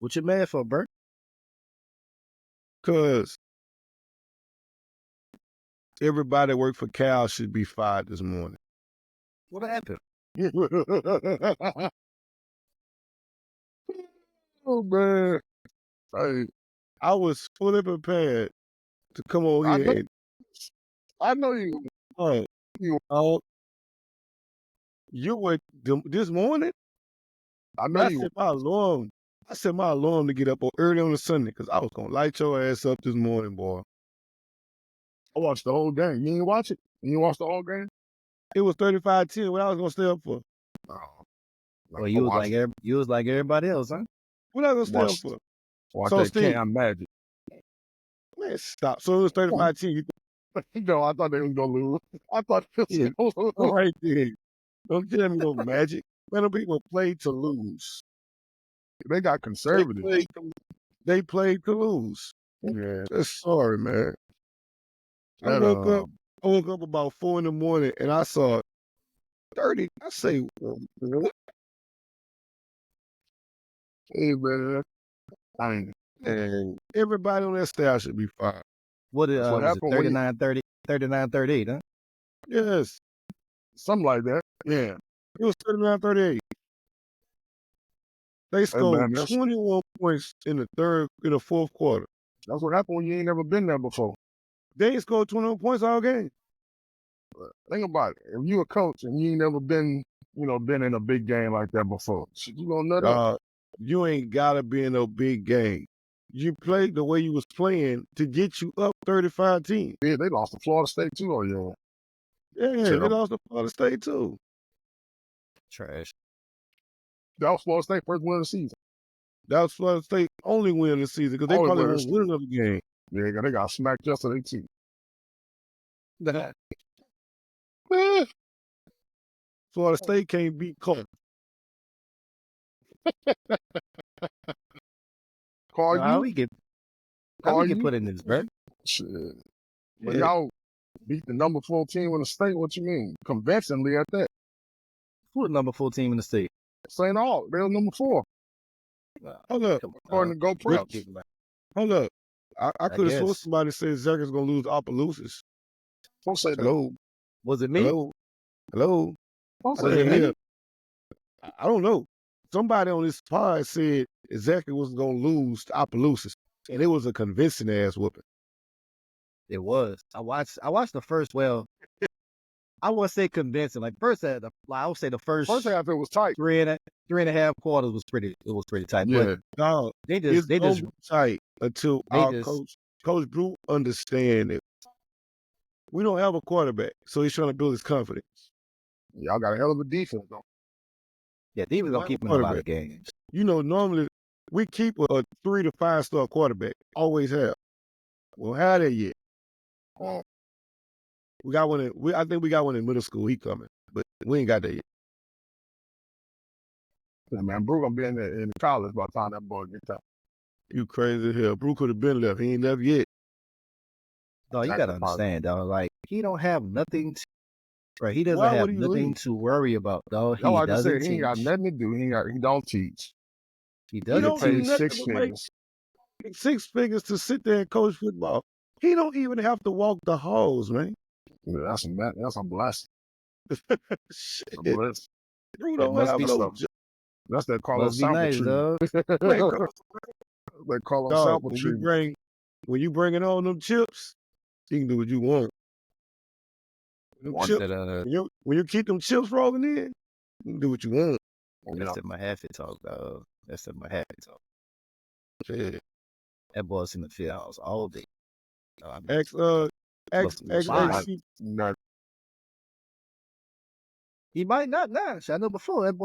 What you mad for, Bert? Because everybody that worked for Cal should be fired this morning. What happened? Oh, man. I was fully prepared to come over here. I know you. You were this morning? I know you. I set my alarm to get up early on a Sunday because I was going to light your ass up this morning, boy. I watched the whole game. You didn't watch it? You didn't watch the whole game? It was 35-10. What I was going to stay up for? Oh. Well, you was like everybody else, huh? What I was going to stay up for? Watch that Steve, Cam Magic. Man, stop. So it was 35-10. No, I thought they was going to lose. I thought it was going to lose. Right there. Don't tell me no Magic. Man, them people played to lose. They got conservative. They played to lose. Yeah. Sorry, man. I woke up about 4 a.m. and I saw 30. I say, hey, man. And everybody on that staff should be fired. What happened? 39-30, 39-38, huh? Yes. Something like that. Yeah. It was 39-38. They scored 21 points in the fourth quarter. That's what happened when you ain't never been there before. They ain't scored 21 points all game. Think about it. If you a coach and you ain't never been in a big game like that before, you gonna nut up. You ain't gotta be in a big game. You played the way you was playing to get you up 35-10. Yeah, they lost to Florida State too, or yeah, they lost to Florida State too. Trash. That was Florida State first win of the season. That was Florida State only win of the season because they probably won't win another game. Yeah, they got smacked yesterday too. Florida State can't beat Karl. Karl, how we get put in this, bro? Shit. But y'all beat the number 4 team in the state. What you mean? Convincingly at that. Who the number 4 team in the state? St. Aug. They're number 4. Hold up. According to Go Preps. Hold up. I could have sworn somebody said Zach is going to lose Opelousas. Don't say that. Hello. Was it me? Hello. Don't say that. I don't know. Somebody on this pod said exactly was going to lose to Opelousas, and it was a convincing ass whooping. It was. I watched the first. Well, I wouldn't say convincing. Like I would say the first half it was tight. 3.5 quarters was pretty. It was pretty tight. Yeah, but they just tight until Coach Brew understand it. We don't have a quarterback, so he's trying to build his confidence. Y'all got a hell of a defense, though. Yeah, defense gonna keep him in a lot of games. Normally we keep a 3 to 5 star quarterback. Always have. Well, how that yet? We got one. I think we got one in middle school. He coming, but we ain't got that yet. Yeah, man, Brew gonna be in college by the time that boy gets out. You crazy as hell. Brew could have been left. He ain't left yet. No, you gotta understand, dog. Like he don't have nothing. Right, he doesn't have nothing to worry about, dog. He doesn't. He ain't got nothing to do. He don't teach. He doesn't pay 6 figures. 6 figures to sit there and coach football. He don't even have to walk the halls, man. Yeah, that's a blessing. Shit. A blessing. Brew don't have no job. That's that Carlos sample tree. That Carlos sample tree. When you bringing on them chips, you can do what you want. When you keep them chips rolling in, you can do what you want. That's in my happy talk, dog. That's in my happy talk. Yeah. That boy's in the field house all day. He might not now. I know before that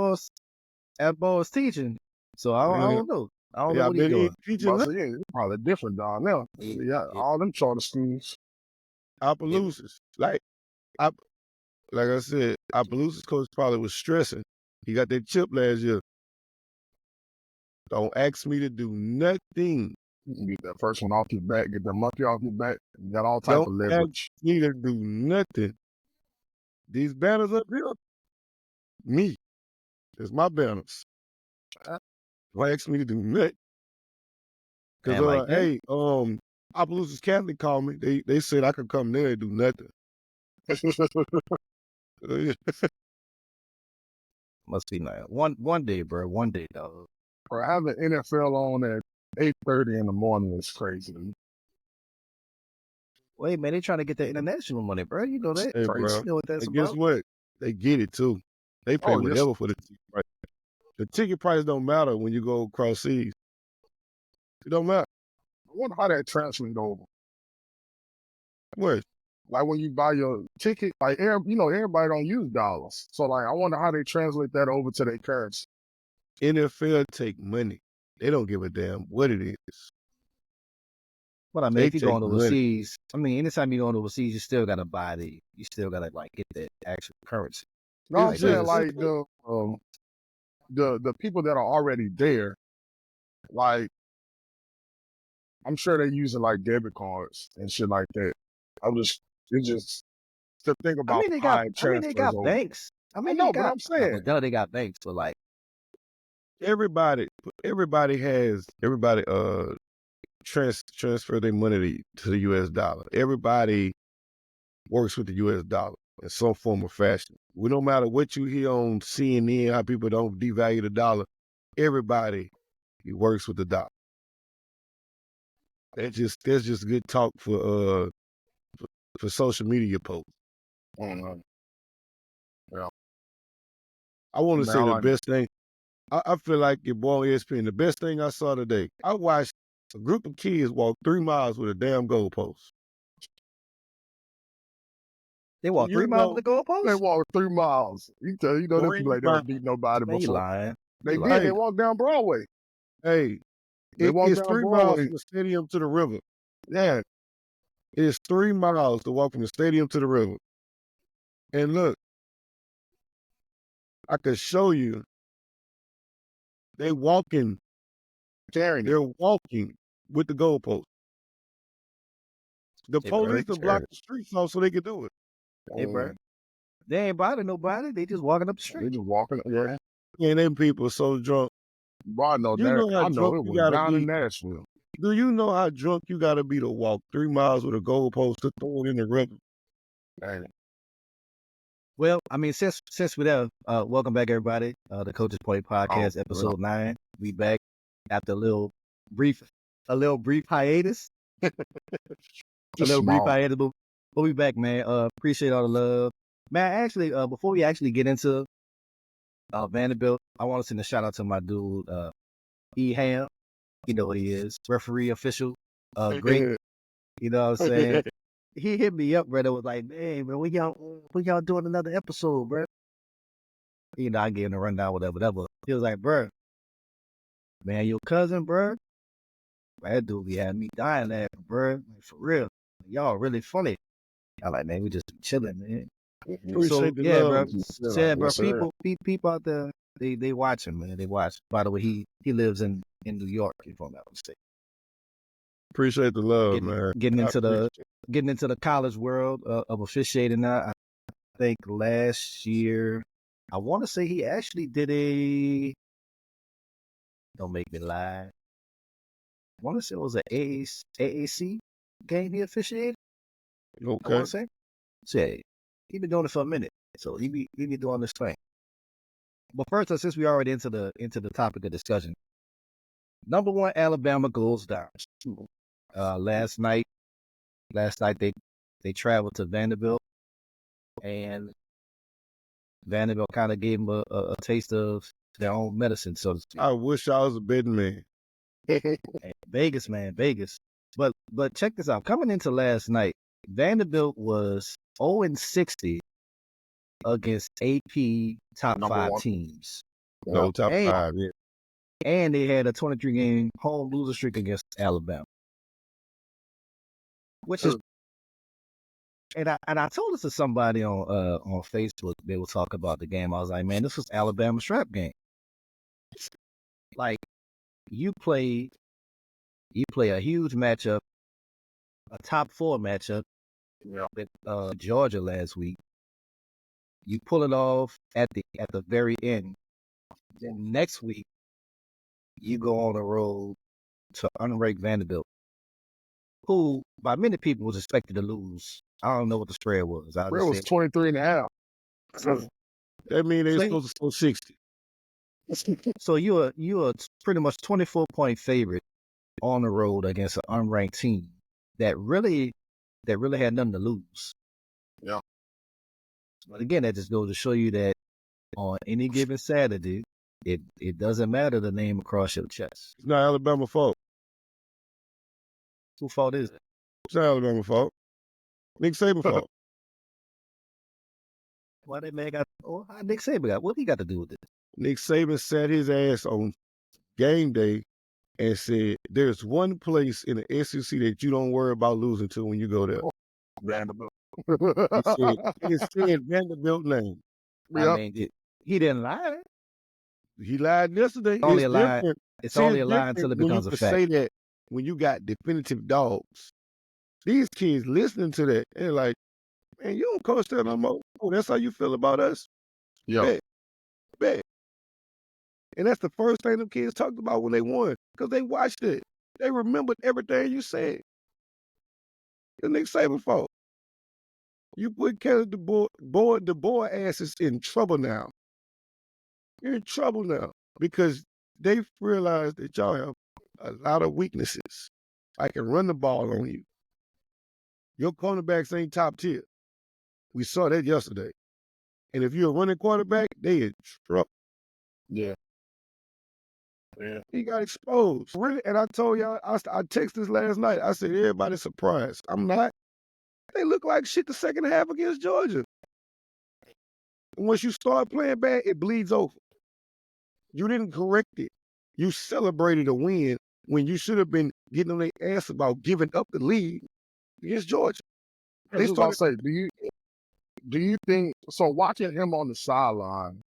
boy's teaching. So I don't know. I don't know what he's doing. Probably different down now. Yeah, all them charter schools. Opelousas. Like I said, Opelousas coach probably was stressing. He got that chip last year. Don't ask me to do nothing. You can get that first one off your back, get the monkey off your back. You got all type of leverage. Don't ask me to do nothing. These banners up here, me. It's my banners. Don't ask me to do nothing. Cause like hey, Opelousas Catholic called me. They said I could come there and do nothing. must be nice. One day, bro. One day, dog. Bro, having NFL on at 8:30 in the morning is crazy. Wait, man, they trying to get the international money, bro. You know that. Hey, Crazy. bro. You know what that's And guess about. what? They get it too. They pay Oh, yes. whatever for the ticket price. The ticket price don't matter when you go across seas. It don't matter. I wonder how that translates over. What? Like when you buy your ticket, like everybody don't use dollars. So like I wonder how they translate that over to their currency. NFL take money. They don't give a damn what it is. But I mean, They if you're take going money. overseas, I mean, anytime you're going overseas, you still gotta you still gotta like get that actual currency. No, I'm Like, saying that's- like the people that are already there, like I'm sure they're using like debit cards and shit like that. It's just to think I about mean, they high got transfers over. banks. I mean, know, they but got. I'm saying They got banks, but like, Everybody transfer their money to the US dollar. Everybody works with the US dollar in some form or fashion. We no matter what you hear on CNN, how people don't devalue the dollar, everybody works with the dollar. That's just good talk for social media posts. yeah. I want to say Now the I best thing. I feel like your boy ESPN. The best thing I saw today, I watched a group of kids walk 3 miles with a damn goalpost. they walk 3 miles with the they goalpost. walk 3 miles. You them 3 people ain't never miles. beat nobody Man, you before. lying. They You did. lying. They walked down Broadway. Hey, They walked it's down 3 miles Broadway. from the stadium to the river. Yeah. It's 3 miles to walk from the stadium to the river. And look, I could show you. They're walking with the goalpost. The They police very have blocked the streets off so they could do it. Hey, bro. They ain't bothering nobody. They just walking up the They street. just walking. Yeah. And them people so drunk. Bro, I know You that. know how I know drunk it you was gotta down in be. Nashville. Do you know how drunk you gotta be to walk 3 miles with a goalpost to throw it in the river? Dang. Well, I mean, since we're there, welcome back everybody. The Coaches Point Podcast, episode 9. We back after a little brief hiatus. Small. But we back, man. Appreciate all the love, man. Actually, before we actually get into Vanderbilt, I want to send a shout out to my dude, E Ham. You know what he is, referee, official, great. You know what I'm saying? He hit me up, brother. Was like, man, when y'all doing another episode, bro? You know, I gave him a rundown, whatever. He was like, bro, man, your cousin, bro. That dude be had me dying laughing, bro. Like, for real. Y'all really funny. I like, man, we just be chilling, man. Appreciate the yeah, love. bro. Said, bro, people out there, they watching, man. They watch. By the way, he lives in New York, if I'm not mistaken. Appreciate the love, man. Getting into the college world of officiating now. I think last year, I want to say he actually did don't make me lie. I want to say it was an AAC game he officiated. Okay. I want to say. So yeah, he been doing it for a minute. So he be doing this thing. But first, since we already into the topic of discussion, number 1, Alabama goes down. Last night they traveled to Vanderbilt, and Vanderbilt kind of gave them a taste of their own medicine, so to speak. I wish I was a betting man. Hey, Vegas, man, Vegas. But check this out. Coming into last night, Vanderbilt was 0-60 against AP top Number 5 1. teams. No, top 5, yeah. And they had a 23-game home loser streak against Alabama. Which is, and I told this to somebody on Facebook. They were talking about the game. I was like, man, this was Alabama's trap game. Like, you play a huge matchup, a top 4 matchup with Georgia last week. You pull it off at the very end. Then next week, you go on the road to unranked Vanderbilt, who by many people was expected to lose. I don't know what the spread was. I It just was said 23.5. That means they See? supposed to score 60. so. You are pretty much 24-point favorite on the road against an unranked team that really had nothing to lose. Yeah. But again, that just goes to show you that on any given Saturday, it doesn't matter the name across your chest. It's not Alabama fault. Whose fault is it? It's not Alabama fault. Nick Saban fault. Why that man got? Oh, how Nick Saban got? What he got to do with it? Nick Saban sat his ass on game day and said, "There's one place in the SEC that you don't worry about losing to when you go there." Vanderbilt. He said Vanderbilt name. I mean, he didn't lie. He lied yesterday. It's only a lie. Different. It's See, only it's a lie different until it when becomes you a can fact. say that when you got definitive dogs. These kids listening to that, they're like, "Man, you don't coach that no more. Oh, that's how you feel about us?" Yeah. Bet. And that's the first thing them kids talked about when they won, because they watched it. They remembered everything you said. The Nick Saban fault. You put Kelly the boy ass is in trouble now. You're in trouble now because they've realized that y'all have a lot of weaknesses. I can run the ball on you. Your cornerbacks ain't top tier. We saw that yesterday. And if you're a running quarterback, they in trouble. Yeah. Yeah. He got exposed. Really, and I told y'all, I texted this last night. I said, everybody's surprised. I'm not. They look like shit the second half against Georgia. And once you start playing bad, it bleeds over. You didn't correct it. You celebrated a win when you should have been getting on their ass about giving up the lead against Georgia. I was about to say, do you think so? Watching him on the sideline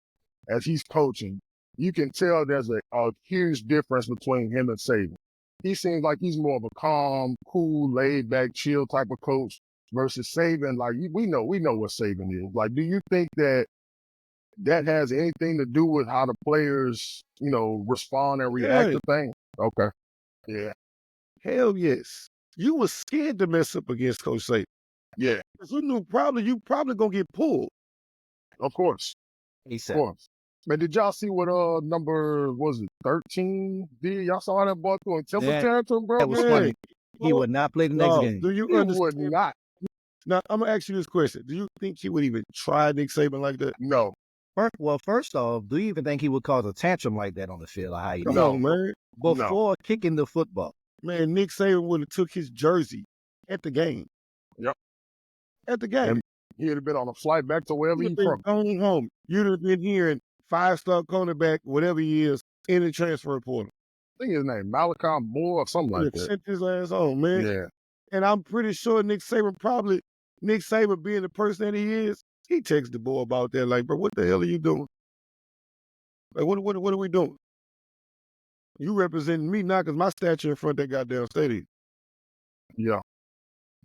as he's coaching, you can tell there's a huge difference between him and Saban. He seems like he's more of a calm, cool, laid back, chill type of coach versus Saban. Like we know what Saban is. Like, do you think that has anything to do with how the players, respond and react to things? Okay. Yeah. Hell yes. You were scared to mess up against Coach Saban. Yeah. You knew you probably gonna get pulled. Of course. He Of said, course. Man, did y'all see what number was it 13 did? Y'all saw that boy throwing temper tantrum, bro? that was funny. He would not play the next game. Do you He understand? would not. Now, I'm gonna ask you this question. Do you think he would even try Nick Saban like that? No. First off, do you even think he would cause a tantrum like that on the field? Or how Come on, man. Before kicking the football. Man, Nick Saban would have took his jersey at the game. Yep. At the game. And he'd have been on a flight back to wherever he's from. Going home. You'd have been hearing 5-star cornerback, whatever he is, in the transfer portal. I think his name Malachi Moore or something like that. Sent his ass home, man. Yeah. And I'm pretty sure Nick Saban being the person that he is, he texted the boy about that, like, bro, what the hell are you doing? Like, what are we doing? You representing me now because my statue in front of that goddamn stadium. Yeah.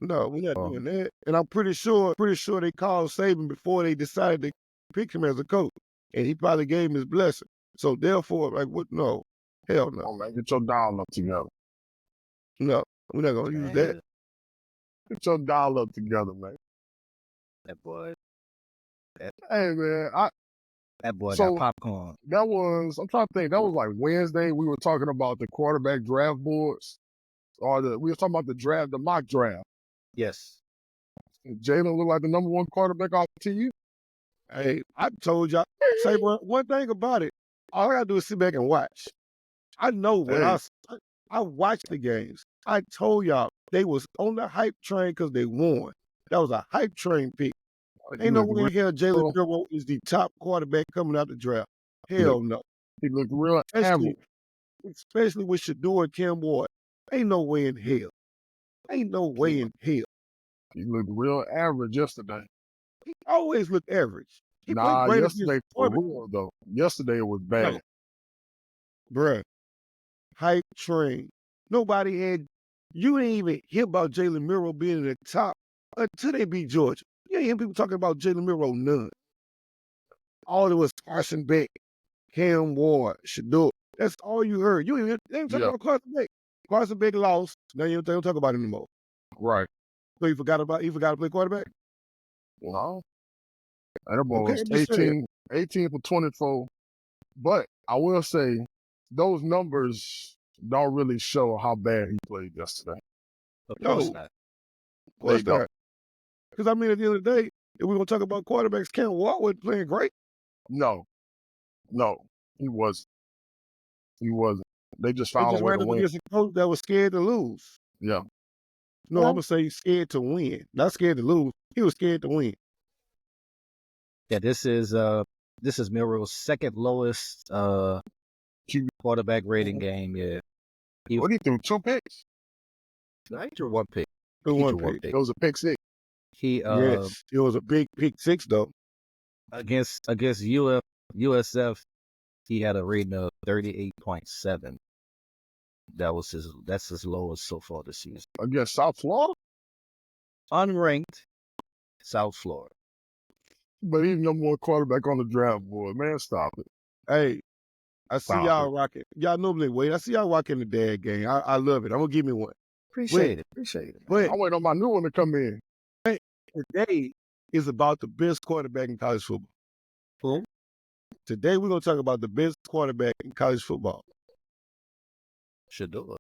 No, we're not doing that. And I'm pretty sure they called Saban before they decided to pick him as a coach. And he probably gave him his blessing. So therefore, like, what? No. Hell no. Oh, man, get your dial up together. No, we're not going to use that. Get your dial up together, man. That boy. Hey, man. That boy got popcorn. I'm trying to think, that was like Wednesday. We were talking about the quarterback draft boards. We were talking about the mock draft. Yes. Jalen looked like the number one quarterback off to you. Hey, I told y'all, say one thing about it. All I got to do is sit back and watch. I know when I watched the games. I told y'all they was on the hype train because they won. That was a hype train pick. Ain't no way in hell Jalen Burrow is the top quarterback coming out the draft. Hell no. He looked real average. Especially with Shador and Kim Ward. Ain't no way in hell. Ain't no way in hell. He looked real average yesterday. He always looked average. Yesterday for real, though. Yesterday it was bad. No. Bruh. Hype train. Nobody had, you didn't even hear about Jalen Murrow being in the top until they beat Georgia. You ain't hear people talking about Jalen Murrow none. All it was Carson Beck, Cam Ward, Shador. That's all you heard. You ain't talking about Carson Beck. Carson Beck lost. Now you don't talk about it anymore. Right. So you forgot to play quarterback? No. And the boy Okay, was I'm just saying. 18 for 24. But I will say those numbers don't really show how bad he played yesterday. Of course No. not. Of course They don't. not. Because, I mean, at the end of the day, if we're going to talk about quarterbacks, Cam Ward wasn't playing great. No, he wasn't. He wasn't. They just They found just a way ran to up win. against a coach that was scared to lose. Yeah. No, I'm going to say scared to win. Not scared to lose. He was scared to win. Yeah, this is Milroe's second lowest quarterback rating game. Yeah, What he threw 2 picks? he threw one pick. The He one threw pick. It was a pick 6. He Yes, it was a big pick 6 though. against USF, he had a rating of 38.7. That's his lowest so far this season. Against South Florida? Unranked South Florida. But he's number 1 quarterback on the draft board. Man, stop it. Hey, I see Stop y'all it. rocking. Y'all normally wait. I see y'all rocking the dad game. I love it. I'm going to give me one. Appreciate it. But I'm waiting on my new one to come in. today is about the best quarterback in college football. Who? Today we're going to talk about the best quarterback in college football. Should do it.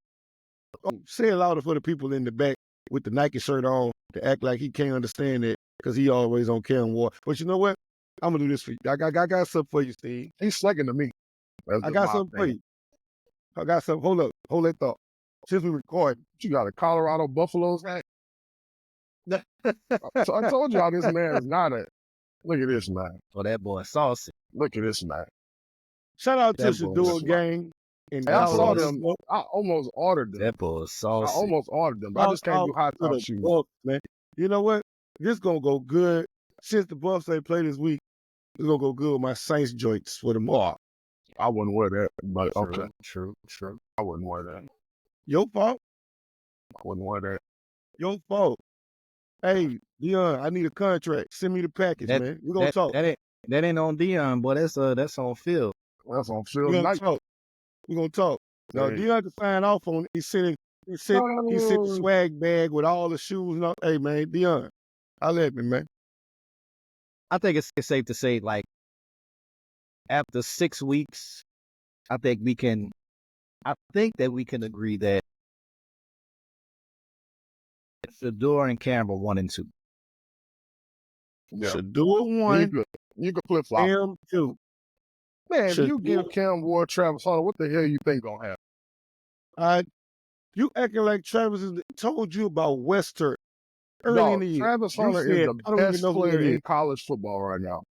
Oh, say it louder for the people in the back with the Nike shirt on to act like he can't understand it because he always on Cam Ward. But you know what? I'm going to do this for you. I got something for you, Steve. He's second to me. That's I just got my something for opinion. you. I got something. Hold up. Hold that thought. Since we record, You got a Colorado Buffaloes hat? So I told y'all this man is not a. Look at this man. Oh, that boy saucy. Look at this man. shout out to That boy Shadua is- Gang. And Hey, I saw boy- them. I almost ordered them. That boy is saucy. I almost ordered them. But I just can't do hot top shoes. Man. You know what? This going to go good. Since the Buffs ain't play this week, it's going to go good with my Saints joints for tomorrow. I wouldn't wear that. But okay. True. I wouldn't wear that. Your fault. I wouldn't wear that. Your fault. Hey, Dion, I need a contract. Send me the package, man. We're going to talk. That ain't on Dion, boy. That's on Phil. That's on We're Phil going to Knight. talk. We're going to talk. Now, Hey. Dion can sign off on it. He sent the swag bag with all the shoes and all. Hey, man, Dion, holla at me, man. I think it's safe to say, like, after 6 weeks, I think that we can agree that Shador and Cam are 1 and 2. Yeah. Should do it one, You could flip flop. Cam 2. Man, if Should you give do- Cam Ward, Travis Hunter, what the hell you think gonna happen? You acting like Travis told you about Western early Dog, in the year. Travis You Hunter said, is I the don't even best know who player that is. in college football right now.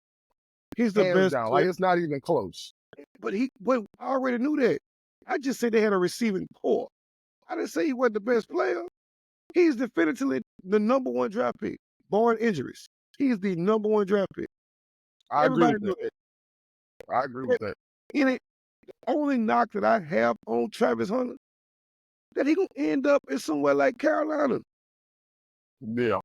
He's the Hands best down. player. Like, it's not even close. But I already knew that. I just said they had a receiving core. I didn't say he wasn't the best player. He's definitively the number 1 draft pick, barring injuries. He's the number 1 draft pick. I agree Everybody with knew that. that. I agree with that. And the only knock that I have on Travis Hunter, that he gonna end up in somewhere like Carolina. Yeah.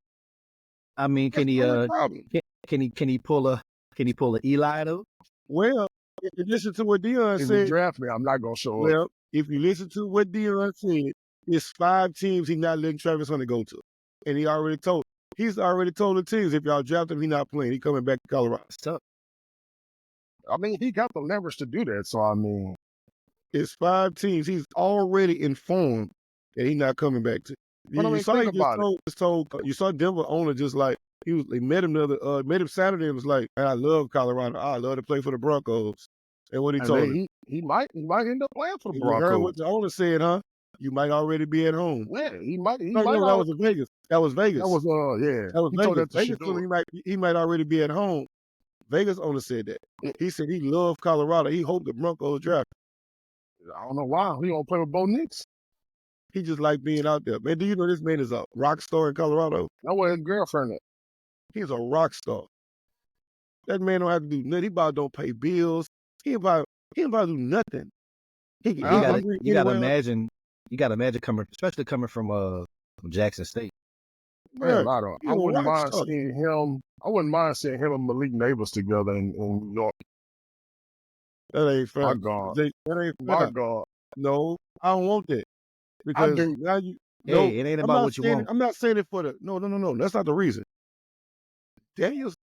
I mean, That's the only problem. can he pull a Eli though? Well, if you listen to what Dion If you said, draft me, I'm not gonna show up. well, if you listen to what Dion said, it's 5 teams he's not letting Travis Hunter go to. And he's already told the teams, if y'all draft him, he's not playing. He's coming back to Colorado. It's tough. I mean, he got the leverage to do that. So, I mean, It's 5 teams. He's already informed that he's not coming back to. But I mean, think about You saw Denver owner just like he met him Saturday and was like, man, I love Colorado. I love to play for the Broncos. And what he and told then him. he might end up playing for the You heard Broncos. what the owner said, huh? You might already be at home. Yeah, he might. No, that was in Vegas. That was Vegas. That was That was He told Vegas. that to Vegas told him he might already be at home. Vegas owner said that. He said he loved Colorado. He hoped the Broncos draft. I don't know why. He gonna play with Bo Nix. He just liked being out there. Man, do you know this man is a rock star in Colorado? That's where his girlfriend at. He's a rock star. That man don't have to do nothing. He about don't pay bills. He about to do nothing. You gotta imagine coming, especially coming from Jackson State. Man, I wouldn't mind star. seeing him. I wouldn't mind seeing him and Malik Neighbors together in New York. That ain't fair. My God. That ain't My fair. God. No, I don't want that. Because do. now you. Hey, it ain't about what you want. I'm not saying it for the. No. That's not the reason. Daniels,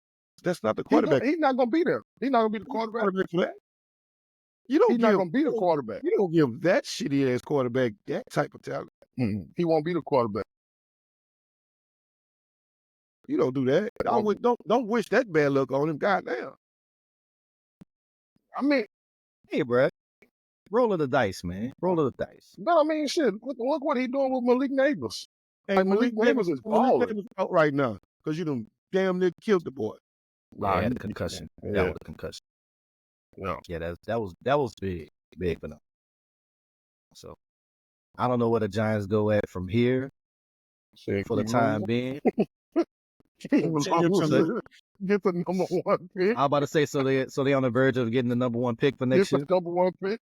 that's not the quarterback. He's not going to be there. He's not going to be the quarterback. For that. You don't He's not going to be the quarterback. You don't give that shitty ass quarterback that type of talent. He won't be the quarterback. You don't do that. Don't wish that bad luck on him. Goddamn. I mean, Hey, bro, roll of the dice, man. Roll of the dice. no, I mean, shit. Look what he doing with Malik Neighbors. Hey, Like, Malik Neighbors is balling out right now because you done damn near killed the boy. Yeah, he had a concussion. Yeah. That was a concussion. Yeah. Yeah, that was big for them. So I don't know where the Giants go at from here for the time being. Get the number 1 pick. I'm about to say so they on the verge of getting the number 1 pick for next Get year. the number 1 pick.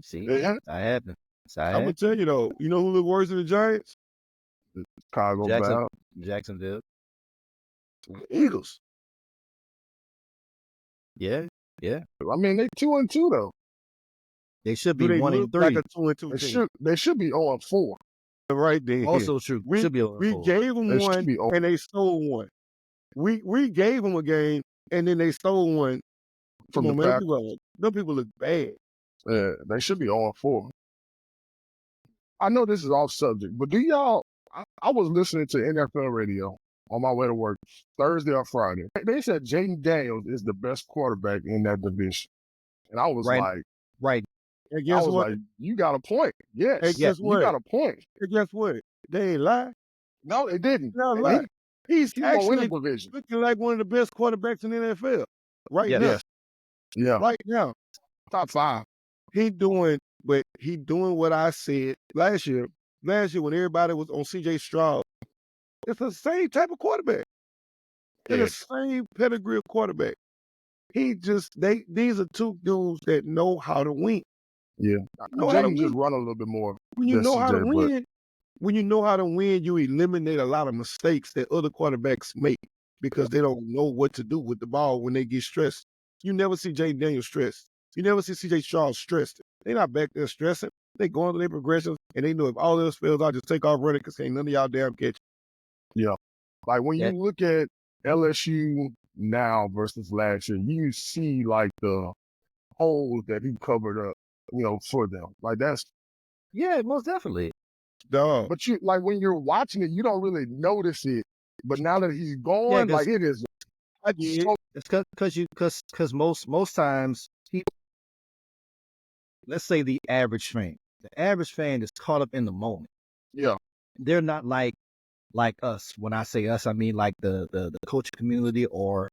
See, Yeah. I happened. I'm gonna tell you though. You know who look worse than the Giants? Chicago Bears. Jacksonville. The Eagles. Yeah. I mean, they 2-2 though. They should Do be they 1 look and 3. like a 2-2 team? They should be 0-4. Right then. Also true. Should be 0 and 4. We gave them They should one be 0. and they stole one. We gave them a game and then they stole one From the man. Packers. Them people look bad. Yeah, they should be 0-4. I know this is off subject, but do y'all? I was listening to NFL radio on my way to work Thursday or Friday. They said Jaden Daniels is the best quarterback in that division, and I was right. And I guess was what? like, you got a point. Yes, Hey, guess you what? got a point. And guess what? They ain't lie. No, they didn't. No And lie. He's He's gonna win actually the division. looking like one of the best quarterbacks in the NFL right Yes. now. Yeah, Right now. top 5. He doing what I said last year. Last year when everybody was on CJ Stroud, it's the same type of quarterback. They're the same pedigree of quarterback. These are two dudes that know how to win. Yeah, Know how to Jaden just win. run a little bit more. When you than know how to CJ, but- win, you eliminate a lot of mistakes that other quarterbacks make because they don't know what to do with the ball when they get stressed. You never see Jaden Daniels stressed. You never see CJ Stroud stressed. They're not back there stressing. They going through their progressions, and they know if all else fails, I'll just take off running because ain't none of y'all damn catch. Like when you look at LSU now versus last year, you see like the holes that he covered up, for them. Like that's. Yeah, most definitely. Dog. But you like when you're watching it, you don't really notice it. But now that he's gone, like it is. I get it. It's because most times let's say the average fan is caught up in the moment. Yeah. They're not like us. When I say us, I mean like the coaching community or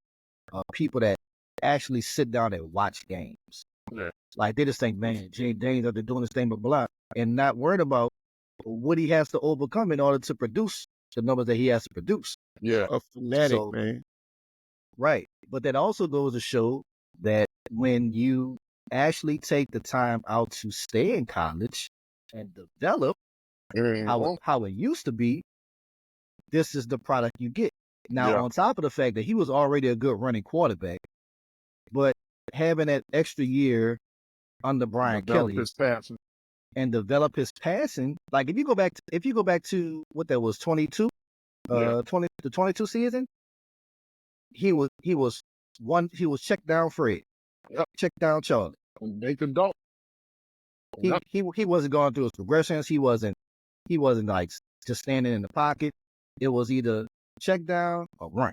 people that actually sit down and watch games. Yeah. Like they just think, man, Jay Danes are doing this thing, blah, and not worried about what he has to overcome in order to produce the numbers that he has to produce. Yeah. A fanatic, man. Right. But that also goes to show that when you actually take the time out to stay in college and develop how it used to be, this is the product you get. Now, on top of the fact that he was already a good running quarterback, but having that extra year under Brian Kelly and develop his passing, like if you go back to what that was 22, the 22 season, he was check down Fred, check down Charlie. They could don't. He wasn't going through his progressions. He wasn't like just standing in the pocket. It was either check down or run.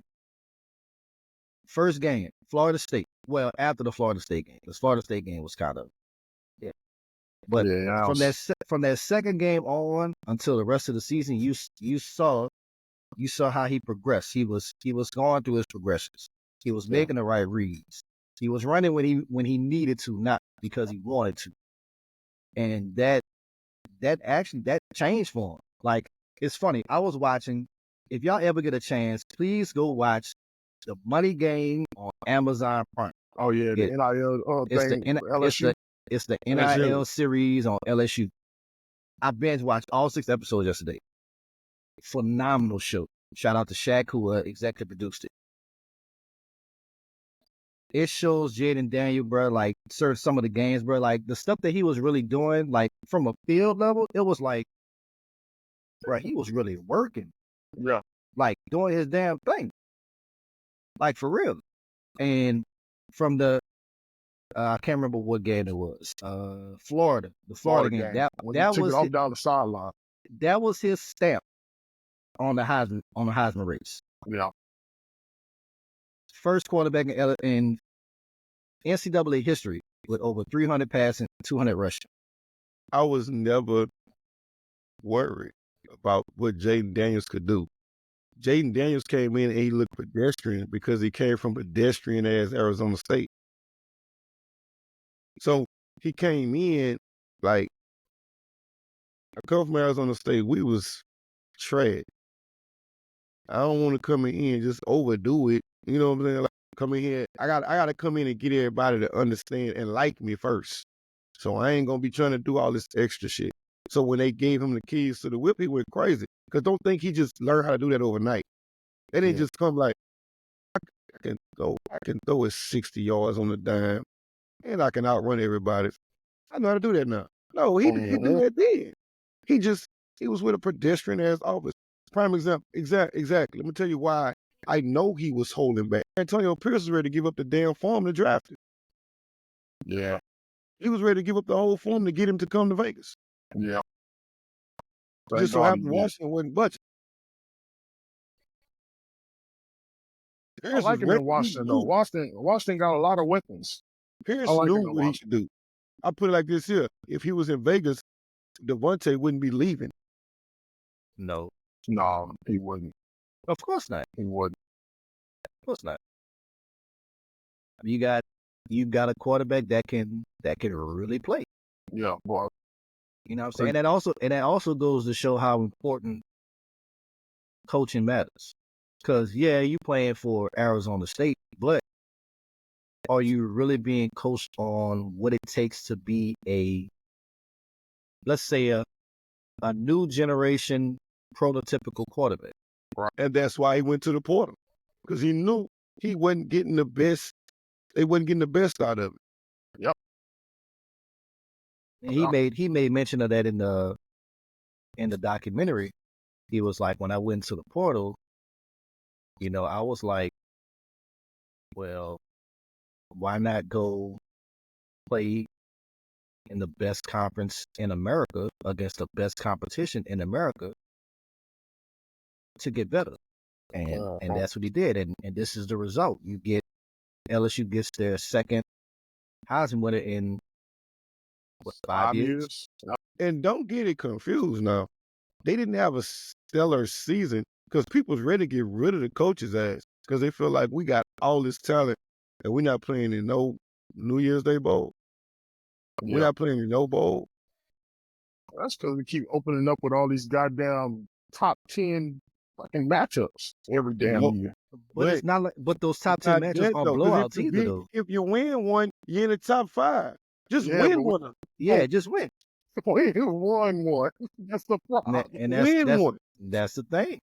First game, Florida State. Well, after the Florida State game, the Florida State game was kind of But from that second game on until the rest of the season, you saw how he progressed. He was going through his progressions. He was making the right reads. He was running when he needed to, not because he wanted to. And that changed for him. Like, it's funny. I was watching. If y'all ever get a chance, please go watch the Money Game on Amazon Prime. Oh yeah, the NIL thing. LSU. It's the NIL series on LSU. I binge watched all 6 episodes yesterday. Phenomenal show. Shout out to Shaq who executive produced it. it shows Jaden Daniel, bro, like some of the games, bro, like the stuff that he was really doing, like from a field level, it was like, bro, he was really working, Yeah. like doing his damn thing, like for real. And from the I can't remember what game it was. Florida, the Florida game. When he That took was it off down the sideline. that was his stamp on the Heisman race. Yeah. First quarterback in NCAA history with over 300 passing, 200 rushing. I was never worried about what Jaden Daniels could do. Jaden Daniels came in and he looked pedestrian because he came from pedestrian-ass Arizona State. So he came in like, I come from Arizona State. We was trash. I don't want to come in and just overdo it. You know what I'm saying? Like, come in here. I got to come in and get everybody to understand and like me first. So I ain't gonna be trying to do all this extra shit. So when they gave him the keys to the whip, he went crazy. Cause don't think he just learned how to do that overnight. They didn't just come like, I can throw it 60 yards on the dime, and I can outrun everybody. I know how to do that now. No, he did that then. He was with a pedestrian ass office. Prime example. Exactly. Let me tell you why I know he was holding back. Antonio Pierce was ready to give up the damn farm to draft him. Yeah. He was ready to give up the whole farm to get him to come to Vegas. Yeah. Just so happened Washington wasn't budget. I like him in Washington, though. Washington got a lot of weapons. Pierce knew what he should do. I put it like this here. If he was in Vegas, Devontae wouldn't be leaving. No, he wouldn't. Of course not. He wouldn't. Of course not. You got a quarterback that can really play. Yeah, boy. You know what I'm saying? And that also goes to show how important coaching matters. Because you playing for Arizona State, but are you really being coached on what it takes to be let's say a new generation prototypical quarterback? Right. And that's why he went to the portal. Because he knew he wasn't getting the best. They wasn't getting the best out of it. Yep. And he made mention of that in the documentary. He was like, when I went to the portal, I was like, well, why not go play in the best conference in America against the best competition in America to get better? And that's what he did. And this is the result. LSU gets their second Heisman winner in 5 years? And don't get it confused now. They didn't have a stellar season because people's ready to get rid of the coach's ass because they feel like we got all this talent and we're not playing in no New Year's Day bowl. Yeah. We're not playing in no bowl. That's because we keep opening up with all these goddamn top 10 fucking matchups every damn year. But it's not like, but those top 10 matchups aren't blowouts either, though. If you win one, you're in the top 5. Just win one. Yeah, just win. Win one. That's the problem. And that's the thing.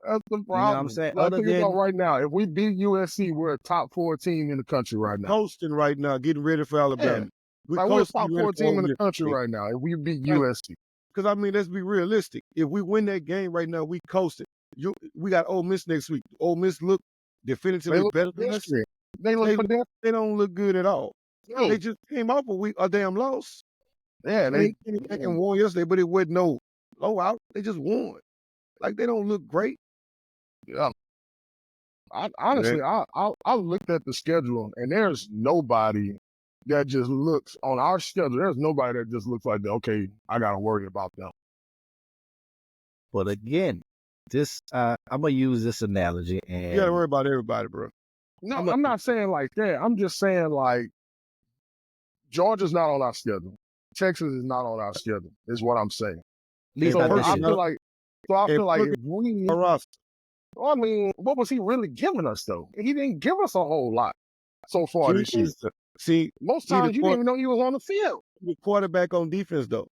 That's the problem. You know what I'm saying? Like, think about right now, if we beat USC, we're a top 4 team in the country right now. Coasting right now, getting ready for Alabama. Yeah. We're a top 4 team in the country right now if we beat USC. Because, I mean, let's be realistic. If we win that game right now, we coasted. We got Ole Miss next week. Ole Miss look definitively better than us. They don't look good at all. No. They just came off a damn loss. Yeah, they won yesterday, but it wasn't no blowout. They just won. Like, they don't look great. Yeah. Honestly, I looked at the schedule, and there's nobody that just looks on our schedule. There's nobody that just looks like, okay, I got to worry about them. But again, I'm gonna use this analogy, and you gotta worry about everybody, bro. No, I'm not saying like that. I'm just saying like Georgia's not on our schedule. Texas is not on our schedule. Is what I'm saying. So I feel like if we, I mean, what was he really giving us though? He didn't give us a whole lot so far this year. See, most times you didn't even know he was on the field. The quarterback on defense though.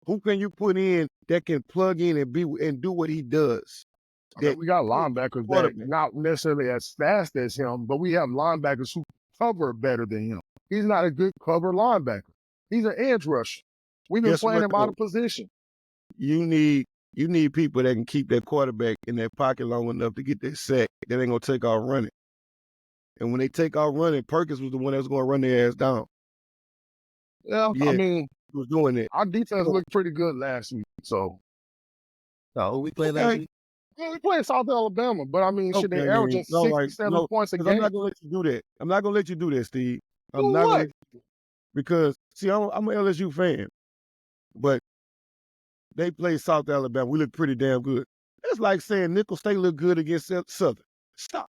Who can you put in that can plug in and do what he does? I mean, that we got linebackers that quarterback. not necessarily as fast as him, but we have linebackers who cover better than him. He's not a good cover linebacker. He's an edge rusher. We've been Guess playing what, him out though? of position. You need people that can keep that quarterback in their pocket long enough to get that sack. That ain't gonna take off running. And when they take off running, Perkins was the one that was gonna run their ass down. Yeah, Yeah, I mean, he was doing that. our defense looked pretty good last week. So, So who we played last Okay, week? yeah, we played South Alabama, but I mean, shit, they okay, averaging man. All right, 67 no, points a because I'm game. not gonna let you do that. I'm not gonna let you do that, Steve. I'm Do not gonna what? let you, because see, I'm an LSU fan, but they played South Alabama. We look pretty damn good. It's like saying Nickel State look good against Southern. Stop.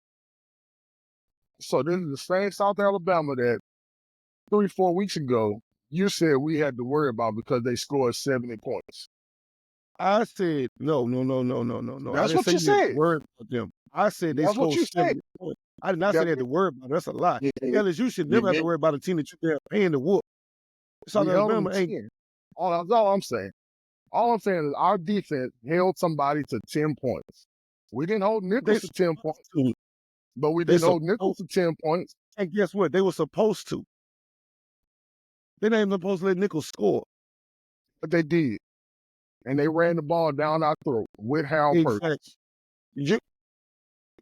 So this is the same South Alabama that 3-4 weeks ago you said we had to worry about because they scored 70 points. I said no. I That's didn't what say you you had to said. worry about them. I said they That's what scored you said. 70 points. I did not say they had to worry about it. That's a lie. Yeah, LSU should you never have to did. worry about a team that you're paying to whoop. South We held them Alabama to ain't. 10. That's all I'm saying. All I'm saying is our defense held somebody to 10 points. We didn't hold They Nichols to 10 points, supposed to. but we They didn't hold Nichols supposed. to 10 points. And guess what? They were supposed to. They're not even supposed to let Nichols score. But they did. And they ran the ball down our throat with Harold Exactly. Perkins.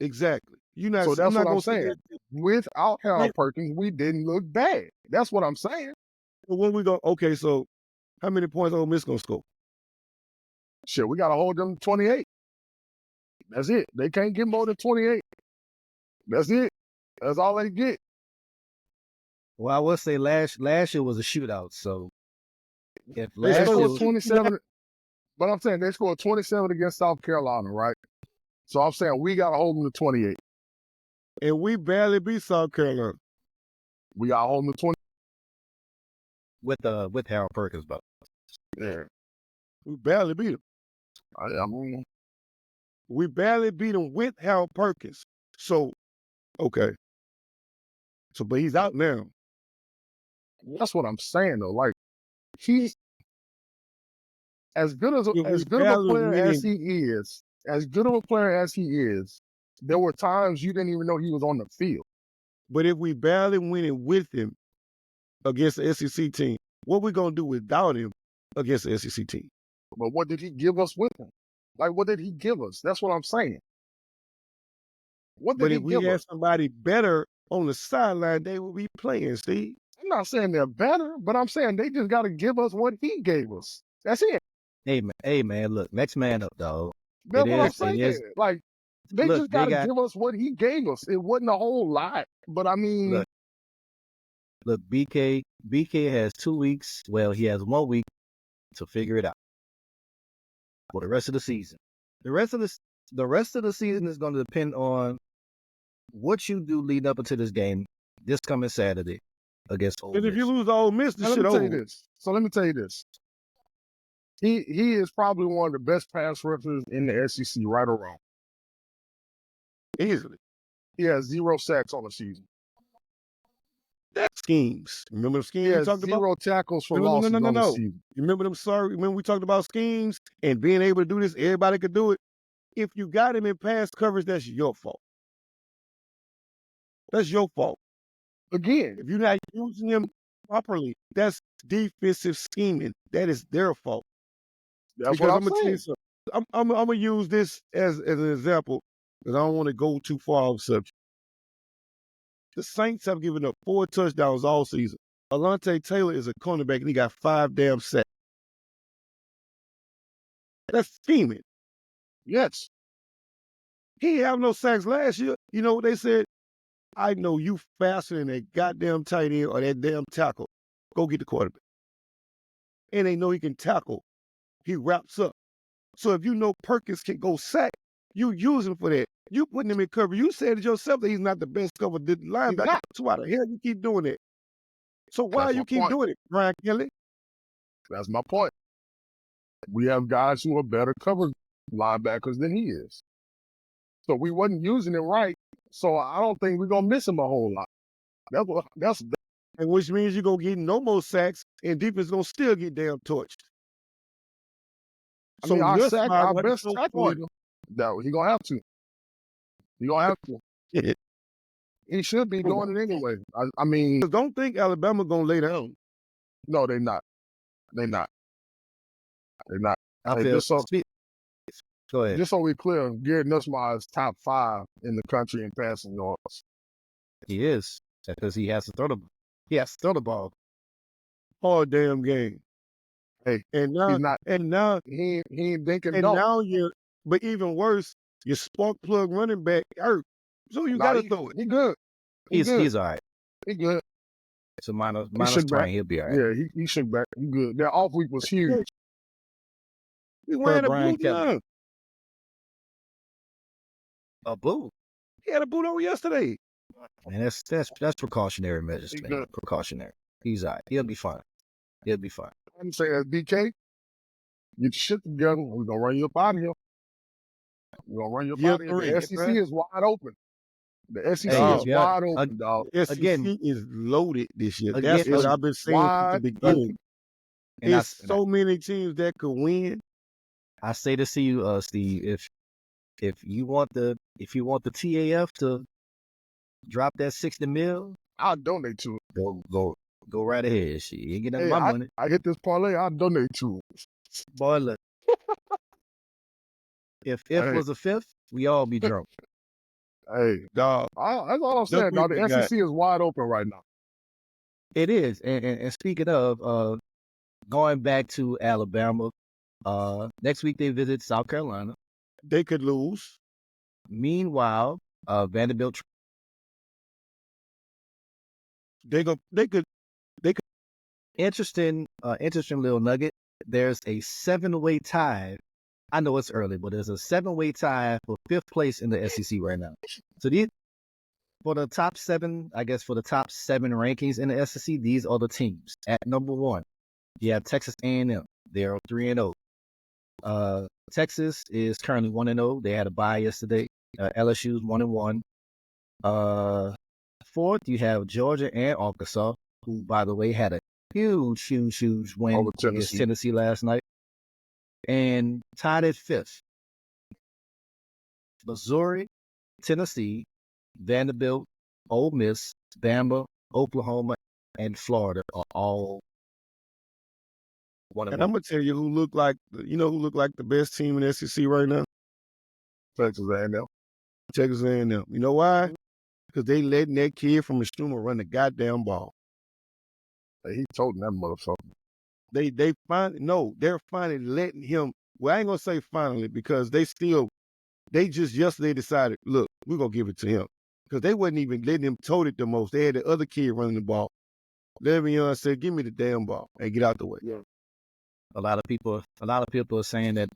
Exactly. You're not. So I'm that's not what I'm gonna say saying. that. Without Hey, Harold Perkins, we didn't look bad. That's what I'm saying. when we go, okay. So how many points Ole Miss gonna score? Shit, we got to hold them to 28. That's it. They can't get more than 28. That's it. That's all they get. Well, I will say last year was a shootout. So if They They last year scored was, 27. But I'm saying they scored 27 against South Carolina, right? So I'm saying we got to hold them to 28. and we barely beat South Carolina. We got to hold them to 20. with Harold Perkins, but Yeah. We barely beat them. I mean, We barely beat them with Harold Perkins. So okay. So but he's out now. that's what I'm saying, though. Like, he's as good as If we of a barely player as winning, he is, there were times you didn't even know he was on the field. but if we barely winning with him against the SEC team, what we gonna do without him against the SEC team? But what did he give us with him? Like, what did he give us? That's what I'm saying. What did But he if we give had us? somebody better on the sideline, they would be playing, Steve. I'm not saying they're better, but I'm saying they just got to give us what he gave us. That's it. hey man, look, next man up, dog. That's what I'm It saying. is. Like, they Look, just they got to got give us what he gave us. It wasn't a whole lot, but I mean, look. BK has 2 weeks. Well, he has 1 week to figure it out for the rest of the season. The rest of the season is going to depend on what you do leading up into this game this coming Saturday against Ole And if you Miss. lose to Ole Miss, the let shit me tell over. you this. So let me tell you this. He is probably one of the best pass rushers in the SEC, right or wrong. Easily. He has 0 sacks on the season. That's schemes. Remember the He schemes we has talked about? 0 tackles for No. losses on the season. You remember them? Sorry, remember we talked about schemes and being able to do this. Everybody could do it. If you got him in pass coverage, that's your fault. That's your fault. Again, If you're not using him properly, that's defensive scheming. That is their fault. that's Because what I'm I'm gonna tell you saying. something. I'm gonna use this as an example because I don't want to go too far off subject. The Saints have given up 4 touchdowns all season. Alontae Taylor is a cornerback and he got 5 damn sacks. That's scheming. Yes. He didn't have no sacks last year. You know what they said? I know you faster than that goddamn tight end or that damn tackle. Go get the quarterback. And they know he can tackle. He wraps up. So if you know Perkins can go sack, you use him for that. You putting him in cover. You said it yourself that he's not the best cover linebacker. not. So why the hell you keep doing that? So why That's you my keep point. doing it, Brian Kelly? That's my point. We have guys who are better cover linebackers than he is. So we wasn't using him right. So I don't think we're gonna miss him a whole lot. That's And which means you're gonna get no more sacks and defense gonna still get damn torched. I So mean, your side our will have to best show tackle point. leader, That he gonna have to. He gonna have to. He should be doing it anyway. I mean, Don't think Alabama gonna lay down. no, they're not. They're not. They're not. I Hey, feel. Go ahead. just so we're clear, Garrett Nussmeier is top 5 in the country in passing yards. He is because he has to throw the. He has to throw the ball. Hard damn game. Hey, And now, he's not. and now, He ain't thinking. and No, now but even worse, your spark plug running back hurt. So you gotta throw it. He good. He's all right. He good. It's a minus should back. 20. He'll be all right. Yeah, he should back. He good. Their off week was huge. He wearing a Brian boot Kelly. now. A boot. He had a boot on yesterday. Man, that's precautionary measures, He man. good. Precautionary. He's all right. He'll be fine. He'll be fine. I'm saying, BK, get your shit together. We're gonna run you up out of here. We're gonna run you up Year out of here. three, The SEC right? is wide open. The SEC Hey, is yeah, wide open, dog. SEC Again- is loaded this year. Again, That's what it's I've been saying since the wide beginning. And There's so many teams that could win. I say this to you, Steve. If you want the TAF to drop that 60 mil, I'll donate to it. go right ahead. She ain't getting Hey, my money. I hit this parlay, I'll donate to it. Boy, look. If Hey. was a fifth, we all be drunk. Hey, Dog. that's all I'm saying, dog. The we got- SEC is wide open right now. It is. And speaking of, going back to Alabama, next week they visit South Carolina. They could lose. Meanwhile, Vanderbilt. They could. Interesting little nugget. There's a 7-way tie. I know it's early, but there's a 7-way tie for 5th place in the SEC right now. So for the top 7 rankings in the SEC, these are the teams. At number 1, you have Texas A&M. They're 3-0. Texas is currently 1-0. They had a bye yesterday. LSU's 1-1. 4th, you have Georgia and Arkansas, who, by the way, had a huge win Over against Tennessee last night. And tied at 5th, Missouri, Tennessee, Vanderbilt, Ole Miss, Bama, Oklahoma, and Florida are all 1-1. And I'm gonna tell you who look like the best team in the SEC right now. Texas A&M. Texas A&M. You know why? Because they letting that kid from the Schumer run the goddamn ball. Hey, he told that motherfucker. They're finally letting him. Well, I ain't gonna say finally because they just yesterday decided, look, we're gonna give it to him because they wasn't even letting him tote it the most. They had the other kid running the ball. Le'Veon said, "Give me the damn ball and get out the way." Yeah. A lot of people are saying that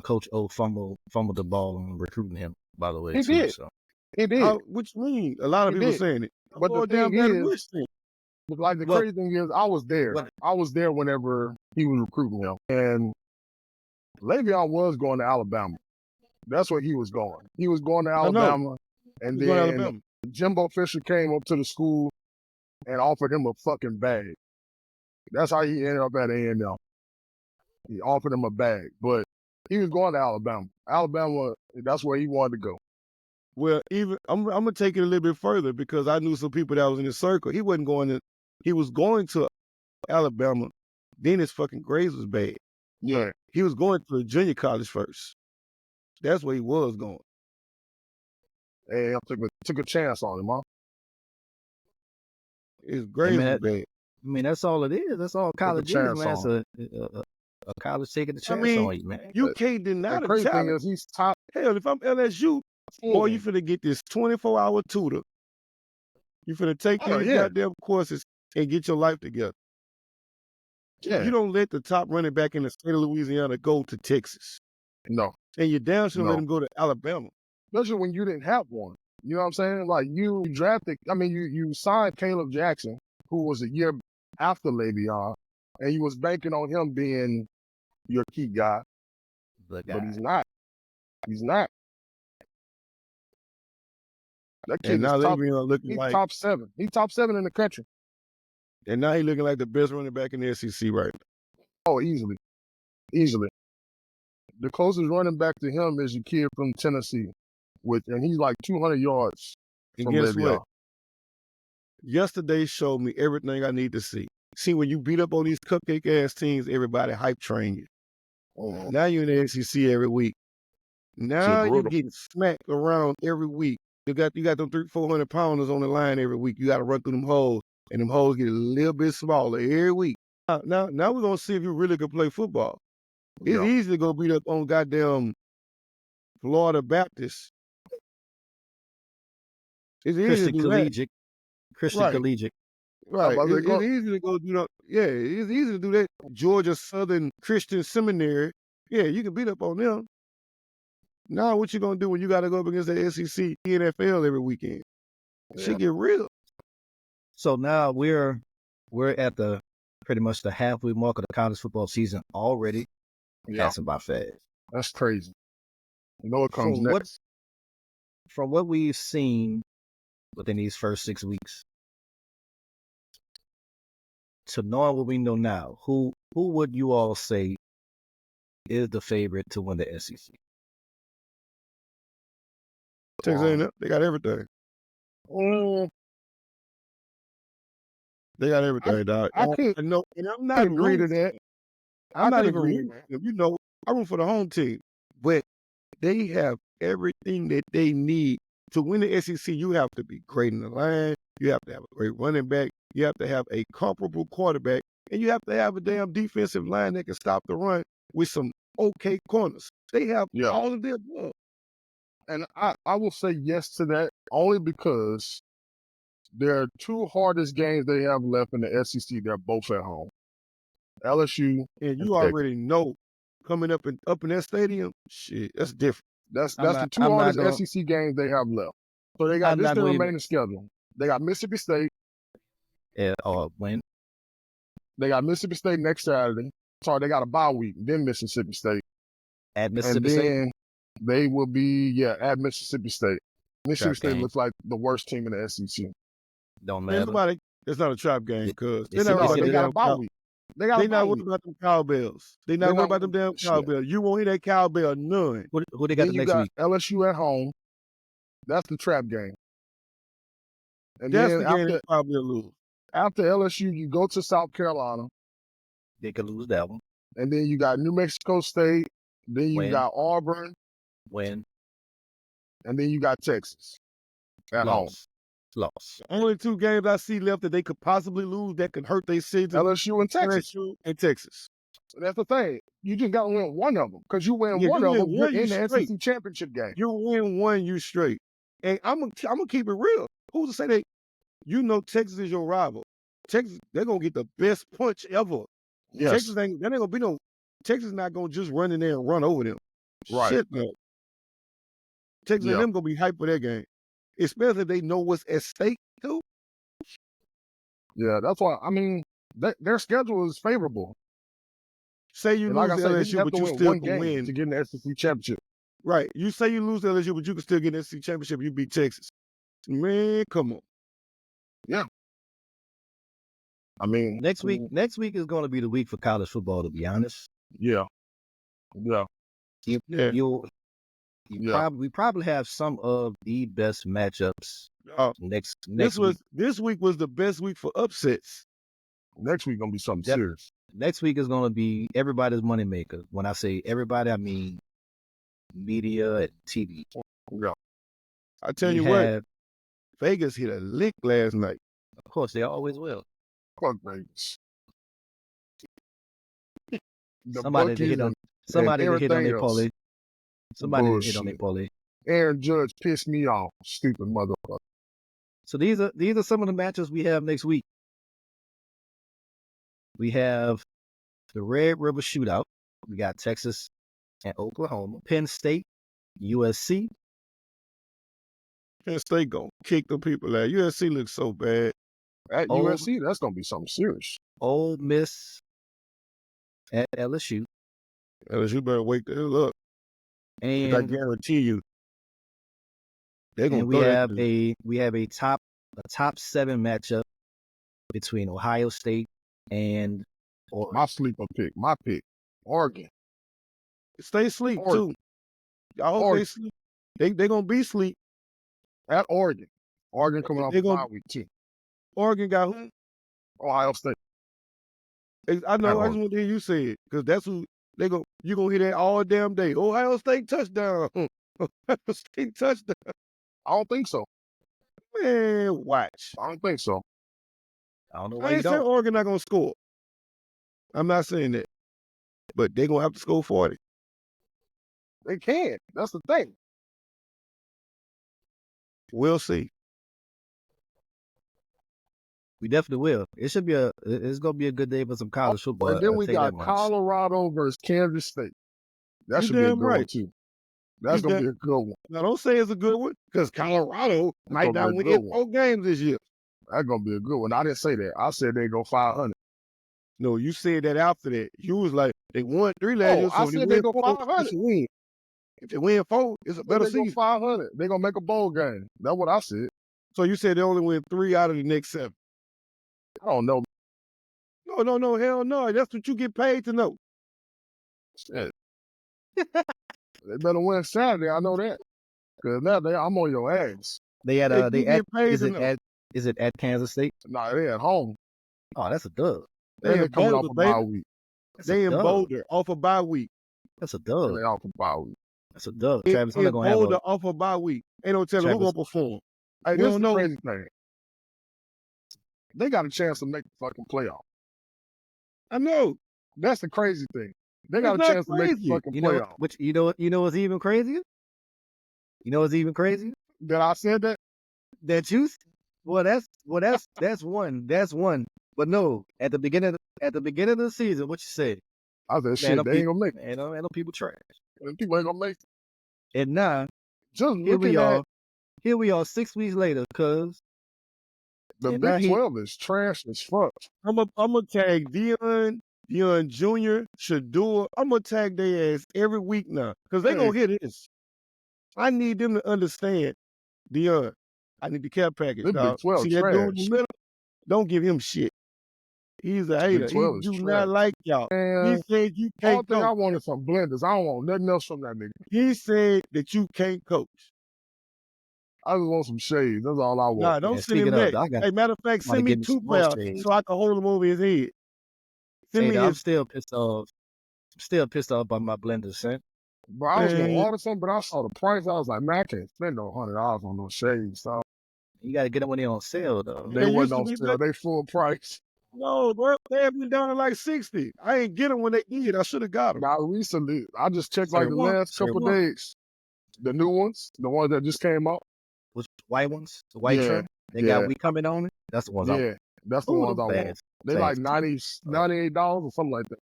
Coach O fumbled the ball and recruiting him, by the way. He too, did. So. He did. What you mean? A lot of He people did. saying it. But the thing is, thing. but like the Well- crazy thing is, I was there. What- I was there whenever he was recruiting him. And Le'Veon was going to Alabama. That's where he was going. He was going to I know. Alabama. And He's going to then Alabama. Jimbo Fisher came up to the school and offered him a fucking bag. That's how he ended up at A&M. He offered him a bag. But he was going to Alabama. Alabama, that's where he wanted to go. Well, even I'm gonna take it a little bit further because I knew some people that was in the circle. He was going to Alabama. Then his fucking grades was bad. Yeah. He was going to a junior college first. That's where he was going. Hey, I took a chance on him, huh? His grades man, was bad. I mean, that's all it is. That's all college is, chance man. on It's a college taking a chance mean, on you, man. You can't deny The the crazy thing talent. is he's top. Hell, if I'm LSU, boy, you finna get this 24-hour tutor. You finna take Oh, these yeah. goddamn courses and get your life together. Yeah. You don't let the top running back in the state of Louisiana go to Texas. No. And you damn sure No. let him go to Alabama. Especially when you didn't have one. You know what I'm saying? Like you signed Caleb Jackson, who was a year after Le'Veon, and you was banking on him being your key guy, The guy. but he's not. He's not. That kid And is now top. Le'Veon looking He's like, top 7. He's top 7 in the country. and now he looking like the best running back in the SEC right now. Oh, easily. the closest running back to him is a kid from Tennessee, and he's like 200 yards And from guess Le'Veon. what? Yesterday showed me everything I need to see. See, when you beat up on these cupcake-ass teams, everybody hype train you. Mhm. Now you're in the SEC every week. Now you're brutal. getting smacked around every week. You got them 300-400 pounders on the line every week. You got to run through them holes, and them holes get a little bit smaller every week. Now we're going to see if you really can play football. It's Yeah. easy to go beat up on goddamn Florida Baptist. It's easy to Christian do that. Collegiate. Christian Right. Collegiate. Right. about to It's go- easy to go do that. Yeah, it's easy to do that. Georgia Southern Christian Seminary. Yeah, you can beat up on them. Now what you gonna do when you gotta go up against the SEC, NFL every weekend? Shit get real. So now we're at the pretty much the halfway mark of the college football season already. Yeah, Passing by fast. that's crazy. You know what comes From next? From what we've seen within these first 6 weeks, to knowing what we know now, who would you all say is the favorite to win the SEC? Texas A&M, they got everything. Mm, They got everything, dog. I could No, and I'm not agree to rooting. that. I'm not could even agree to rooting for them. You know, I root for the home team, but they have everything that they need to win the SEC. You have to be great in the line. You have to have a great running back. You have to have a comparable quarterback, and you have to have a damn defensive line that can stop the run with some okay corners. They have Yeah. all of their above. And I will say yes to that only because their two hardest games they have left in the SEC, they're both at home. LSU, And you Texas. already know coming up in that stadium, shit, that's different. That's I'm the not- two I'm not hardest gonna- SEC games they have left. So they got I'm this not the gonna even- remaining schedule. They got Mississippi State. When They got Mississippi State next Saturday. Sorry, they got a bye week, then Mississippi State. at And Mississippi State, then they will be, at Mississippi State. Mississippi Trap State game. looks like the worst team in the SEC. don't Man, matter. it's not a trap game because It's they're not a- worried No, it's about they a- got a them bye damn week. They got They a bye not worried week. about them cowbells. They They not worried not about them damn shit. cowbells. You won't hear that cowbell none. Who they got Then the you next got week? LSU at home. That's the trap game. And That's then the game they probably will lose. after LSU, you go to South Carolina. They could lose that one. And then you got New Mexico State. Then you Win. got Auburn. Win, And then you got Texas at home. loss. Only two games I see left that they could possibly lose that could hurt their season. LSU and Texas. LSU and Texas. So that's the thing. You just got to win one of them. Because you win Yeah, one you of win them, you're one, you in the straight. SEC championship game. You win one, you straight. And I'm gonna keep it real. Who's to say that? You know Texas is your rival. Texas, they're gonna get the best punch ever. Yes. Texas ain't gonna be no. Texas not gonna just run in there and run over them. Right. Shit, no. Texas Yeah. and them gonna be hyped for that game, especially if they know what's at stake too. Yeah, that's why, I mean, their schedule is favorable. Say you And lose like I to said, they just LSU, have but to you win still one can game win. to get in the SEC championship. Right. You say you lose to LSU, but you can still get an SEC championship. You beat Texas. Man, come on. I mean, Next week is going to be the week for college football. To be honest, Yeah. Yeah. Yeah. Yeah. we probably have some of the best matchups Uh, next this week was the best week for upsets. Next week going to be something Yep. serious. Next week is going to be everybody's moneymaker. When I say everybody, I mean media and TV. Yeah. I tell We you what, have- Vegas hit a lick last night. of course, they always will. Fuck Vegas. The Somebody to bookies hit on and somebody to hit on everything their else. parlay. Somebody to hit on their Bullshit. parlay. Aaron Judge pissed me off. Stupid motherfucker. So these are some of the matches we have next week. We have the Red River Shootout. We got Texas and Oklahoma, Penn State, USC. Penn State gonna kick the people out. USC looks so bad. At Oh. USC, that's going to be something serious. Ole Miss at LSU, LSU better wake the hell up. 'Cause I and, guarantee you, they're gonna and we throw that have dude. a top 7 matchup between Ohio State and Oregon. My sleeper pick. My pick. Oregon. Stay asleep Oregon. too. I hope Oregon. they sleep. They gonna be sleep. At Oregon. Oregon coming off They a gonna bye week too. Oregon got who? Ohio State. I know. I Oregon. just want to hear you say it because that's who they go. You gonna hear that all damn day. Ohio State touchdown. Ohio State touchdown. I don't think so. Man, watch. I don't think so. I don't know I why you ain't saying don't. Oregon not gonna score. I'm not saying that, but they gonna have to score 40. They can. That's the thing. We'll see. We definitely will. It's gonna be a good day for some college football. And then I'll we tell you got that much. Colorado versus Kansas State. That You should be a damn good one right. too. That's You gonna be a good one. Now don't say it's a good one because Colorado might gonna not be a win good 4 games this year. That's gonna be a good one. I didn't say that. I said they go 500. No, you said that after that. You was like, they won 3 last year, so I if they said they win go 4, 500. it's a win. If they win 4, it's a better They go season. 500. They gonna make a bowl game. That's what I said. So you said they only win 3 out of the next 7. I don't know. No, hell no. That's what you get paid to know. Shit. They better win Saturday. I know that. Cause now I'm on your ass. They had You they get at paid is to it know. at Kansas State? Nah, they at home. Oh, that's a dub. They And they in coming off Boulder, a bye baby. week. That's They a in dub. Boulder off a bye week. That's a And dub. they off a bye week. That's a dub. In Travis Hunter gonna have Boulder a off a bye week. Ain't no telling who Travis- gonna perform. Hey, We this is don't the know. crazy thing. They got a chance to make the fucking playoff. I know. That's the crazy thing. They got It's a not chance to make the crazy. fucking you know playoff. which you know what's even crazier? You know what's even crazier? That I said that? That you that's one. That's one. But no, at the beginning of the season, what you said? I said, shit, they ain't gonna make it. Ain't no people trash. And people ain't gonna make it. And now Just here we looking are. at Here we are 6 weeks later, cuz. the And now Big 12 is trash as fuck. I'm gonna tag Deion Jr., Shador. I'm gonna tag their ass every week now. Because they gonna hear this. I need them to understand. Deion, I need the care package, This dog. Big 12 See that dude in trash. the middle? Don't give him shit. He's a hater. Big He 12 is do trash. not like y'all. He Man, said you all can't thing I coach. want is some blenders. I don't want nothing else from that nigga. He said that you can't coach. I just want some shades. That's all I want. Nah, don't And send him speaking of, that. I got Hey, matter of fact, somebody send me give me 2 some more pairs shades. so I can hold him over his head. Send Hey, me I'm his. still pissed off. Still pissed off by my blender, son. Bro, I was gonna Man. order something, but I saw the price. I was like, man, I can't spend no $100 on no shades. So You gotta get them when they're on sale, though. they They wasn't used to on be sale. better. They full price. No, bro, they have been down to like 60. I ain't get them when they did. I should have got them. Now recently, I just checked like Sir, the what? last Sir, couple what? days. The new ones, the ones that just came out. Which white ones? The white Yeah, trim? They yeah. got we coming on it? That's the ones I want. Yeah, that's the Ooh, ones I them want. fast. They like $98 or something like that.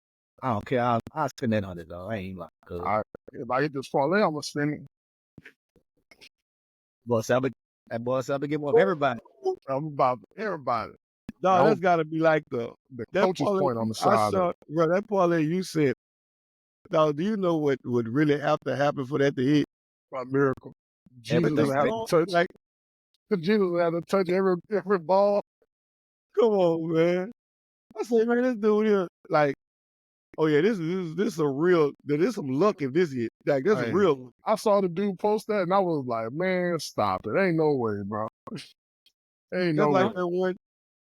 I don't care. I'll spend that $100, though. I ain't like, If I get this parlay, I'm gonna spend it. that boy said I get more of everybody. I'm about everybody. No, That that's was got to be like the that coach's parlay. point on the I side. saw, bro, that parlay you said. Dog, do you know what would really have to happen for that to hit? A miracle. Jesus Everything. would have to touch. Like, Jesus would have to touch every ball. come on, man. I said, man, this dude here, like, oh yeah, this is a real. There's some luck in this hit. Like, that's Hey. a real. I saw the dude post that, and I was like, man, stop it. Ain't no way, bro. Ain't That's no like way. that one.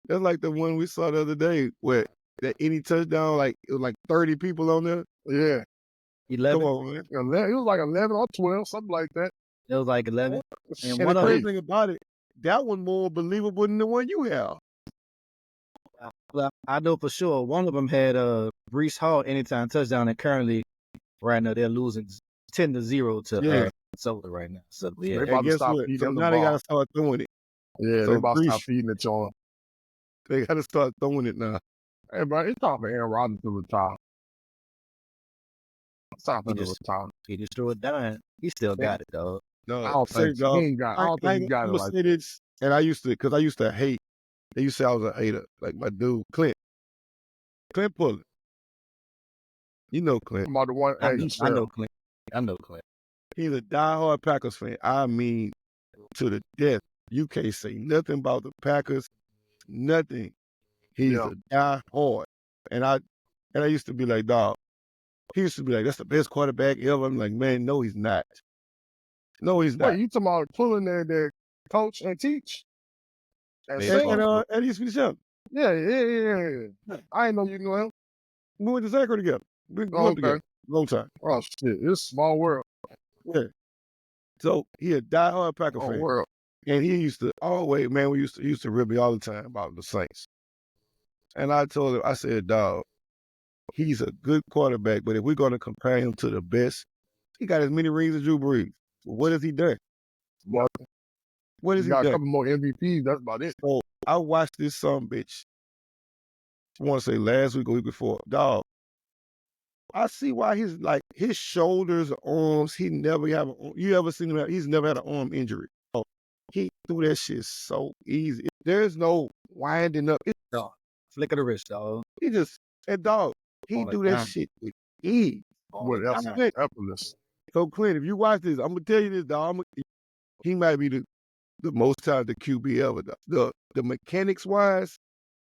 That's like the one we saw the other day where that any touchdown, like it was like 30 people on there. Yeah. 11. Come on, man. It was like 11 or 12, something like that. It was like 11. And And one the of crazy them, thing about it, that one more believable than the one you have. I know for sure, one of them had Brees Hall anytime touchdown, and currently, right now, they're losing 10-0 to Yeah. Minnesota right now. So, yeah. They And about to guess stop what? feeding So him the now they ball. gotta start throwing it. Yeah, So they about to stop Brees- feeding it to him. They gotta start throwing it now. Hey, bro, it's time for Aaron Rodgers to retire. It's time for him to He just- retire. He just threw it down. He still got it, though. No, I don't say, think he dog, ain't got. I don't think he got it I'm gonna like say this, and I used to hate. They used to say I was a hater, like my dude Clint Pulley. You know Clint. about the one. I Hey, know, he's I fair. know Clint. I know Clint. He's a diehard Packers fan. I mean, to the death. You can't say nothing about the Packers. Nothing. He's Yeah. a diehard, and I used to be like, dog, He used to be like, that's the best quarterback ever. I'm like, man, no, he's not. No, he's not. Wait, you talking about pulling their coach and teach? And Baseball. sing? And he's young. Yeah. I didn't know you knew him. We went to Zachary together. We grew up together. Long time. Oh, shit. It's a small world. Yeah. So he a diehard Packer Small fan. world. And he used to always, man, we used to rib me all the time about the Saints. And I told him, I said, dog, he's a good quarterback, but if we're going to compare him to the best, he got as many rings as Drew Brees. What has he done? Well, What has he he got done? a couple more MVPs. That's about it. So I watched this son bitch. I want to say last week or week before. Dog, I see why his shoulders, arms, he never have you ever seen him have, he's never had an arm injury. Oh, he threw that shit so easy. There's no winding up. Dog. Flick of the wrist, dog. He just, and dog, he do that shit with ease. With effortless. So Clint, if you watch this, I'm gonna tell you this, dog. He might be the most talented QB ever. The mechanics wise,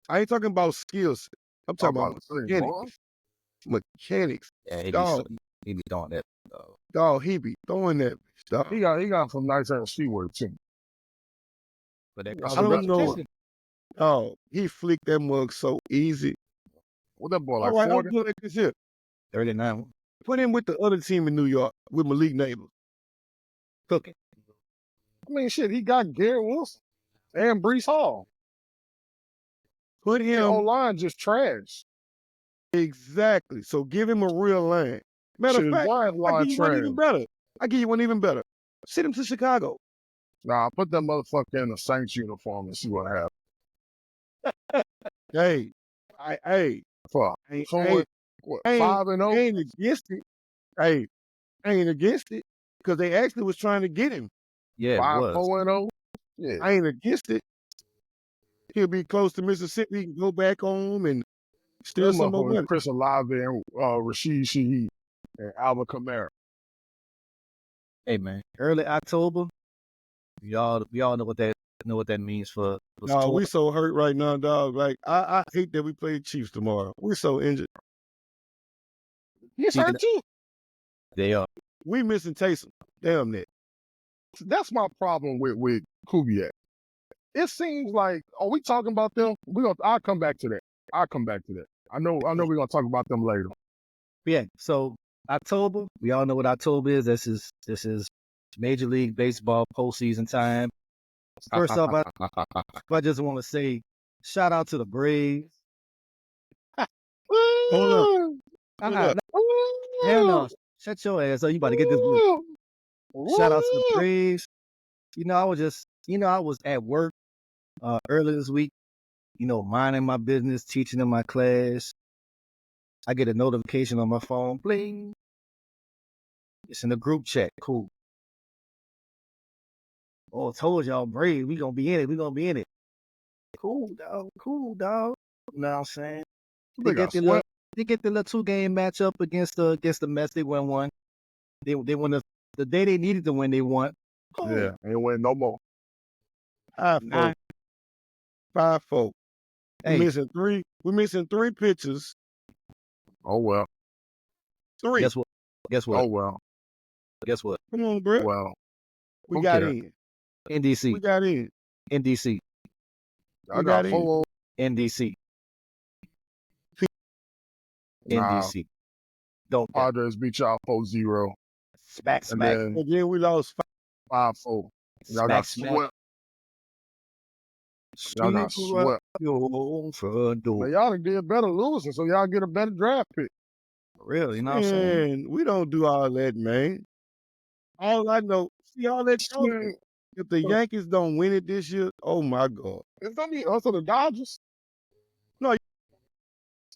I ain't talking about skills. I'm talking about mechanics. Mechanics. Yeah, he be doing that, dog. Dog, he be throwing that bitch, dog. He got some nice MC work too. But that I don't know. Oh, he flicked that mug so easy. What that boy, like All right, 40? I'm like this here. 39. Put him with the other team in New York with Malik Neighbors. Cooking. I mean, shit, he got Garrett Wilson and Brees Hall. Put him. The O-line just trash. Exactly. So give him a real line. Matter of fact, I give you one even better. I give you one even better. Send him to Chicago. Nah, put that motherfucker in a Saints uniform and see what happens. Hey, Fuck. I ain't 5-0? ain't against it. Hey, I ain't against it because they actually was trying to get him. Yeah, 5-4-0? Yeah. I ain't against it. He'll be close to Mississippi. He can go back home and steal some more money. Chris Olave and Rashid Shaheed and Alvin Kamara. Hey man, early October. Y'all know what that means for. No, we so hurt right now, dog. Like I hate that we play Chiefs tomorrow. We're so injured. He's hurt too. They are. We missing Taysom. Damn that. That's my problem with Kubiak. It seems like, are we talking about them? I'll come back to that. I know we're gonna talk about them later. Yeah. So October, we all know what October is. This is Major League Baseball postseason time. First off, I just want to say shout out to the Braves. Hold up. Hell no. Shut your ass up. You about to get this blue. Shout out to the Braves. I was at work earlier this week, minding my business, teaching in my class. I get a notification on my phone. Bling. It's in the group chat. Cool. Oh, I told y'all, Braves, we gonna be in it. Cool, dog. You know what I'm saying? They get the little 2-game matchup against the Mets. They won one. They won the day they needed to win. They won. Oh. Yeah, ain't win no more. 5-4. 5-4. Hey. We're missing three pitchers. Oh well. 3. Guess what? Oh well. Guess what? Come on, bro. Well, we got in. NDC. We got in. NDC. I got 4. NDC. Nah. NDC. Don't. Padres beat y'all 4-0. Smack. And then we lost 5-4. Y'all got swept. Y'all got swept. But y'all did better losing, so y'all get a better draft pick. Really? You know what I'm saying? Man, we don't do all that, man. All I know, see all that talking. If the Yankees don't win it this year, oh my God. It's going to be us or the Dodgers. No. It's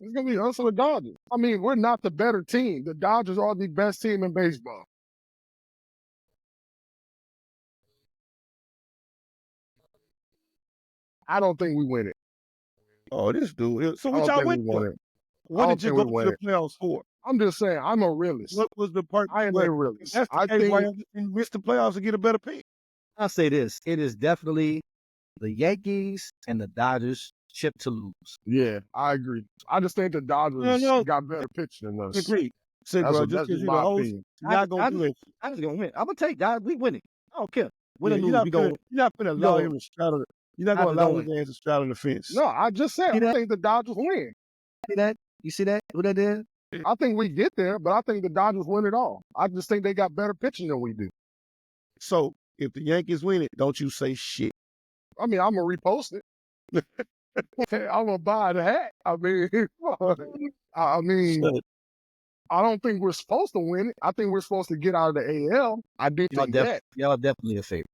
going to be us or the Dodgers. I mean, we're not the better team. The Dodgers are the best team in baseball. I don't think we win it. Oh, this dude. So what y'all went for? What did you go to the playoffs for? I'm just saying, I'm a realist. What was the part? I am a realist. That's the case why you missed the playoffs to get a better pick. I'll say this. It is definitely the Yankees and the Dodgers chip to lose. Yeah, I agree. I just think the Dodgers got better pitching than us. Agreed. Say, bro, just That's because just you're the my host, opinion. you're not gonna do that. I just gonna win. I'm gonna take that. We winning. I don't care. Win or Yeah, lose, we go. you're not gonna we allow go- him to straddle. You're not I gonna just allow don't his ass to straddle the fence. No, I just said See I that? think the Dodgers win. See that? You see that? What that did? I think we get there, but I think the Dodgers win it all. I just think they got better pitching than we do. So if the Yankees win it, don't you say shit. I mean, I'm gonna repost it. I'm gonna buy the hat. I mean, So, I don't think we're supposed to win it. I think we're supposed to get out of the AL. I do think that. Y'all definitely a favorite.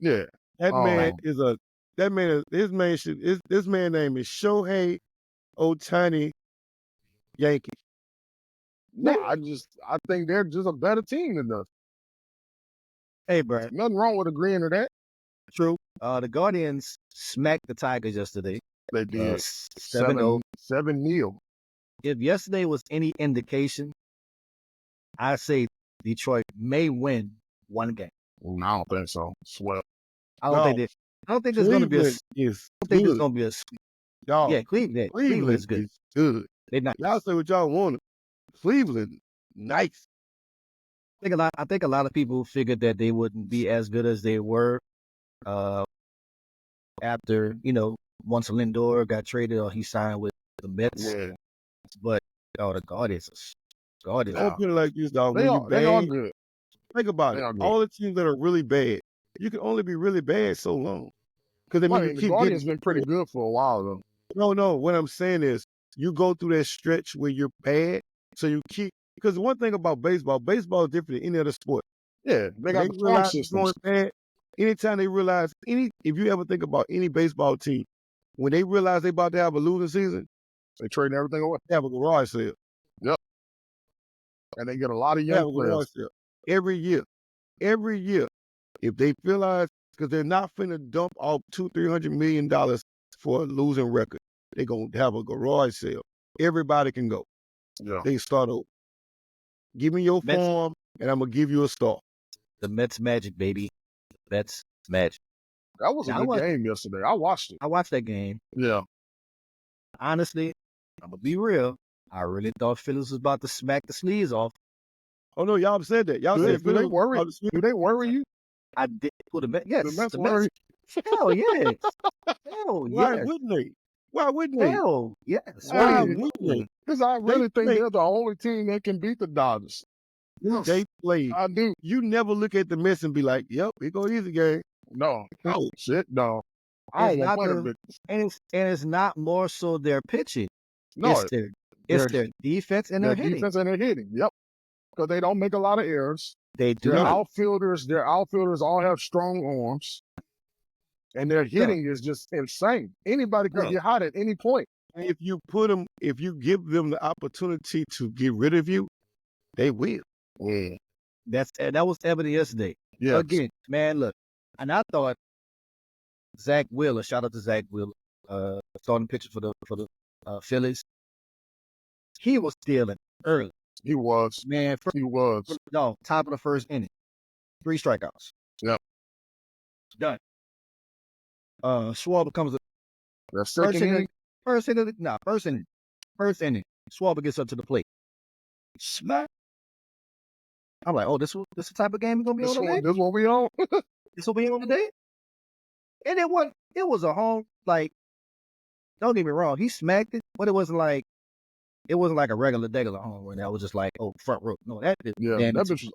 Yeah. that Oh. man is a this man name is Shohei Ohtani Yankee. No, I think they're just a better team than us. Hey, bro. Nothing wrong with agreeing to that. True. The Guardians smacked the Tigers yesterday. They did 7-0. 7-0. If yesterday was any indication, I say Detroit may win one game. I don't think so. Swell. I don't think there's going to be a. Cleveland is I don't think there's good. going to be a. Y'all, Yeah, Cleveland is good. is good. They're not. Y'all say what y'all want. Cleveland, nice. I think a lot of people figured that they wouldn't be as good as they were after, once Lindor got traded or he signed with the Mets. Yeah. But the Guardians. Don't put it like this, dog. They When are, you they are bad, good. think about They it. are good. All the teams that are really bad, you can only be really bad so long. Because I mean, the Guardians been pretty good for a while, though. No. What I'm saying is, you go through that stretch where you're bad, so you keep. Because one thing about baseball is different than any other sport. Yeah, they got the farm realize it's systems. going bad. Anytime they realize if you ever think about any baseball team, when they realize they about to have a losing season, They trading everything away. they have a garage sale. And they get a lot of They have young a garage players. sale every year. Every year, if they realize, because they're not finna dump off $200-300 million for a losing record, they're gonna have a garage sale. Everybody can go. Yeah. They start over. Give me your Mets- form, and I'm gonna give you a star. The Mets magic, baby. Mets magic. That was a good game yesterday. I watched it. I watched that game. Yeah. Honestly, I'm going to be real. I really thought Phillips was about to smack the sleeves off. Oh no, y'all said that. Y'all said Do they worry? Do they worry you? I did put the Mets. Yes, The Mets the worry? Hell yes. Hell Why yes. wouldn't they? Why wouldn't they? Hell yes. Why Worry. wouldn't they? Because I really think they- they're the only team that can beat the Dodgers. They played. I do. You never look at the Mets and be like, "Yep, it go easy game." No. No. Shit, no. I It's don't not want to play the- them. And it's not more so their pitching. No, It's their defense and their their hitting. defense and their hitting. Yep. Because they don't make a lot of errors. They do Their not. outfielders all have strong arms. And their hitting is just insane. Anybody can Yeah. get hot at any point. And if you give them the opportunity to get rid of you, they will. Yeah. That was evident yesterday. Yeah. Again, man, look. And I thought Zach Wheeler, shout out to Zach Wheeler, starting pitcher for the Phillies. He was stealing early. He was. Man, He was. top of the first inning. 3 strikeouts. Yep. Done. Schwarber comes up. That second inning. First inning. First inning. Schwarber gets up to the plate. Smack. I'm like, oh, this is the type of game we're gonna be This on today? one, this what we on? This will be on today? And it was a home, like, don't get me wrong, he smacked it, but it wasn't like a regular home run. That was just like, oh, front row. No, that is Yeah, that bitch was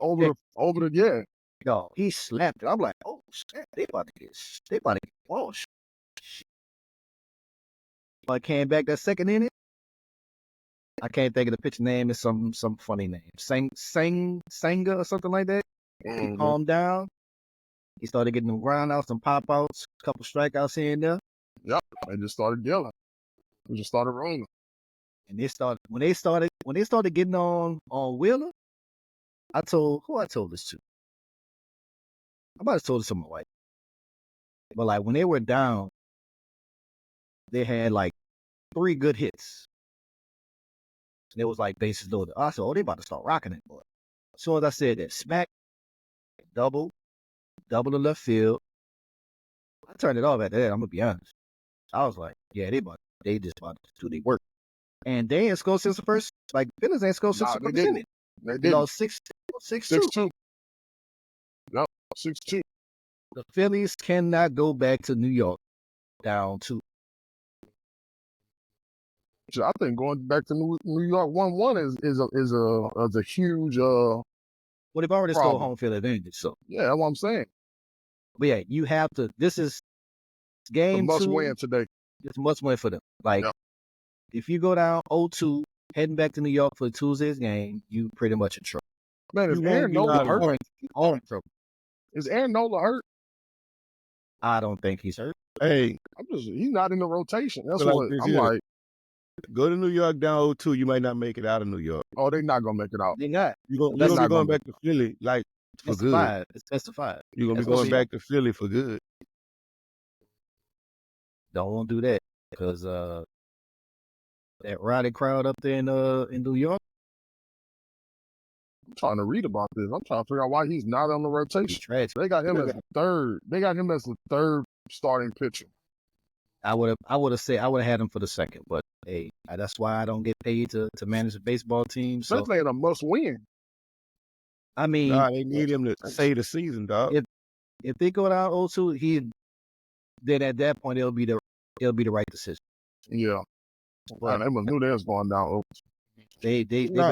over the yeah. no, he slapped it. I'm like, oh shit, they about to get washed. But came back that second inning. I can't think of the pitcher name. It's some funny name. Senga or something like that. He calmed down. He started getting them ground outs, some pop outs, a couple strikeouts here and there. Yep. They just started yelling. We just started rolling. And when they started getting on Wheeler, I told this to? I might have told this to my wife. But like when they were down, they had like 3 good hits. And it was like bases loaded. I said, oh, they about to start rocking it, boy. As soon as I said that, smack, double to left field. I turned it off after that, I'm gonna be honest. I was like, yeah, they just about to do their work. And they ain't scored since the first, like, Phillies ain't scored since the They first didn't. inning. They They did lost 6-2. 6-2. Yep, 6-2. The Phillies cannot go back to New York down 2. I think going back to New York 1-1 is a huge Well, they've already stole problem. home field advantage. So Yeah, that's what I'm saying. but yeah, you have to. This is A game must 2. win today. It's a must win for them. Like Yep. if you go down 0-2, heading back to New York for Tuesday's game, you pretty much in trouble. Man, is You won't Aaron be Nola out of hurt? All in trouble. Is Aaron Nola hurt? I don't think he's hurt. Hey, He's not in the rotation. That's But like what this I'm here. like. go to New York down 0-2, you might not make it out of New York. Oh, they're not gonna make it out. They not. You're That's gonna not be going gonna back to Philly like for It's good. 5. It's best of 5. You're gonna be That's what going she- back to Philly for good. Don't want to do that because that rowdy crowd up there in New York, I'm trying to read about this. I'm trying to figure out why he's not on the he's rotation. tragic. They got him as the third. They got him as the third starting pitcher. I would have had him for the second, but hey, that's why I don't get paid to manage a baseball team. So Especially in a must win. I mean, Nah, they need him to save the season, dog. if they go down 0-2, then at that point it'll be the right decision. Yeah. Right. They must knew they was going down. Oh, They Nah.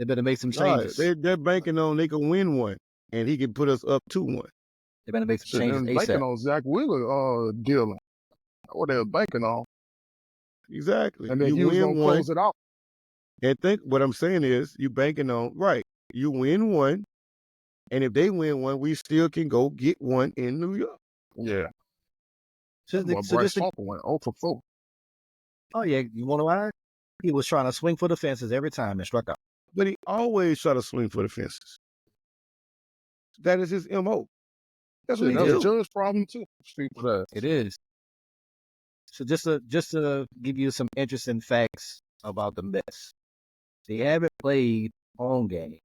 better make some Nah, changes. they're banking on they can win one, and he can put us up 2-1. They better make some shit, they changes was banking ASAP. on Zach Wheeler dealing. That's what they was banking on. Exactly. And then you he was win gonna one, close it out. and think what I'm saying is you banking on right. You win one, and if they win one, we still can go get one in New York. Yeah. So Well, just Bryce to- Harper went 0 for 4. oh yeah, you want to why? He was trying to swing for the fences every time and struck out. But he always try to swing for the fences. That is his MO. That's what Shit, he that's do. Judge's problem too. Speak for that. It is. So just to give you some interesting facts about the Mets, they haven't played home game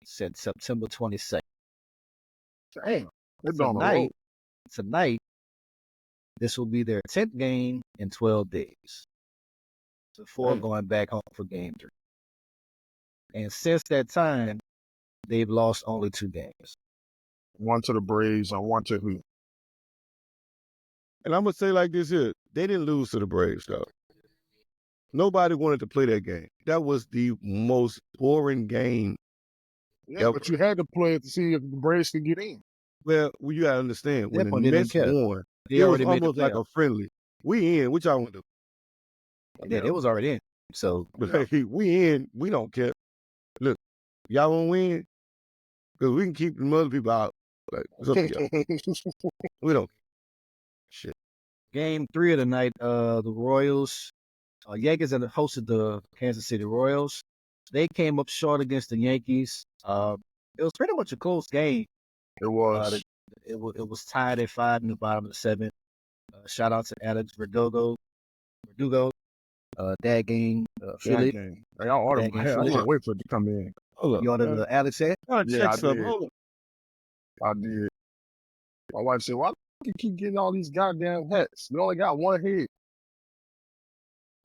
since September 22nd. Damn. They're doing a road. Tonight, this will be their 10th game in 12 days before Damn. going back home for game 3. And since that time, they've lost only 2 games. One to the Braves and one to who? And I'm gonna say like this here: they didn't lose to the Braves, though. Nobody wanted to play that game. That was the most boring game. Yeah, but you had to play it to see if the Braves could get in. Well, you gotta understand when That the point, they didn't Mets care. won, They it was already made the almost like a playoffs. friendly. We in. What y'all want to do? Yeah, it was already in. So But hey, we in. We don't care. Look, y'all want to win because we can keep the other people out. Like, it's up to y'all. We don't. Shit. game 3 of the night, the Royals, Yankees had hosted the Kansas City Royals. They came up short against the Yankees. It was pretty much a close game. It was. It was tied at 5 in the bottom of the 7th. Shout out to Alex Verdugo. That game, Philly. game. Hey, I ordered That my game, hair. I Philly. can't wait for it to come in. Hold up. You ordered the Alex head? Gotta Yeah, check I something. did. Hold up. I did. My wife said, why do you keep getting all these goddamn hats? You only got one head.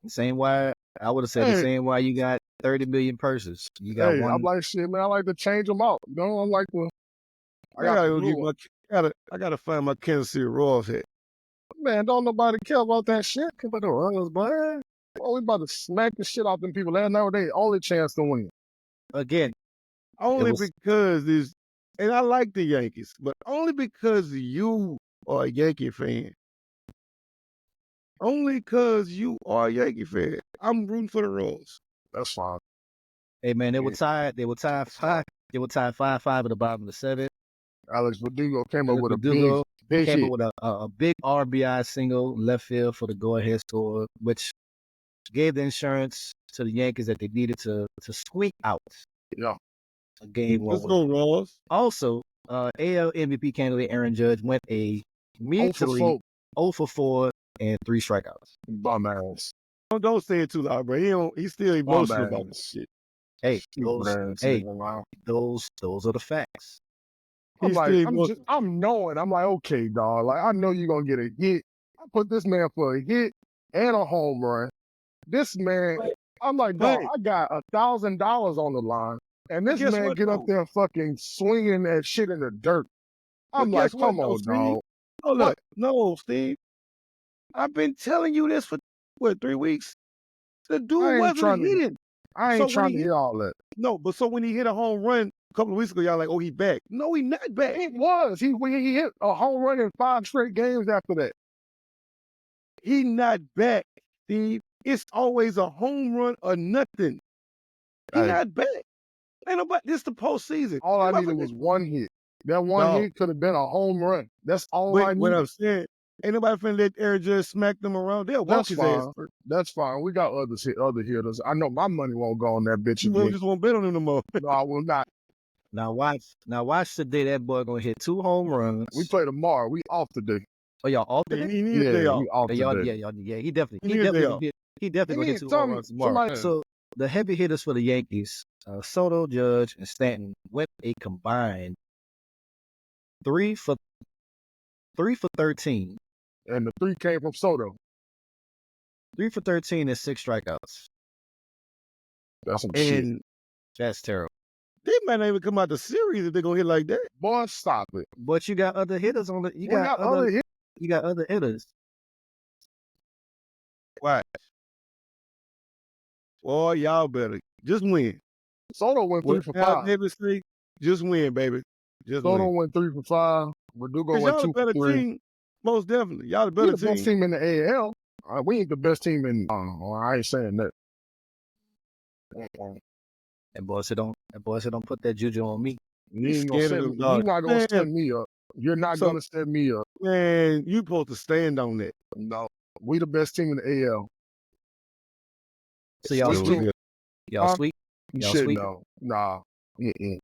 Same why I would have said the Hey. same why you got 30 million purses. You got Hey, one. I'm like, shit, man, I like to change them out. You know, I'm like, well, I gotta go the get blue one. I gotta find my Kansas City Royals hat. Man, don't nobody care about that shit. Come on, the Royals, boy. Oh, we about to smack the shit out them people. Last night was their only chance to win. Again, Only was- because this, and I like the Yankees, but only because you are a Yankee fan. Only because you are a Yankee fan. I'm rooting for the Royals. That's fine. hey man, they were Yeah. tied. They were tied 5. They were tied 5-5 at the bottom of the 7th. Alex Verdugo came up Alex with Verdugo a big came hit. up with a big RBI single left field for the go-ahead score, which gave the insurance to the Yankees that they needed to squeak out Yeah. a game 1. Let's go, Royals. Also, AL MVP candidate Aaron Judge went a 0 for measly 4. 0 for 4 and 3 strikeouts. Bum ass. Don't say it too loud, bro. He's still emotional about this ass. shit. Hey, Stupid ass hey, nigga, man. those are the facts. I'm He's like, still emotional. I'm knowing. I'm like, okay, dog. Like, I know you're gonna get a hit. I put this man for a hit and a home run. This man, I'm like, dog, But I got $1,000 on the line, and this guess man what, get up though? there fucking swinging that shit in the dirt. I'm But like, guess what, come though, on, Steve? dog. Hold What? up. No, Steve. I've been telling you this for, 3 weeks? The dude I ain't wasn't trying to. hitting. I So ain't when trying he to hit, hear all that. no, but so when he hit a home run a couple of weeks ago, y'all like, oh, he back. No, he not back. It was. He hit a home run in 5 straight games after that. He not back, Steve. It's always a home run or nothing. He Hey. not back. Ain't nobody. This the postseason. All I Ain't needed nobody- was one hit. That one Dog. hit could have been a home run. That's all I But what needed. I'm saying, ain't nobody finna let Aaron Judge smack them around. They'll walk That's his fine. ass first. That's fine. We got other hitters. I know my money won't go on that bitch You again. just won't bet on him no more. No, I will not. Now watch the day that boy gonna hit 2 home runs. We play tomorrow. We off today. Oh, y'all off He today? need a day Yeah, off. we off Y'all, today. yeah. He definitely He need a day off. gonna hit Hey, 2 tell home me, runs tomorrow. somebody- So the heavy hitters for the Yankees, Soto, Judge, and Stanton went a combined 3 for 13. And the 3 came from Soto. 3 for 13 and 6 strikeouts. That's some shit. And That's terrible. they might not even come out the series if they're gonna hit like that. Boy, stop it. But you got other hitters on the. We got other hits. You got other hitters. Watch. Boy, y'all better just win. Soto went 3 for 5. Just win, baby. Just Soto win. went 3 for 5. Verdugo Cause went y'all 2 the for better 3. team. Most definitely. Y'all the We better the best team. team in the AL. We ain't the best team in. I ain't saying that. And boy said don't put that juju on me. You You ain't gonna scared set of me. them You're dogs. not gonna Man. set me up. You're not So- gonna set me up. Man, you supposed to stand on that. No, we the best team in the AL. So y'all We sweep. still- Y'all Huh? sweep. Y'all Shit, sweep. no, nah. Mm-mm.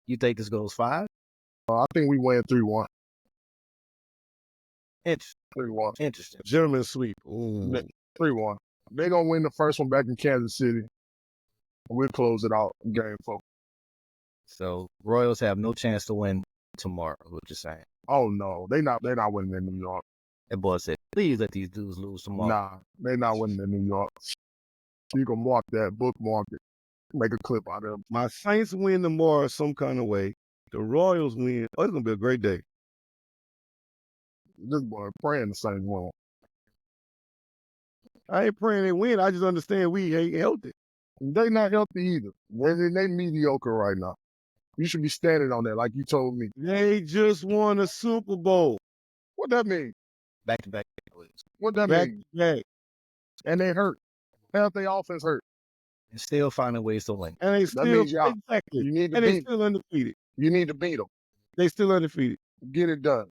You think this goes 5? I think we win 3-1. Interesting. 3-1. Interesting. Gentleman sweep. Ooh. 3-1. They gonna win the first one back in Kansas City. We'll close it out in game 4. So Royals have no chance to win tomorrow. What you're saying? Oh no, they not winning in New York. That boy said, please let these dudes lose tomorrow. Nah, they not winning in New York. You can mark that, bookmark it, make a clip out of it. My Saints win tomorrow some kind of way. The Royals win. Oh, it's gonna be a great day. This boy praying the same one. I ain't praying they win. I just understand we ain't healthy. They not healthy either. They mediocre right now. You should be standing on that like you told me. They just won a Super Bowl. What that mean? Back to back. What that Back mean? to back. And they hurt. Half their offense hurt. And still finding ways to win. And they That still means y'all- exactly. You need to And they beat. still undefeated. You need to beat them. They still undefeated. Get it done.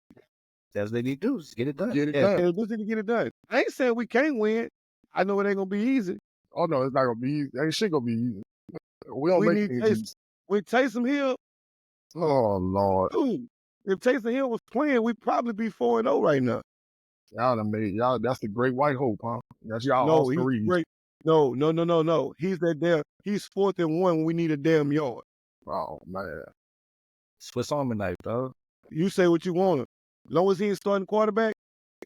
That's what they need to do. Just get it done. Get it Yeah. done. And they just need to get it done. I ain't saying we can't win. I know it ain't gonna be easy. Oh no, it's not gonna be easy. Ain't shit gonna be easy. We don't We make need things Taysom. easy. When Taysom Hill, Oh Lord, dude, if Taysom Hill was playing, we'd probably be 4-0 right now. y'all done made y'all. That's the great white hope, huh? That's y'all No, Austin he's Reeves. great. No. He's that damn. He's 4th and 1 when we need a damn yard. Oh man, Swiss Army knife, dog. You say what you want. As long as he ain't starting quarterback,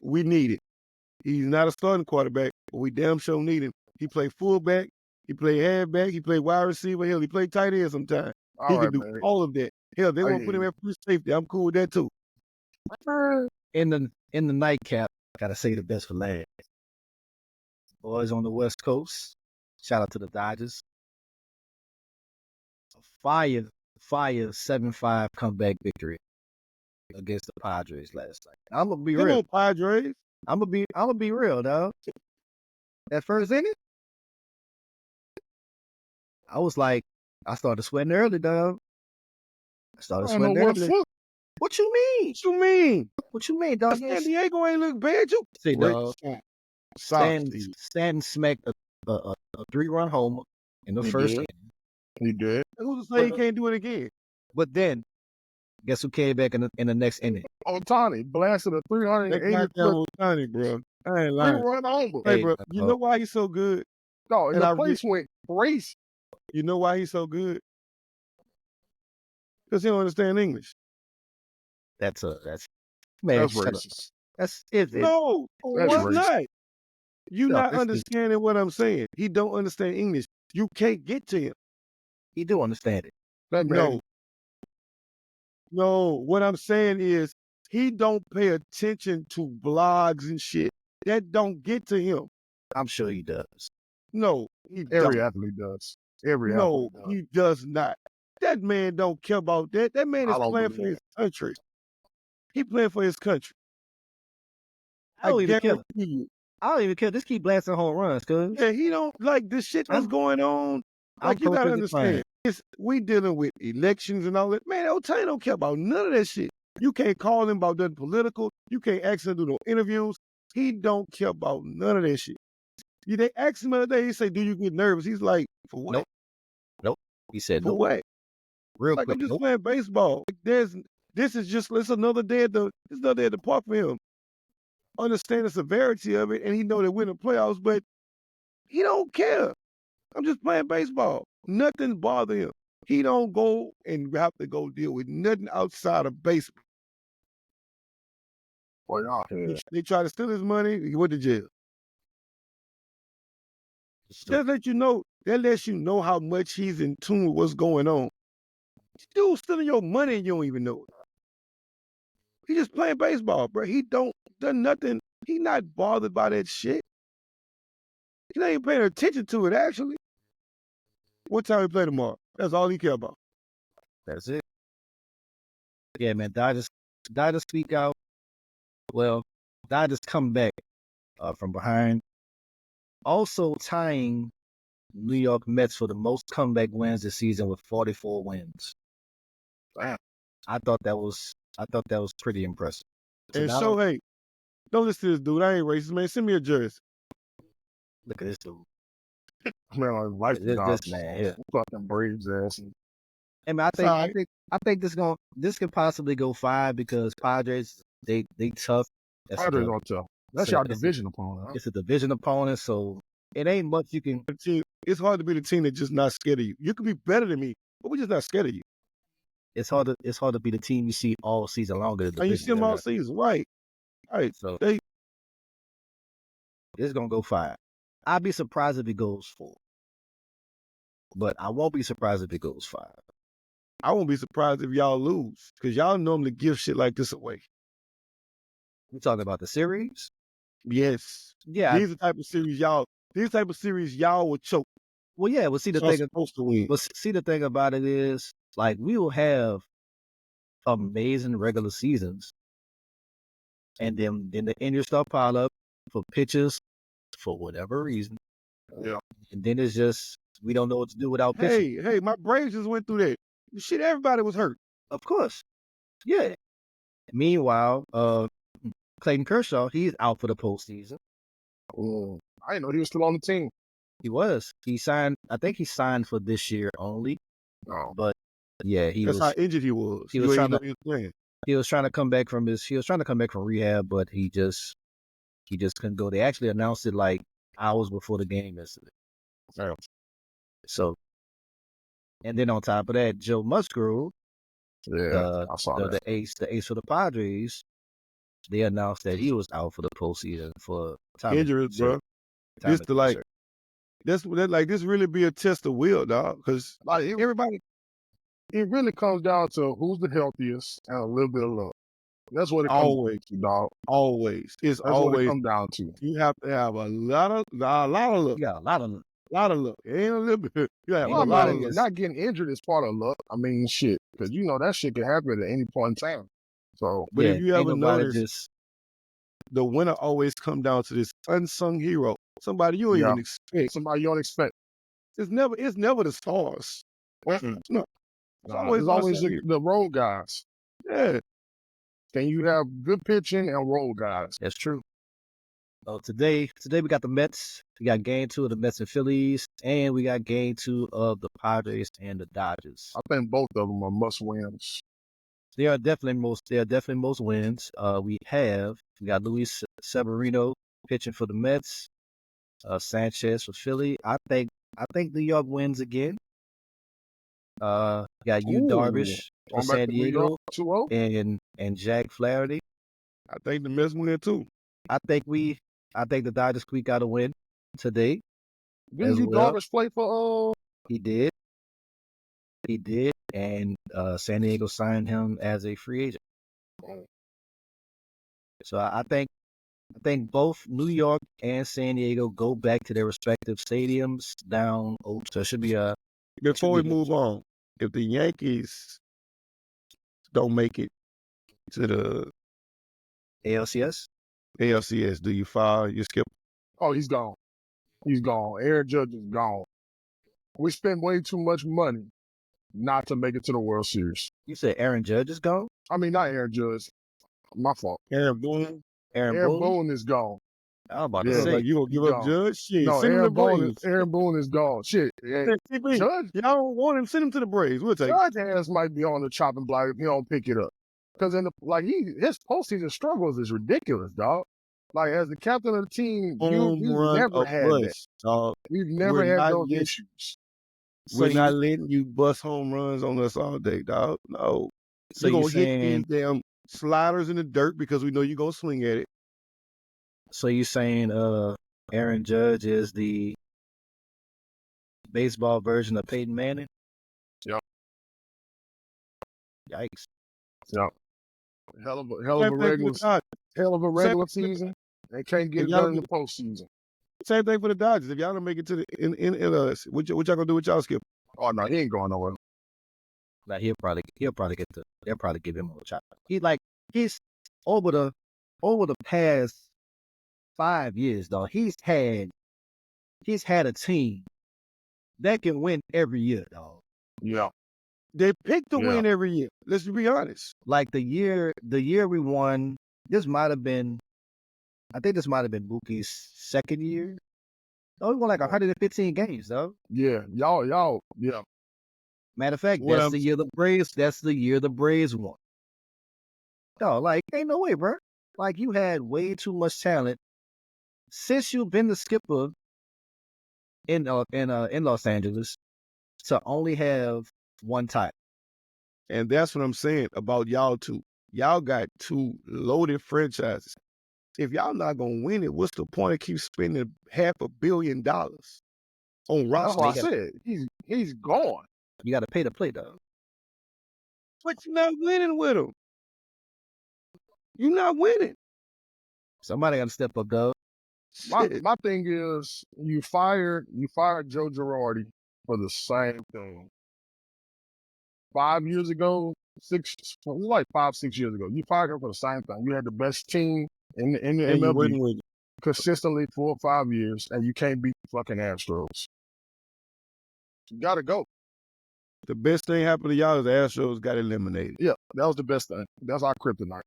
we need it. He's not a starting quarterback, but we damn sure need him. He play fullback. He play halfback. He play wide receiver. Hell, he play tight end sometimes. all He right, can do man. all of that. Hell, they I want to hear put him you. at free safety. I'm cool with that too. In the nightcap, gotta say the best for last. Boys on the West Coast. Shout out to the Dodgers. Fire 7-5 comeback victory against the Padres last night. I'm gonna be Come real. on, Padres. I'm gonna be real, dog. That first inning, I was like, I started sweating early, dog. I started I don't know sweating what early. foot. What you mean? What you mean? What you mean, dog? San Diego ain't look bad. You See, great. dog. Soft. Stanton smacked a 3-run homer in the He first did. inning. He did. Who's to say he can't do it again? But then, guess who came back in the next inning? Otani blasted a That 380 goddamn foot Otani, bro. I ain't lying. 3-run homer. Hey, Hey, bro, you know why he's so good? No, and and the I place went crazy. You know why he's so good? Because he don't understand English. That's man. That's shut up. racist. That's it. No, That's it's racist. not. You No, not understanding what I'm saying. He don't understand English. You can't get to him. he do understand it. That man, No, what I'm saying is he don't pay attention to blogs and shit. That don't get to him. I'm sure he does. No, he every don't. athlete does. Every No, athlete does. he does not. That man don't care about that. That man I is don't playing for believe his country. He playing for his country. I don't even care. guarantee you. I don't even care. Just keep blasting home runs, cuz. Yeah, he don't like this shit that's going on. I'm Like, you gotta perfectly fine. understand. We dealing with elections and all that. Man, Otani don't care about none of that shit. You can't call him about nothing political. You can't ask him to do no interviews. He don't care about none of that shit. They asked him the other day, he say, do you get nervous? He's like, for what? Nope. He said For nope. what? Real Like, quick. I'm just Nope. playing baseball. Like, it's another day at the park for him. Understand the severity of it, and he know they win the playoffs, but he don't care. I'm just playing baseball. Nothing bother him. He don't go and have to go deal with nothing outside of baseball. Boy, y'all here. They try to steal his money, he went to jail. So, That lets you know how much he's in tune with what's going on. Dude stealing your money and you don't even know it. He just playing baseball, bro. He done nothing. He not bothered by that shit. He not even paying attention to it, actually. What time we play tomorrow? That's all he care about. that's it. Yeah, man. Dodgers speak out. Well, Dodgers come back from behind. Also tying New York Mets for the most comeback wins this season with 44 wins. Damn. I thought that was pretty impressive. And now- so, hey, don't listen to this dude. I ain't racist, man. Send me a jersey. Look at this dude. Man, like This man here. fucking Braves ass. I mean, I think this could possibly go 5 because Padres they tough. Padres are tough. That's so your it's a- division opponent. Huh? It's a division opponent, so it ain't much you can. It's hard to be the team that's just not scared of you. You can be better than me, but we're just not scared of you. It's hard to be the team you see all season longer. And you see them all season, right? Right. So They it's gonna go 5. I'd be surprised if it goes 4, but I won't be surprised if it goes 5. I won't be surprised if y'all lose because y'all normally give shit like this away. We talking about the series? Yes. Yeah. These type of series y'all will choke. Well, yeah. Well, see the Y'all thing. supposed to win. But see the thing about it is, like, we will have amazing regular seasons, and then the injuries start pile up for pitchers for whatever reason. Yeah. And then it's just we don't know what to do without pitching. Hey, my Braves just went through that. Shit, everybody was hurt. Of course. Yeah. Meanwhile, Clayton Kershaw, he's out for the postseason. I didn't know he was still on the team. He was. He signed. I think he signed for this year only. Oh. But yeah, That's how injured he was. He was trying to. He was playing. He was trying to come back from rehab, but he just couldn't go. They actually announced it like hours before the game yesterday. Damn. So, and then on top of that, Joe Musgrove, Yeah, I saw that. the ace for the Padres, they announced that he was out for the postseason for time Injuries, bro. This really be a test of will, dog. Because Like everybody, it really comes down to who's the healthiest and a little bit of luck. That's what it comes to, dog. Always. It's That's always what it comes down to. you have to have a lot of luck. You got a lot of Luck. It ain't a little bit. You have Well, a lot of man, luck. not getting injured is part of luck. I mean, shit, because you know that shit can happen at any point in time. So, But if you ain't ever nobody notice, the winner always come down to this unsung hero. Somebody you don't even expect. somebody you don't expect. It's never the stars. No. It's always the road guys. Yeah. Can you have good pitching and road guys? That's true. Today we got the Mets. We got game 2 of the Mets and Phillies, and we got game 2 of the Padres and the Dodgers. I think both of them are must wins. They are definitely most wins. We got Luis Severino pitching for the Mets, Sanchez for Philly. I think New York wins again. Got Darvish for San Diego and Jack Flaherty. I think the Mets win too. I think we I think the Dodgers squeaked out a win today. Didn't as you well. Darvish play for He did. He did. And San Diego signed him as a free agent. So I think both New York and San Diego go back to their respective stadiums down. So it should be a. Before we move on, if the Yankees don't make it to the ALCS? ALCS, do you fire your skip? Oh, he's gone. He's gone. Aaron Judge is gone. We spent way too much money not to make it to the World Series. You said Aaron Judge is gone? I mean, not Aaron Judge. My fault. Aaron Boone? Aaron Boone is gone. I was about Yeah, to say. Like you gonna give up gone. Judge? Shit, No, send him to the Aaron Braves. Boone is gone. Shit. Yeah. CP, Judge, y'all don't want him, send him to the Braves. We'll take it. Judge hands might be on the chopping block if he don't pick it up. Because his postseason struggles is ridiculous, dog. Like as the captain of the team, Home you run never of had that. bust, dog. We've never We're had not those letting- issues. So We're not letting you bust home runs on us all day, dog. No. So You're you gonna hit saying these damn sliders in the dirt because we know you're gonna swing at it. so you saying Aaron Judge is the baseball version of Peyton Manning? Yep. Yikes. Yeah. Hell of a Same thing for the Dodgers. regular season. They can't get it done in the postseason. Same thing for the Dodgers. If y'all don't make it to the in what y'all gonna do with y'all skip? Oh no, he ain't going nowhere. Like he'll probably they'll probably give him a shot. He's over the past 5 years, though. He's had a team that can win every year, dog. Yeah. They pick to Yeah. win every year. Let's be honest. Like the year we won, I think this might have been Mookie's second year. Oh, we won like 115 games, though. Yeah. Y'all, yeah. Matter of fact, Well, that's the year the Braves won. No, like ain't no way, bro. Like you had way too much talent since you've been the skipper in Los Angeles to only have one title. And that's what I'm saying about y'all two. Y'all got two loaded franchises. If y'all not gonna win it, what's the point of keep spending $500 million on That's rosters? what I said. He's gone. You got to pay to play, though. But you're not winning with them. You're not winning. Somebody got to step up, though. My thing is you fired Joe Girardi for the same thing. 5 years ago, it was like 5-6 years ago. You fired him for the same thing. You had the best team in the And you MLB wouldn't win. consistently 4 or 5 years, and you can't beat the fucking Astros. You gotta go. The best thing happened to y'all is the Astros got eliminated. Yeah, that was the best thing. That's our kryptonite.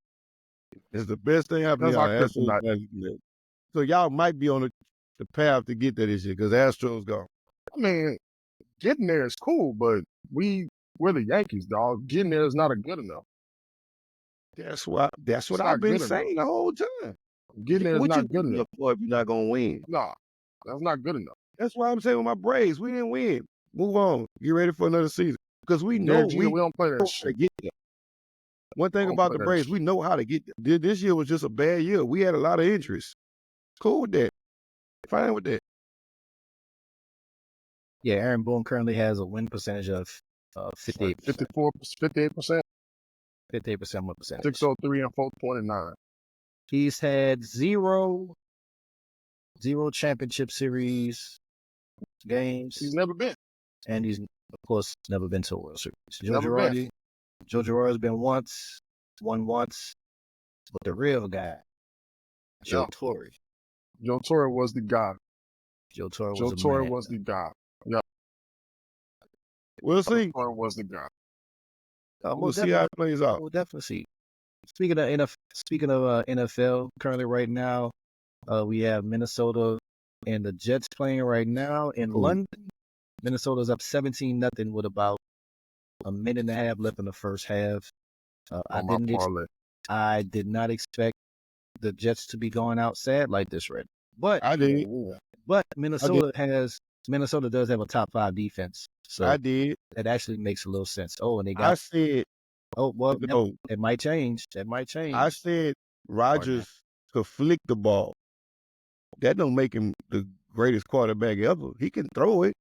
It's the best thing happened to That's y'all. our The Astros kryptonite. got eliminated. So y'all might be on the path to get that this year because Astros gone. I mean, getting there is cool, but we're the Yankees, dog. Getting there is not a good enough. That's what It's I've not been good saying the whole time. Getting there is What not you good look enough. for if you're not gonna win? Nah, that's not good enough. That's why I'm saying with my Braves, we didn't win. Move on. Get ready for another season because we know Derek Jeter, we don't play know that how to shit. get there. One thing Don't about play the that Braves, shit. we know how to get there. This year was just a bad year. We had a lot of injuries. Cool with that. Fine with that. Yeah, Aaron Boone currently has a win percentage of 58%. 58%, 58% win percentage. 603 and 429. He's had zero championship series games, He's never been. and he's, of course, never been to a World Series. Joe Never been. Girardi's been won once, but the real guy, Joe Yeah. Torre. Joe Torre was the guy. Joe Torre was Joe a Torre man. was the guy. We'll Joe see. Torre was the guy. We'll see how it plays out. We'll definitely see. Speaking of NFL, currently right now, we have Minnesota and the Jets playing right now in Cool. London. Minnesota's up 17-0 with about a minute and a half left in the first half. On my parlay. I did not expect the Jets to be going out sad like this, right? But I did. Minnesota does have a top 5 defense, so I did. that actually makes a little sense. Oh, and they I got said no. it might change. That might change. I said Rodgers could flick the ball. That don't make him the greatest quarterback ever. He can throw it,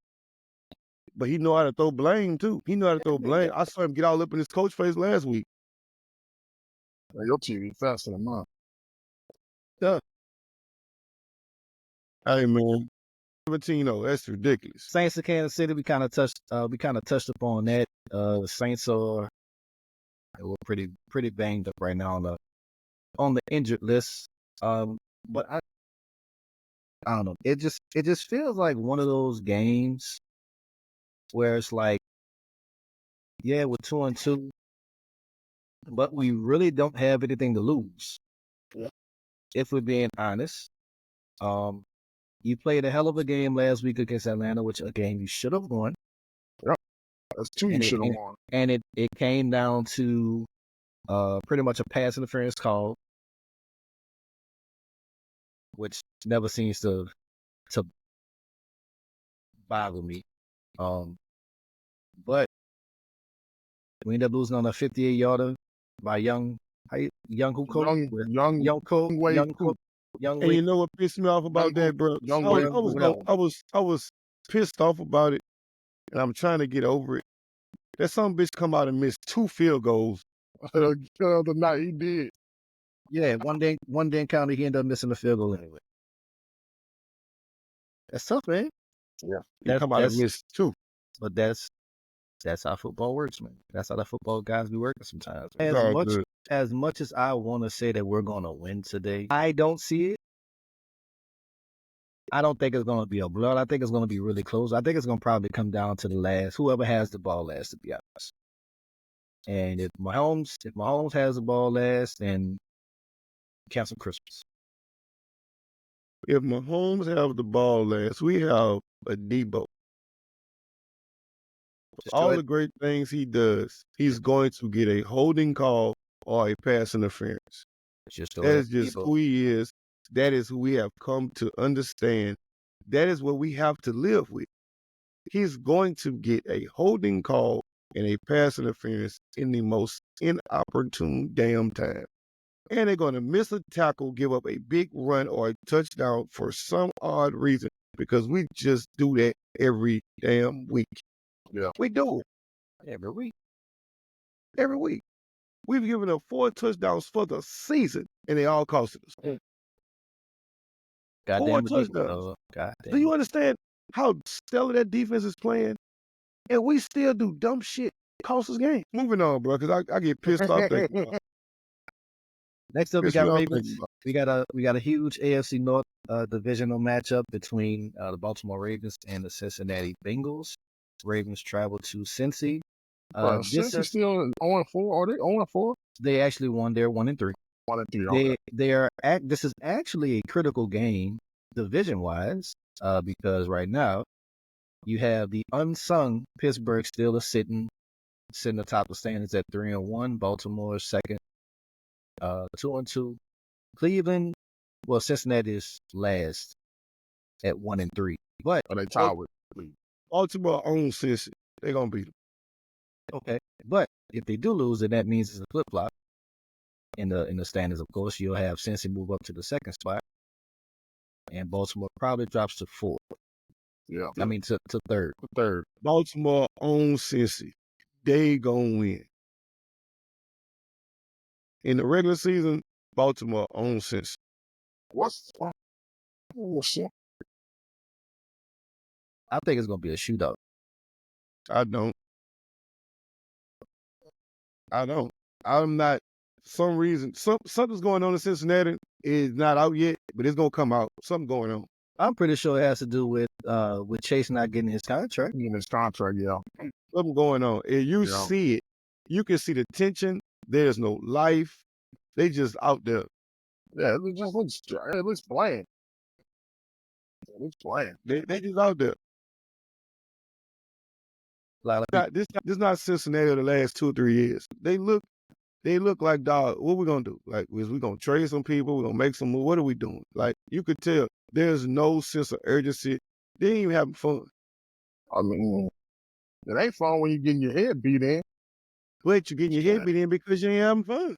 but he know how to throw blame too. He know how to throw blame. I saw him get all up in his coach face last week. Your TV faster than mine. Yeah. Hey man, 17-0. That's ridiculous. Saints of Kansas City, we kind of touched upon that. The Saints we're pretty banged up right now on the injured list. But I don't know. It just feels like one of those games where it's like, yeah, we're 2-2, but we really don't have anything to lose. Yeah. If we're being honest. You played a hell of a game last week against Atlanta, which a game you should have won. Yeah, that's two you should have won. And it came down to pretty much a pass interference call, which never seems to bother me. But we ended up losing on a 58-yarder by Young Huko. And you know what pissed me off about that, bro? I was pissed off about it, and I'm trying to get over it. That some bitch come out and miss 2 field goals. The other night he did. Yeah, one day encounter, he ended up missing the field goal anyway. That's tough, man. Yeah, he come out and miss 2. But that's how football works, man. That's how the football guys be working sometimes. As much as I want to say that we're going to win today, I don't see it. I don't think it's going to be a blowout. I think it's going to be really close. I think it's going to probably come down to the last, whoever has the ball last, to be honest. And if Mahomes has the ball last, then cancel Christmas. If Mahomes have the ball last, we have a Debo. All the great things he does, he's going to get a holding call or a pass interference. That is just who he is. That is who we have come to understand. That is what we have to live with. He's going to get a holding call and a pass interference in the most inopportune damn time. And they're going to miss a tackle, give up a big run or a touchdown for some odd reason, because we just do that every damn week. Yeah. We do it. Every week. Every week. We've given up 4 touchdowns for the season, and they all costed us. 4 touchdowns. Do you understand how stellar that defense is playing? And we still do dumb shit. Cost us game. Moving on, bro, because I get pissed off. Next up, we got Ravens. We got a huge AFC North divisional matchup between the Baltimore Ravens and the Cincinnati Bengals. Ravens travel to Cincy. Cincy still 0-4. Are they 0-4? They actually won. They're 1-3. 1-3. This is actually a critical game division-wise, because right now you have the unsung Pittsburgh Steelers sitting atop the standings at 3-1. Baltimore second, 2-2. Cleveland, well, Cincinnati is last at 1-3. But they tied with Cleveland. Baltimore owns Cincy. They're gonna beat them. Okay, but if they do lose, then that means it's a flip flop in the standings. Of course, you'll have Cincy move up to the second spot, and Baltimore probably drops to 4th. Yeah, I mean to third. Third. Baltimore owns Cincy. They gonna win. In the regular season, Baltimore owns Cincy. I think it's gonna be a shootout. I don't. I'm not. Some reason, something's going on in Cincinnati. It's not out yet, but it's gonna come out. Something going on. I'm pretty sure it has to do with Chase not getting his contract. Yeah. Something going on. And you see it. You can see the tension. There's no life. They just out there. Yeah, it looks bland. It looks bland. They just out there. This is not Cincinnati of the last 2 or 3 years. They look like, dog, what we gonna do? Like, is we gonna trade some people? We're gonna make some move? What are we doing? Like, you could tell there's no sense of urgency. They ain't even having fun. I mean, it ain't fun when you're getting your head beat in. But you're getting your head beat in because you ain't having fun.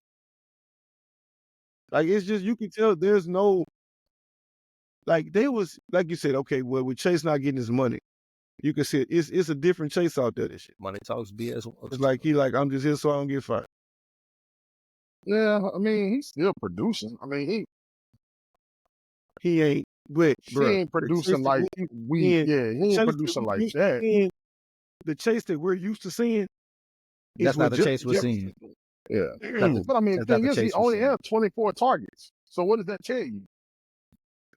Like, it's just, you can tell there's no like they was like you said, okay, well with Chase not getting his money, you can see it's a different Chase out there. This shit. Money talks BS. It's like he like I'm just here so I don't get fired. Yeah, I mean, he's still producing. I mean, He ain't, but he bruh, ain't producing the Chase like that he ain't Chase producing that like we that. seeing, the Chase that we're used to seeing That's is not what the Chase we're seeing. Yeah. Jefferson. But I mean, the That's not thing the is, he Chase we're only seeing. had 24 targets. So what does that tell you?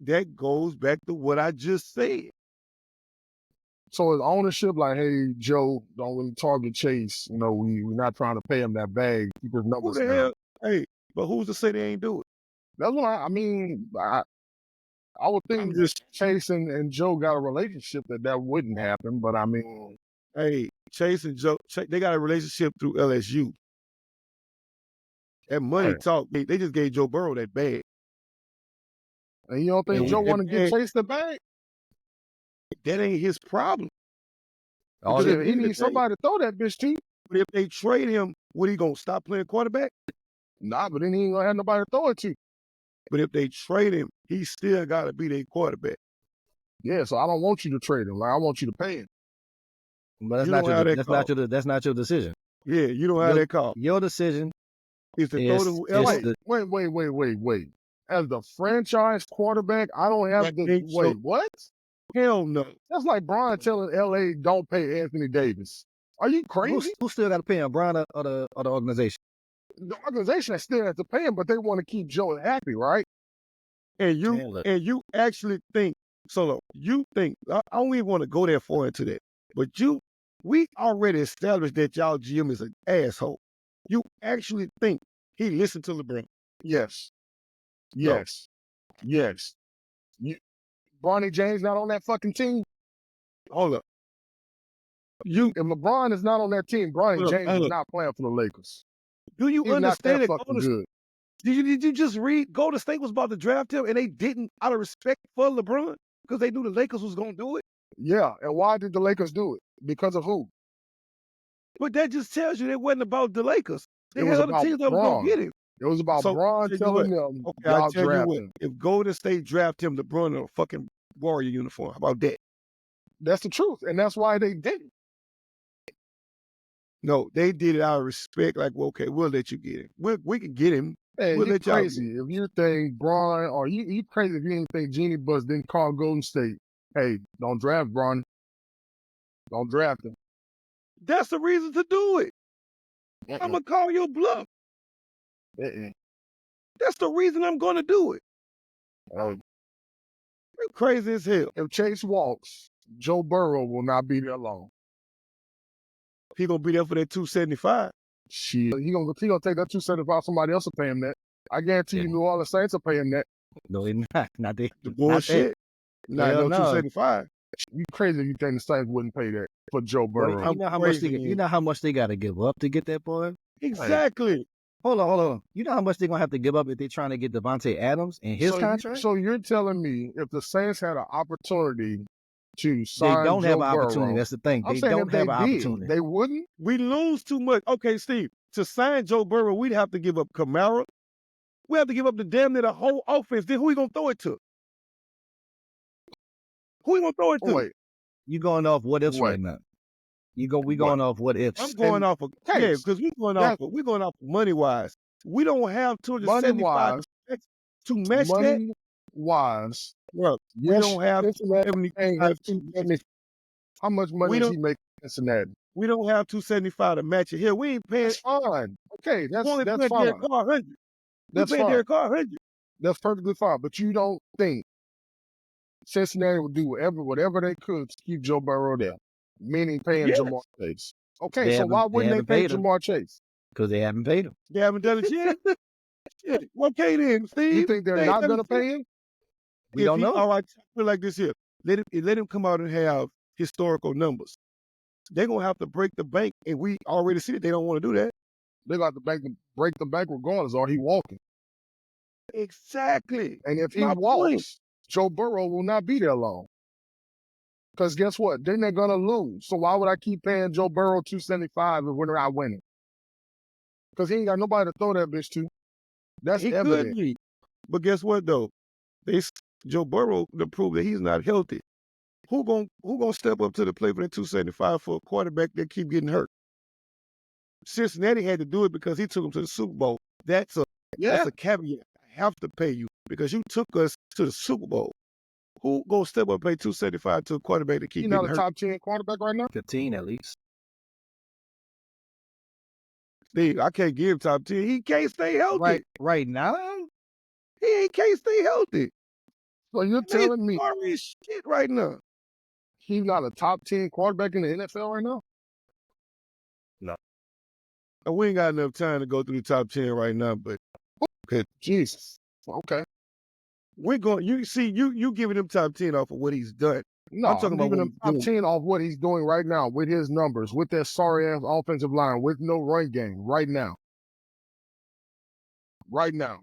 That goes back to what I just said. So is ownership like, hey, Joe, don't really target Chase. You know, we're not trying to pay him that bag. Keep his Who numbers the down. hell? Hey, but who's to say they ain't do it? That's what I mean. I would think I'm just Chase and Joe got a relationship that wouldn't happen. But I mean, hey, Chase and Joe, they got a relationship through LSU. That money right. talk, they just gave Joe Burrow that bag. And you don't think And Joe with want to that get bag, Chase the bag? that ain't his problem. All Because they, at Shit, the he end of needs the day, somebody to throw that bitch to. but if they trade him, what he gonna stop playing quarterback? Nah, but then he ain't gonna have nobody to throw it to. But if they trade him, he still gotta be their quarterback. Yeah, so I don't want you to trade him. Like I want you to pay him. but that's You not don't have that call. that's not your decision. Yeah, you don't have Your, that call. your decision Is to throw is to whoever. Wait. As the franchise quarterback, I don't have That the ain't so. what? Hell no. That's like Brian telling LA don't pay Anthony Davis. Are you crazy? who still got to pay him, Brian or the organization? The organization still has to pay him, but they want to keep Joe happy, right? And Man, look. you actually think so. Look, you think I don't even want to go that far into that, but we already established that y'all GM is an asshole. You actually think he listened to LeBron? Yes. No. Yes. Yes. Bronny James not on that fucking team. Hold up. You If LeBron is not on that team, Bronny look, James is not playing for the Lakers. do you He's not understand that that fucking good. Did you just read Golden State was about to draft him and they didn't out of respect for LeBron because they knew the Lakers was gonna do it? Yeah. And why did the Lakers do it? Because of who? But that just tells you it wasn't about the Lakers. They It had was other about teams that was gonna Braun. get him. It was about So Braun tell you telling what. them, Okay, I y'all tell you draft what. him. If Golden State draft him, LeBron in a fucking Warrior uniform. How about that? That's the truth. And that's why they did it. No, they did it out of respect. Like, well, okay, we'll let you get him. We can get him. Hey, We'll you let y'all get crazy if you think Braun, or you crazy if you didn't think Genie Bus didn't call Golden State, hey, don't draft Braun. Don't draft him. That's the reason to do it. Mm-mm. I'm gonna call your bluff. Mm-mm. That's the reason I'm gonna do it. You're crazy as hell. If Chase walks, Joe Burrow will not be there long. He gonna be there for that 275. Shit, he gonna take that 275. Somebody else will pay him that. I guarantee you, Yeah. New Orleans Saints will pay him that. No, he not. Not they. The Not that. bullshit. Not Hell no no. 275. You crazy if you think the Saints wouldn't pay that for Joe Boy, Burrow. you know how much they got to give up to get that boy. Exactly. Hold on. You know how much they're gonna have to give up if they're trying to get Devontae Adams in his contract? So you're telling me if the Saints had an opportunity to They sign don't Joe have an opportunity. Burrow, That's the thing. I'm They saying don't if they have an did, opportunity. they wouldn't. We lose too much. Okay, Steve, to sign Joe Burrow, we'd have to give up Kamara. We have to give up the damn near the whole offense. Then who we gonna throw it to? Who we gonna throw it to? Wait, You going off what ifs What? right now? We going off what ifs. I'm going off of Case, because we're going off money wise. We don't have 275 to match that. money wise, Bro, we yes, don't have Cincinnati ain't 275 have to match 270. How much money is he making in Cincinnati? We don't have 275 to match it here. We ain't paying. That's fine. Okay, We only that's paying fine. Derek Carr 100. We That's paying fine. Derek Carr 100. That's perfectly fine. But you don't think Cincinnati would do whatever they could to keep Joe Burrow there, meaning paying Yes. Jamar Chase. Okay, so why wouldn't they pay Jamar Chase? Because they haven't paid him. They haven't done it yet. Shit. Okay then, Steve. You think they're They not ain't going to done it pay yet. him? We don't know. All right, I feel like this here. Let him come out and have historical numbers. They're gonna have to break the bank, and we already see that they don't want to do that. They got to break the bank regardless, or he walking. Exactly. And if he My walks, point. Joe Burrow will not be there long. Because guess what? Then they're gonna lose. So why would I keep paying Joe Burrow $275 if we're not winning? Because he ain't got nobody to throw that bitch to. That's He evident. could be, but guess what though? Joe Burrow to prove that he's not healthy. Who gonna step up to the plate for that 275 for a quarterback that keep getting hurt? Cincinnati had to do it because he took them to the Super Bowl. That's a caveat. I have to pay you because you took us to the Super Bowl. Who gonna step up and pay 275 to a quarterback that keep He's getting not a hurt? top 10 quarterback right now. 15 at least. Steve, I can't give top 10. He can't stay healthy. Right now. He can't stay healthy. So you're telling me sorry as shit right now. he's not a top 10 quarterback in the NFL right now? No. We ain't got enough time to go through the top 10 right now, but Jesus. Okay. we're going. You giving him top 10 off of what he's done. No, I'm talking about giving what him he's top doing. 10 off what he's doing right now with his numbers, with that sorry-ass offensive line, with no run game right now. Right now.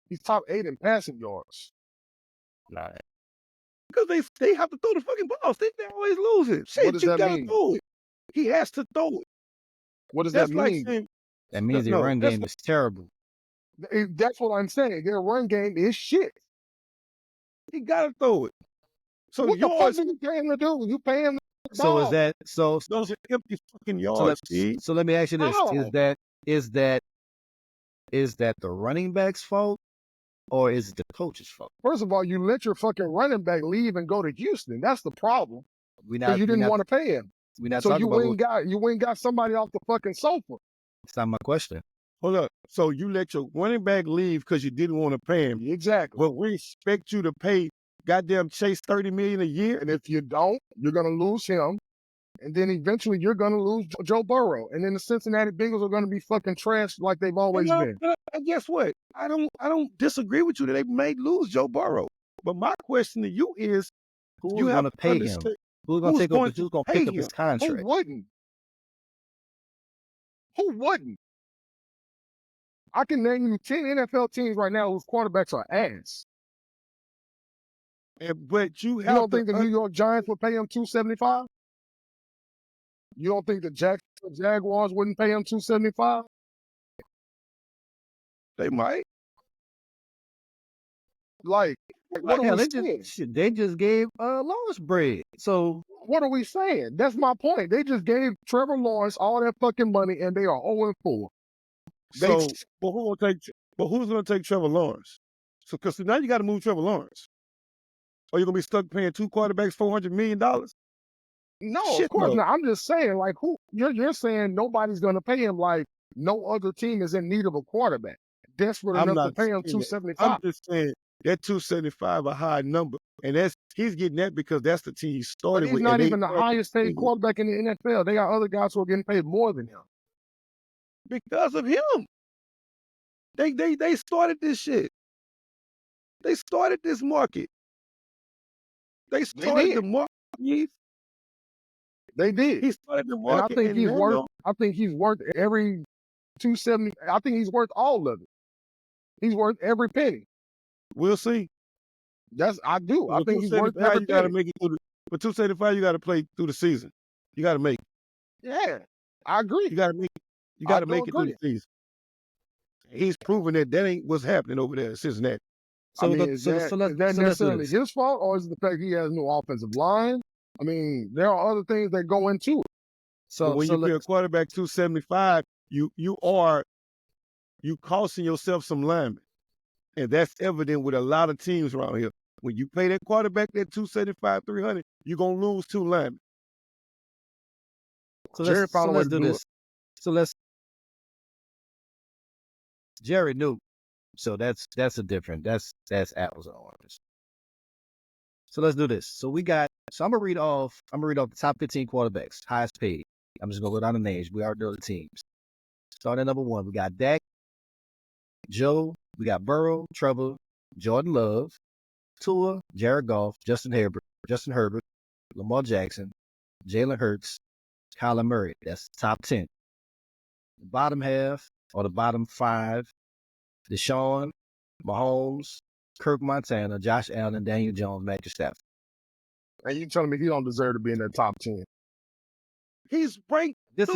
He's top 8 in passing yards. Nah. Because they have to throw the fucking balls. They always losing. Shit, What does you that gotta mean? throw it. He has to throw it. What does That's that like mean? saying, That means no, your run that's game is terrible. That's what I'm saying. Their run game is shit. he gotta throw it. So What the fuck yours, do you pay him to do? You pay him to So is ball. that so? those are empty fucking So yards, Steve. let me ask you this: How? is that the running back's fault, or is it the coach's fault? First of all, you let your fucking running back leave and go to Houston. That's the problem. Because you didn't want to pay him. We're not So talking you about ain't got somebody off the fucking sofa. It's not my question. Hold up. So you let your running back leave because you didn't want to pay him. Exactly. Well, we expect you to pay goddamn Chase $30 million a year. And if you don't, you're gonna lose him. And then eventually you're gonna lose Joe Burrow. And then the Cincinnati Bengals are gonna be fucking trash like they've always been. And guess what? I don't disagree with you that they may lose Joe Burrow. But my question to you is, Who's going to pay him? Who's going to take over? Who's going to pick up his Who contract? wouldn't? Who wouldn't? I can name you 10 NFL teams right now whose quarterbacks are ass. But you You have don't think the New York Giants would pay him $275? You don't think the Jacksonville Jaguars wouldn't pay him $275? They might. Like, what are we saying? They just gave Lawrence bread. So What are we saying? That's my point. They just gave Trevor Lawrence all that fucking money, and they are 0-4. So, who's gonna take Trevor Lawrence? So, because now you got to move Trevor Lawrence, or you're gonna be stuck paying two quarterbacks $400 million. No, of course not. I'm just saying, like, who you're saying nobody's gonna pay him. Like, no other team is in need of a quarterback, desperate enough to pay him $275. I'm just saying that 275 a high number, and he's getting that because that's the team he started But he's with. not even the highest paid quarterback in the NFL. They got other guys who are getting paid more than him. Because of him. They started this shit. They started this market. They started the market. They did. He started the market. And I think he's worth every 270. I think he's worth all of it. He's worth every penny. We'll see. I do. I think he's worth every penny. You gotta make it through for 275, you gotta play through the season. You gotta make it. Yeah, I agree. You gotta make it through the season. He's proven that ain't what's happening over there in Cincinnati. So, is that necessarily his fault, or is it the fact he has no offensive line? I mean, there are other things that go into it. So when you pay a quarterback 275, you costing yourself some linemen. And that's evident with a lot of teams around here. When you pay that quarterback that 275, 300, you're gonna lose two linemen. So let's do this. Jerry knew. So that's a different. That's apples and oranges. So let's do this. So I'm gonna read off the top 15 quarterbacks, highest paid. I'm just gonna go down the names. We already know the teams. Starting at number 1, we got Dak, Joe, we got Burrow, Trevor, Jordan Love, Tua, Jared Goff, Justin Herbert, Lamar Jackson, Jalen Hurts, Kyler Murray. That's top 10. The bottom half, or the bottom 5, Deshaun, Mahomes, Kirk Montana, Josh Allen, Daniel Jones, Matthew Stafford. And you telling me he don't deserve to be in that top 10? He's ranked. This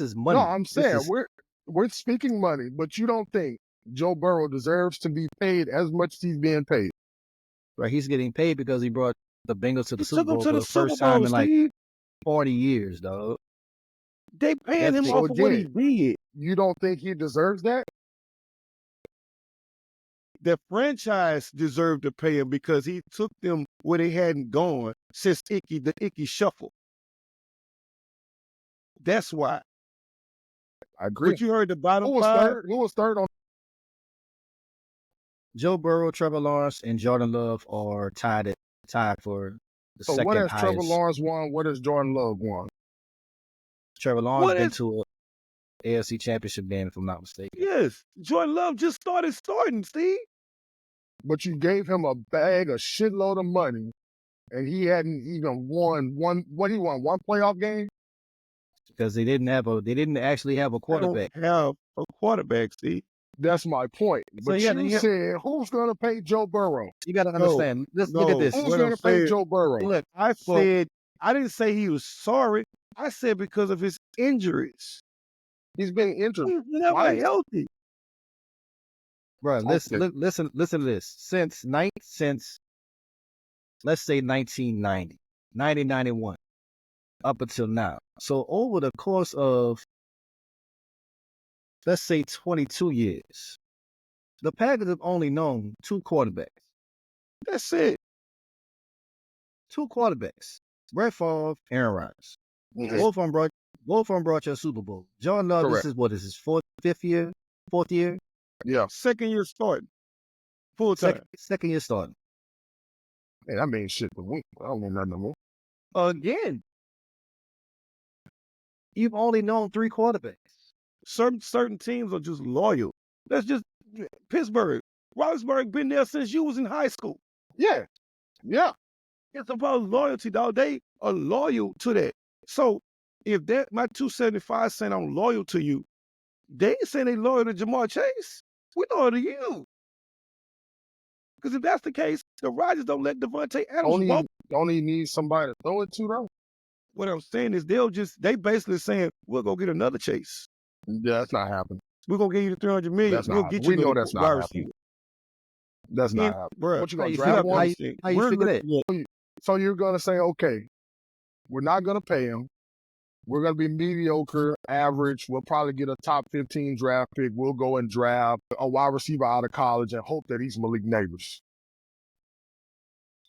is money. No, I'm saying we're speaking money, but you don't think Joe Burrow deserves to be paid as much as he's being paid. Right, he's getting paid because he brought the Bengals to the He Super took him Bowl to for the the Super first time Bowl, in like Steve. 40 years, dog. They paying That's him the- off So of what he again, did. you don't think he deserves that? The franchise deserved to pay him because he took them where they hadn't gone since the Icky Shuffle. That's why. I agree. But you heard the bottom Who was five? third? Who was third on? Joe Burrow, Trevor Lawrence, and Jordan Love are tied for the So second what has highest. Trevor Lawrence won? What has Jordan Love won? Trevor Lawrence What been is- to a AFC Championship game, if I'm not mistaken. Yes. Jordan Love just started starting, Steve. But you gave him a shitload of money, and he hadn't even won one. What he won? One playoff game? Because they didn't actually have a quarterback. They don't have a quarterback, Steve. That's my point. So But yeah, you said, who's going to pay Joe Burrow? You got to understand. Look at this. Who's What going I'm to pay saying- Joe Burrow? Look, I didn't say he was sorry. I said because of his injuries. He's been injured. He's never Why? healthy. bro, listen, Okay. listen to this. Since let's say 1990, 1991, up until now. So over the course of, let's say 22 years, the Packers have only known two quarterbacks. That's it. Two quarterbacks. Brett Favre, Aaron Rodgers. Mhm. Both of them brought you a Super Bowl. Jordan Love, Correct. this is his fourth year? Yeah. Second year starting. Full time. Second year starting. Hey, that means shit to me. I don't know nothing no more. Again, You've only known three quarterbacks. certain teams are just loyal. That's just Pittsburgh. Roethlisberger been there since you was in high school. Yeah. Yeah. It's about loyalty, dog. They are loyal to that. So if that my 275 saying I'm loyal to you, they ain't saying they loyal to Jamar Chase. We loyal to you. Because if that's the case, the Rodgers don't let Devontae Adams walk. Only need somebody to throw it to, though. What I'm saying is they basically saying, we'll go get another Chase. Yeah, that's not happening. We're going to give you the $300 million. That's We'll not get happening. you We know another that's not wide happening. receiver. That's not And, happening. bruh, What you How gonna you draft figure- one? how you We're figure that? looking at- So you're gonna say, okay, we're not gonna pay him. We're gonna be mediocre, average. We'll probably get a top 15 draft pick. We'll go and draft a wide receiver out of college and hope that he's Malik Neighbors.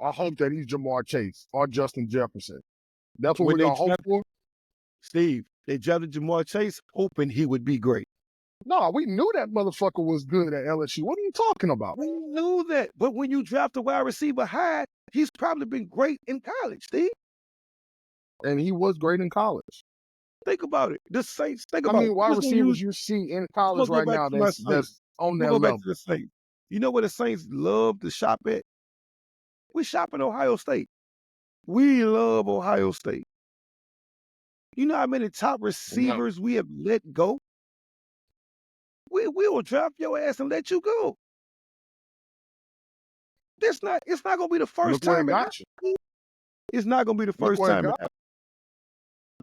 I hope that he's Jamar Chase or Justin Jefferson. That's what When we're they gonna hope for. Steve, they drafted Jamar Chase hoping he would be great. No, we knew that motherfucker was good at LSU. What are you talking about? We knew that. But when you draft a wide receiver high, he's probably been great in college, Steve. And he was great in college. Think about it. The Saints, think I about mean, it. wide Let's go receivers use- you see in let's college go right back now to my that's Saints. on We'll that go back level. to the Saints. You know where the Saints love to shop at? We shop in Ohio State. We love Ohio State. You know how many top receivers we have let go? We will draft your ass and let you go. It's not gonna be the first Look where it time. got you. It's not gonna be the Look first where it time. got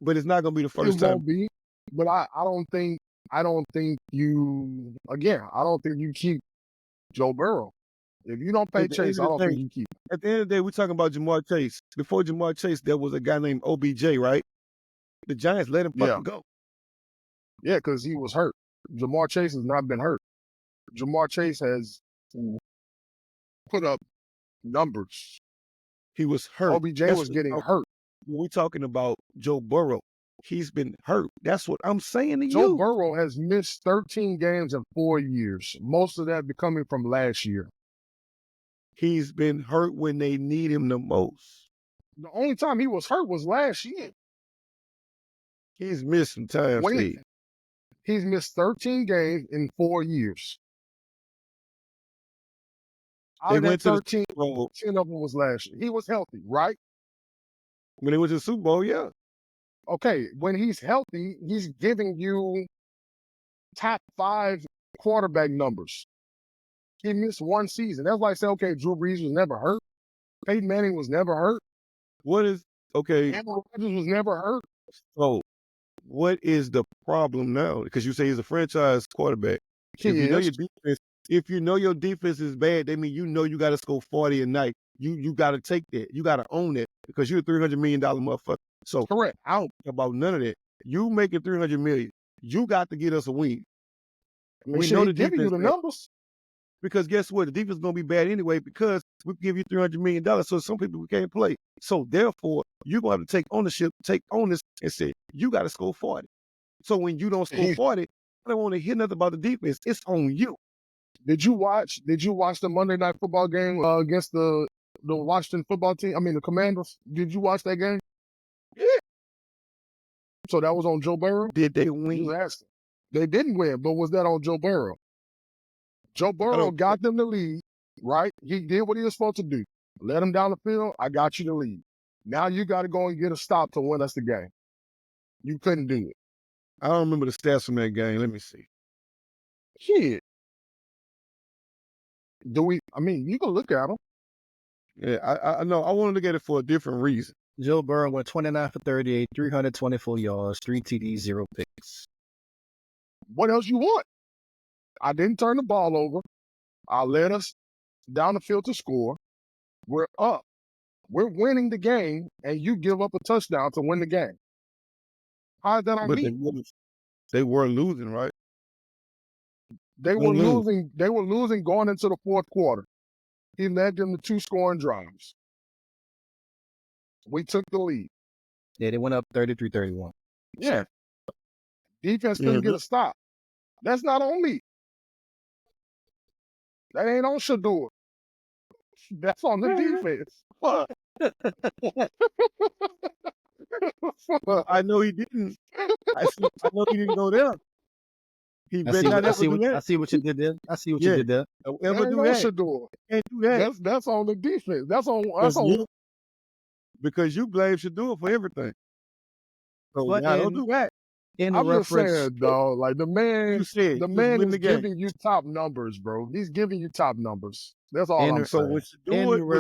But it's not gonna be the first It time. won't be. But I don't think you keep Joe Burrow. If you don't pay At the Chase, end I of don't the think day- you keep him. At the end of the day, we're talking about Jamar Chase. Before Jamar Chase, there was a guy named OBJ, right? The Giants let him fucking go. Yeah, because he was hurt. Jamar Chase has not been hurt. Jamar Chase has put up numbers. He was hurt. OBJ That's was what- getting hurt. We're talking about Joe Burrow. He's been hurt. That's what I'm saying to Joe you. Burrow has missed 13 games in 4 years. Most of that coming from last year. He's been hurt when they need him the most. The only time he was hurt was last year. He's missed some time, Wait. Steve. He's missed 13 games in 4 years. Out They of that went to the 13, Super Bowl. 10 of them was last year. He was healthy, right? When they went to the Super Bowl, yeah. Okay, when he's healthy, he's giving you top 5 quarterback numbers. He missed one season. That's like saying, okay, Drew Brees was never hurt. Peyton Manning was never hurt. Okay, Aaron Rodgers was never hurt. so what is the problem now? Because you say he's a franchise quarterback. If you know your defense, if you know your defense is bad, that means you know you got to score 40 a night. You got to take that. You got to own that because you're a $300 million motherfucker. So Correct. I don't care about none of that. You making $300 million. You got to get us a win. I mean, We shit, know he the giving you defense the bad. numbers. Because guess what? The defense is going to be bad anyway because we give you $300 million. So some people we can't play. So therefore, you're going to have to take ownership, take onus, and say, you got to score 40. So when you don't score 40, I don't want to hear nothing about the defense. It's on you. Did you watch the Monday Night Football game against the Washington football team? I mean, the Commanders. Did you watch that game? Yeah. So that was on Joe Burrow? Did they win? Just asking. They didn't win, but was that on Joe Burrow? Joe Burrow got them the lead, right? He did what he was supposed to do. Let him down the field. I got you the lead. Now you got to go and get a stop to win us the game. You couldn't do it. I don't remember the stats from that game. Let me see. Shit. I mean, you can look at them. Yeah, I know. I want to look at it for a different reason. Joe Burrow went 29 for 38, 324 yards, 3 TDs, 0 picks. What else you want? I didn't turn the ball over. I led us down the field to score. We're up. We're winning the game, and you give up a touchdown to win the game. How is that on me? They were losing, right? They were losing. They were losing going into the fourth quarter. He led them to 2 scoring drives. We took the lead. Yeah, they went up 33-31. Yeah. Defense couldn't get a stop. That's not on me. That ain't on Shador. That's on the defense. I know he didn't. I know he didn't go there. He better not ever do that. I see what you did there. I see what you did there. Don't ever do that. Shador. Can't do that. That's on the defense. That's on. Because you blame Shador for everything. So but now don't do that. I'm just saying, dog. Like the man is giving you top numbers, bro. He's giving you top numbers. That's all I'm saying. So when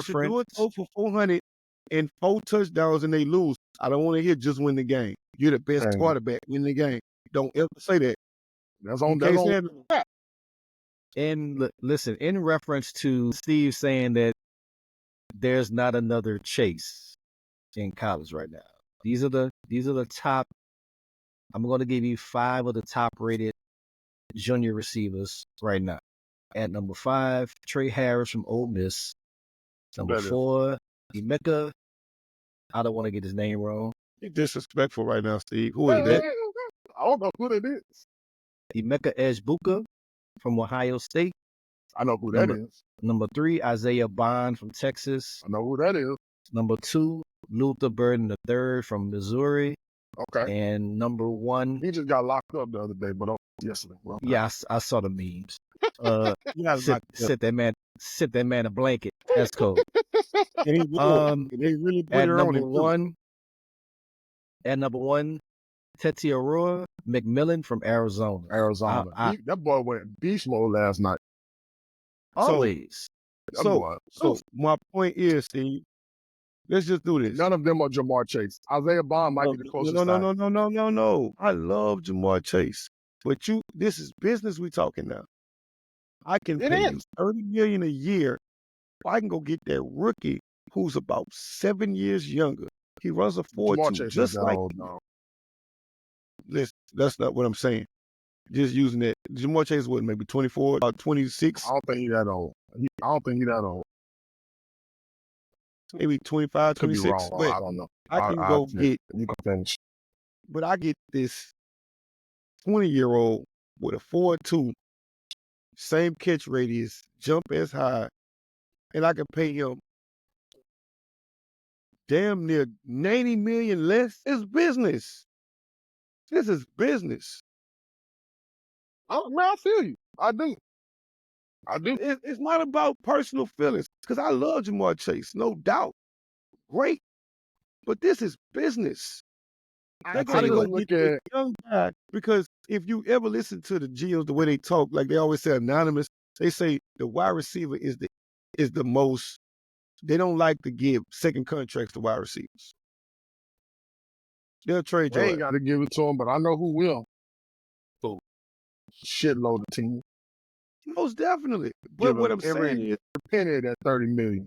Shador throw for 400 and 4 touchdowns and they lose, I don't want to hear just win the game. You're the best quarterback. Win the game. Don't ever say that. That's on that. And listen, in reference to Steve saying that there's not another Chase in college right now. These are the top. I'm going to give you 5 of the top rated junior receivers right now. At number 5, Trey Harris from Ole Miss. Number 4, Emeka. I don't want to get his name wrong. You're disrespectful right now, Steve. Who is that? I don't know who it is. Emeka Ejbuka from Ohio State. I know who that is. Number 3, Isaiah Bond from Texas. I know who that is. Number 2, Luther Burden III from Missouri. Okay. And number 1. He just got locked up the other day, but yesterday. Well, yeah, I saw the memes. Sit that man a blanket. That's cool. And he really put at her number on At number 1, Tetiaroa McMillan from Arizona. That boy went beast mode last night. Always. So my point is, Steve, let's just do this. None of them are Jamar Chase. Isaiah Bond might be the closest. No. I love Jamar Chase. But this is business we talking now. I can pay you $30 million a year. I can go get that rookie who's about 7 years younger. He runs a 4.2 just like that's not what I'm saying. Just using that. Jamar Chase was maybe 24, about 26. I don't think he's that old. Maybe 25, 26. Wrong. I don't know. I can finish. But I get this 20-year-old with a 4.2, same catch radius, jump as high, and I can pay him damn near $90 million less. It's business. This is business. I feel you. I do. It's not about personal feelings because I love Jamar Chase, no doubt. Great. But this is business. They got to go get that young guy because if you ever listen to the GMs, the way they talk, like they always say anonymous, they say the wide receiver is the most, they don't like to give second contracts to wide receivers. They'll trade you. They ain't got to give it to him, but I know who will. Who? Shitload of team. Most definitely. But Give what him I'm saying is, penny of that $30 million.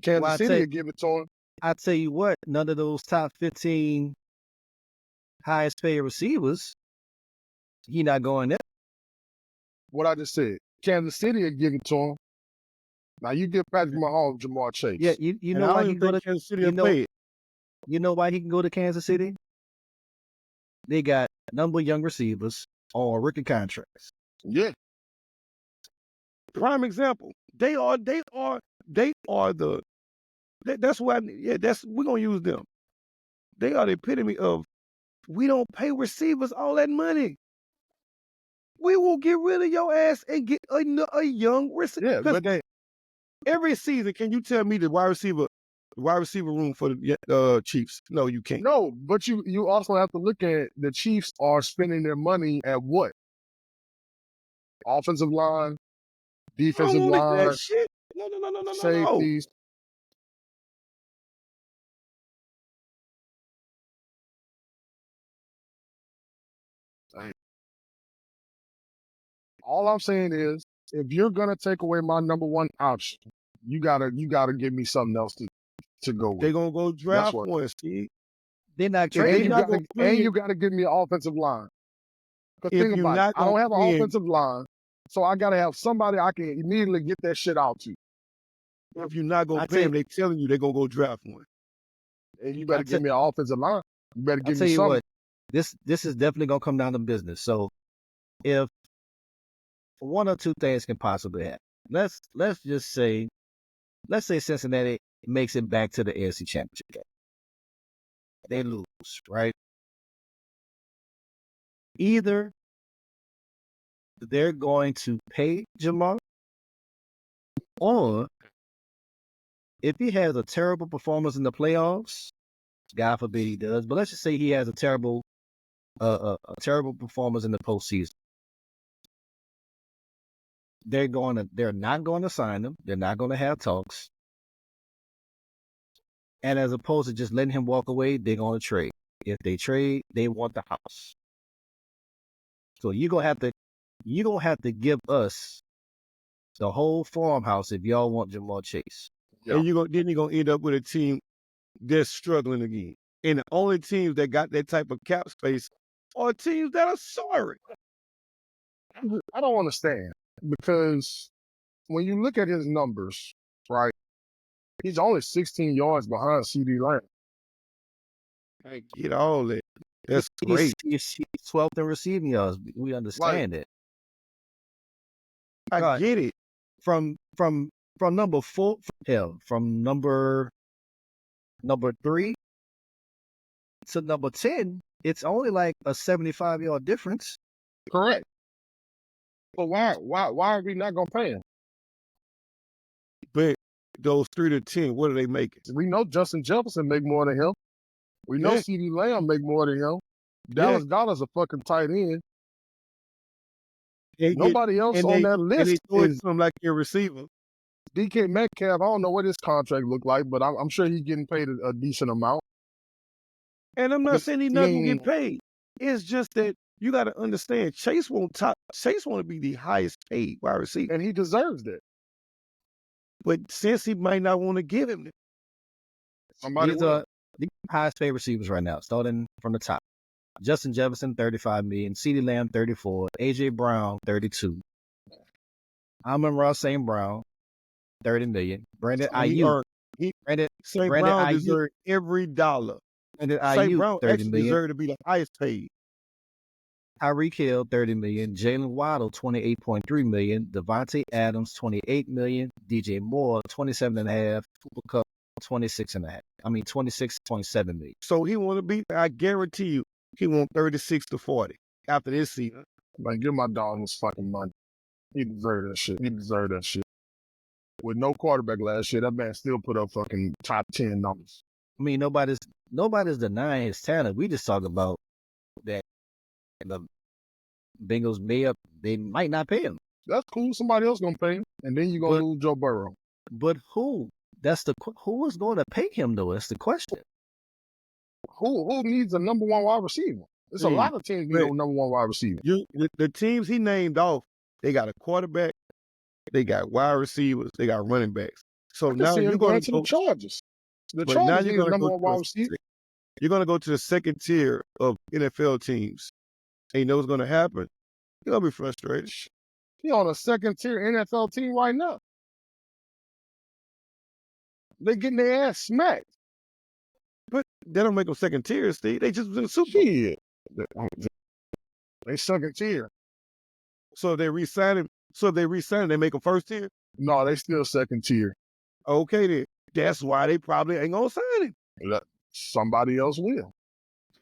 Well, Kansas City will give it to him. I tell you what, none of those top 15 highest paid receivers, he not going there. What I just said. Kansas City will give it to him. Now you give Patrick Mahomes Jamar Chase. Yeah, you and know I why don't he even can go think to Kansas City you will know pay it. you know why he can go to Kansas City? They got a number of young receivers on rookie contracts. Yeah. Prime example. That's why, we're going to use them. They are the epitome of, we don't pay receivers all that money. We will get rid of your ass and get a young receiver. Yeah, Because but every season, can you tell me the wide receiver room for the Chiefs? No, you can't. no, but you also have to look at the Chiefs are spending their money at what? Offensive line, I don't defensive want line, that shit. No. safeties. All I'm saying is, if you're gonna take away my number one option, you gotta give me something else to go with. They're going to go draft one, Steve. They're not And trading. you gotta give me an offensive line. Because If think you're about it, not I don't gonna have an win- offensive line, so I gotta have somebody I can immediately get that shit out to. If you're not going I to pay tell- them, they telling you they're going to go draft one. And you better I give me an offensive line. You better I'll give tell me you something. what, this is definitely gonna come down to business. So if one or two things can possibly happen, let's say Cincinnati makes it back to the AFC Championship game. They lose, right? Either they're going to pay Jamar, or if he has a terrible performance in the playoffs, God forbid he does, but let's just say he has a terrible performance in the postseason. They're not going to sign him. They're not going to have talks. And as opposed to just letting him walk away, they're going to trade. If they trade, they want the house. So you're gonna have to give us the whole farmhouse if y'all want Jamar Chase. Yeah. And you're going to end up with a team that's struggling again. And the only teams that got that type of cap space are teams that are sorry. I don't understand, because when you look at his numbers, right, he's only 16 yards behind CD Lamb. I get all that. That's great. He's 12th in receiving yards. We understand it. I get it. From number 4, from number 3 to number 10, it's only like a 75-yard difference. Correct. But why are we not gonna pay him? But those 3 to 10, what are they making? We know Justin Jefferson make more than him. We know Yeah. CD Lamb make more than him. Dallas Goedert's a fucking tight end. Nobody else on that list and they throw it is to him like your receiver. DK Metcalf. I don't know what his contract look like, but I'm sure he's getting paid a decent amount. And I'm not Because, saying he's not going to get paid. It's just that you got to understand, Chase want to be the highest paid wide receiver. And he deserves that. But since he might not want to give him, These are the highest paid receivers right now, starting from the top. Justin Jefferson, $35 million. CeeDee Lamb, $34. A.J. Brown, $32. Amon-Ra St. Brown, $30 million. Brandon Ayuk. St. Brown deserved every dollar. Brandon St. Ayuk, Brown $30 actually million. deserved to be the highest paid. Tyreek Hill, $30 million. Jalen Waddle, $28.3 million. Devontae Adams, $28 million. DJ Moore, $27.5. Cooper Kupp, $26.7 million. So he want to be, I guarantee you, he want 36 to 40 after this season. Like, give my dog his fucking money. He deserved that shit. With no quarterback last year, that man still put up fucking top 10 numbers. I mean, nobody's denying his talent. We just talk about that the Bengals they might not pay him. That's cool. Somebody else gonna pay him, and then you're gonna lose Joe Burrow. But who? Who is going to pay him though? That's the question. Who needs a number one wide receiver? There's a lot of teams need a number one wide receiver. The teams he named off, They got a quarterback. They got wide receivers. They got running backs. So now you're going going to to the go. Chargers. The But now Chargers you're need a going to number go one wide to receiver. you're going to go to the second tier of NFL teams. And you know what's going to happen? You're going to be frustrated. He on a second tier NFL team right now. They getting their ass smacked. But they don't make them second tier, Steve. They just was in the Super Bowl. Shit. They second tier. So if they re-sign him, they make them first tier? No, they still second tier. Okay, then. That's why they probably ain't going to sign him. Somebody else will.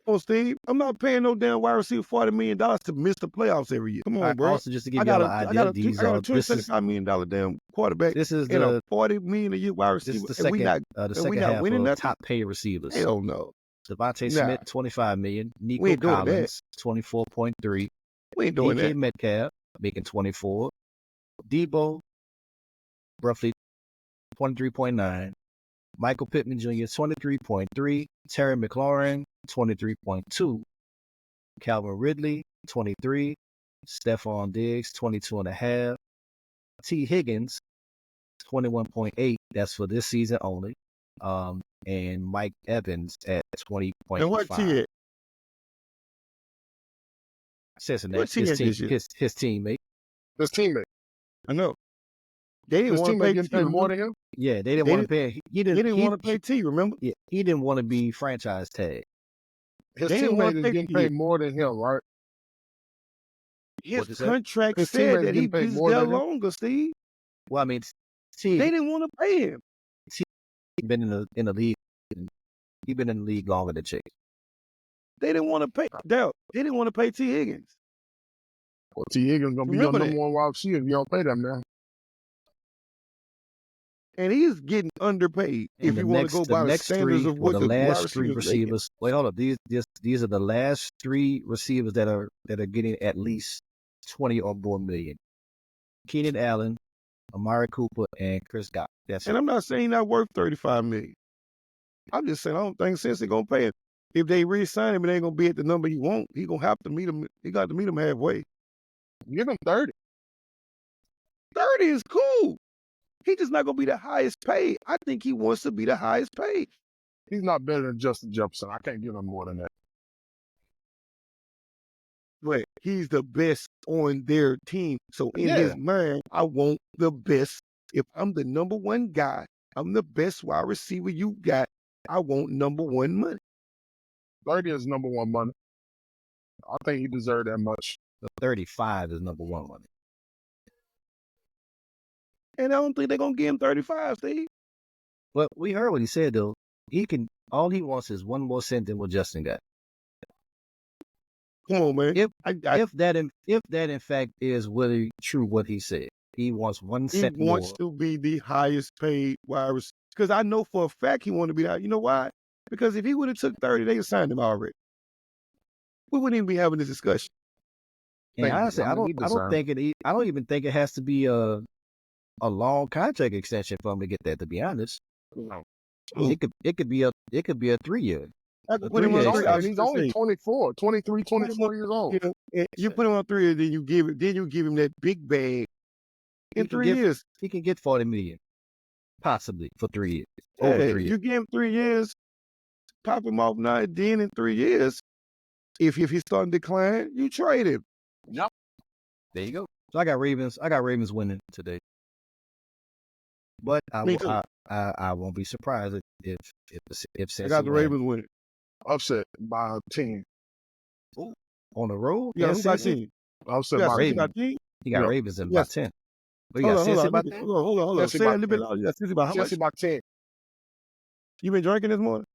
Oh, Steve, I'm not paying no damn wide receiver $40 million to miss the playoffs every year. Come on, bro. Also, just to give y'all an idea, I got a $25 million damn quarterback. This is and a $40 million a year wide receiver. This is the second, half of top pay receivers. Hell no. Devontae Smith, $25 million. We ain't Nico doing Collins, 24.3. We ain't doing DK that. Metcalf making 24. Debo, roughly 23.9. Michael Pittman Jr., 23.3. Terry McLaurin, 23.2. Calvin Ridley, 23. Stephon Diggs, 22.5. T. Higgins, 21.8. That's for this season only. And Mike Evans at 20.5. And what T at? Cincinnati, his teammate. His teammate. I know. They didn't want to pay getting paid more than him. Yeah, they didn't want to pay. He didn't want to pay T. Remember? Yeah, he didn't want to be franchise tag. His teammate is getting paid more than him, right? His contract said that he's there longer, Steve. Well, I mean, T. They didn't want to pay him. T. Been in the league. He's been in the league longer than Chase. They didn't want to pay. They didn't want to pay T. Higgins. Well, T. Higgins gonna be your number one wide receiver if you don't pay them now. And he's getting underpaid if you want to go by the standards of what the last three receivers. Wait, hold up. These are the last three receivers that are getting at least 20 or more million. Keenan Allen, Amari Cooper, and Chris Godwin. And I'm not saying he's not worth $35 million. I'm just saying I don't think Cincy gonna pay him. If they re-sign him, it ain't gonna be at the number he want. He gonna have to meet him. He got to meet him halfway. Give him 30. 30 is cool. He's just not going to be the highest paid. I think he wants to be the highest paid. He's not better than Justin Jefferson. I can't give him more than that. But he's the best on their team. So in his mind, I want the best. If I'm the number one guy, I'm the best wide receiver you got, I want number one money. 30 is number one money. I think he deserved that much. The 35 is number one money. And I don't think they're going to give him 35, Steve. But we heard what he said, though. All he wants is one more cent than what Justin got. Come on, man. If that in fact is really true what he said, he wants 1 cent more. He wants to be the highest paid wide receiver. Because I know for a fact he wanted to be that. You know why? Because if he would have took 30, they would have signed him already. We wouldn't even be having this discussion. And honestly, I don't even think it has to be a long contract extension for him to get that. To be honest, no. It could be a 3-year. He's only 24, 23, 24 years old. You put him on 3 years, then you give him that big bag. In 3 years, he can get $40 million, possibly for 3 years. Over 3 years. You give him 3 years, pop him off now. Then in 3 years, if he's starting to decline, you trade him. Yep. There you go. So I got Ravens winning today. But I won't be surprised if I got the Ravens winning. Upset by 10. Ooh, on the road? Yeah, who got 10? Upset by Ravens. 10. He got Ravens in by 10. Hold on. Say a little bit louder. Cincy about how much? Cincy by 10. You been drinking this morning?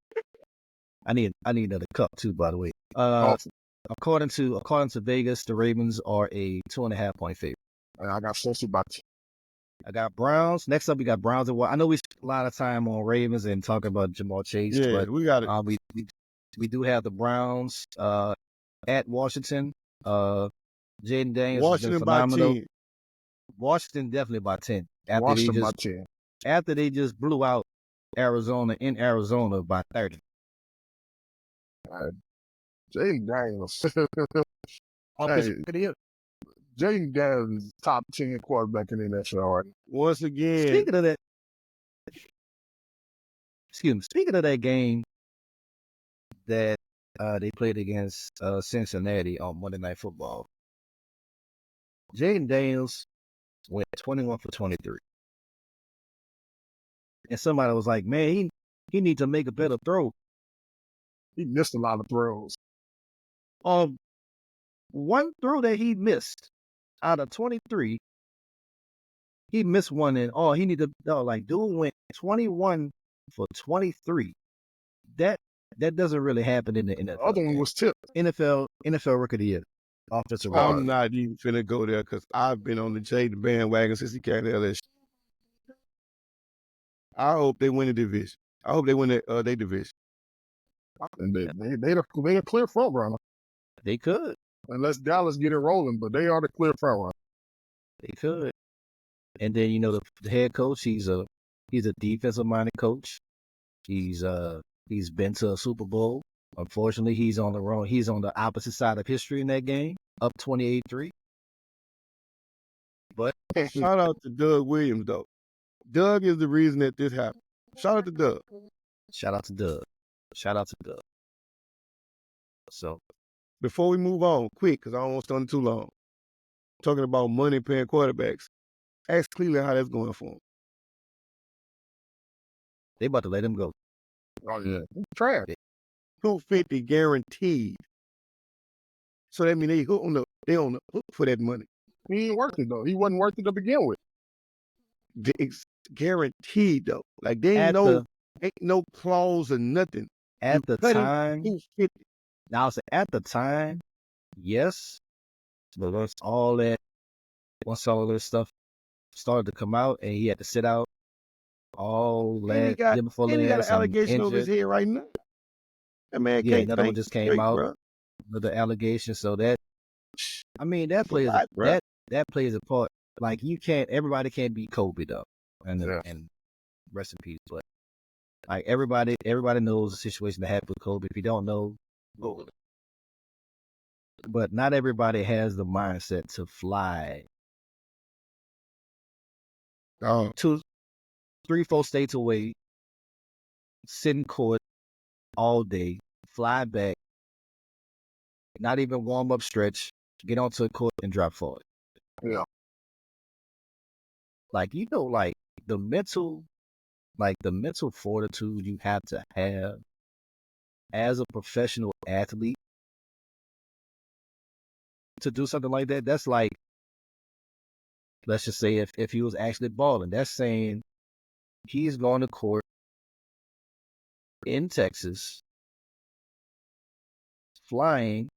I need another cup too, by the way. According to Vegas, the Ravens are a 2.5-point favorite. And I got Cincy by 10. I got Browns. Next up, we got Browns. I know we spent a lot of time on Ravens and talking about Jamar Chase. Yeah, but we got it. We do have the Browns at Washington. Jaden Daniels Washington by 10. Washington definitely by 10. Washington by 10. After they just blew out Arizona in Arizona by 30. Jaden Daniels. Jaden Daniels is top 10 quarterback in the NFL right now. Once again, Speaking of that, speaking of that game that they played against Cincinnati on Monday Night Football, Jaden Daniels went 21 for 23. And somebody was like, man, he needs to make a better throw. He missed a lot of throws. One throw that he missed out of 23, he missed one, and he needed to, dude went 21 for 23. That doesn't really happen in the NFL. The other one was tipped. NFL Rookie of the Year, offensive I'm rookie. not even finna go there because I've been on the Jaden bandwagon since he came to LSU. I hope they win the division. I hope they win their division. And they a clear front runner. They could. Unless Dallas get it rolling, but they are the clear front runner. They could. And then the head coach, he's a defensive minded coach. He's been to a Super Bowl. Unfortunately, he's on the opposite side of history in that game, up 28-3. But shout out to Doug Williams though. Doug is the reason that this happened. Shout out to Doug. Shout out to Doug. So before we move on, quick, because I don't want to stand too long. Talking about money paying quarterbacks. Ask Cleveland how that's going for them. They about to let him go. Oh yeah, trash. 250 guaranteed. So that means they on the hook for that money. He ain't worth it though. He wasn't worth it to begin with. It's guaranteed though. Like they ain't no clause or nothing. At the time, 250. now I say at the time, yes, but once all that stuff started to come out and he had to sit out all that. He got an allegation over his head right now. That man can't another one just came out. Bro. Another allegation. So that plays that plays a part. Like everybody can't be Kobe though, and rest in peace. But like everybody knows the situation that happened with Kobe. If you don't know, Google it. But not everybody has the mindset to fly 2, 3, 4 states away, sit in court all day, fly back, not even warm up stretch, get onto the court and drop for it. Yeah. Like the mental fortitude you have to have as a professional athlete to do something like that. That's like, let's just say if he was actually balling, that's saying he's going to court in Texas, flying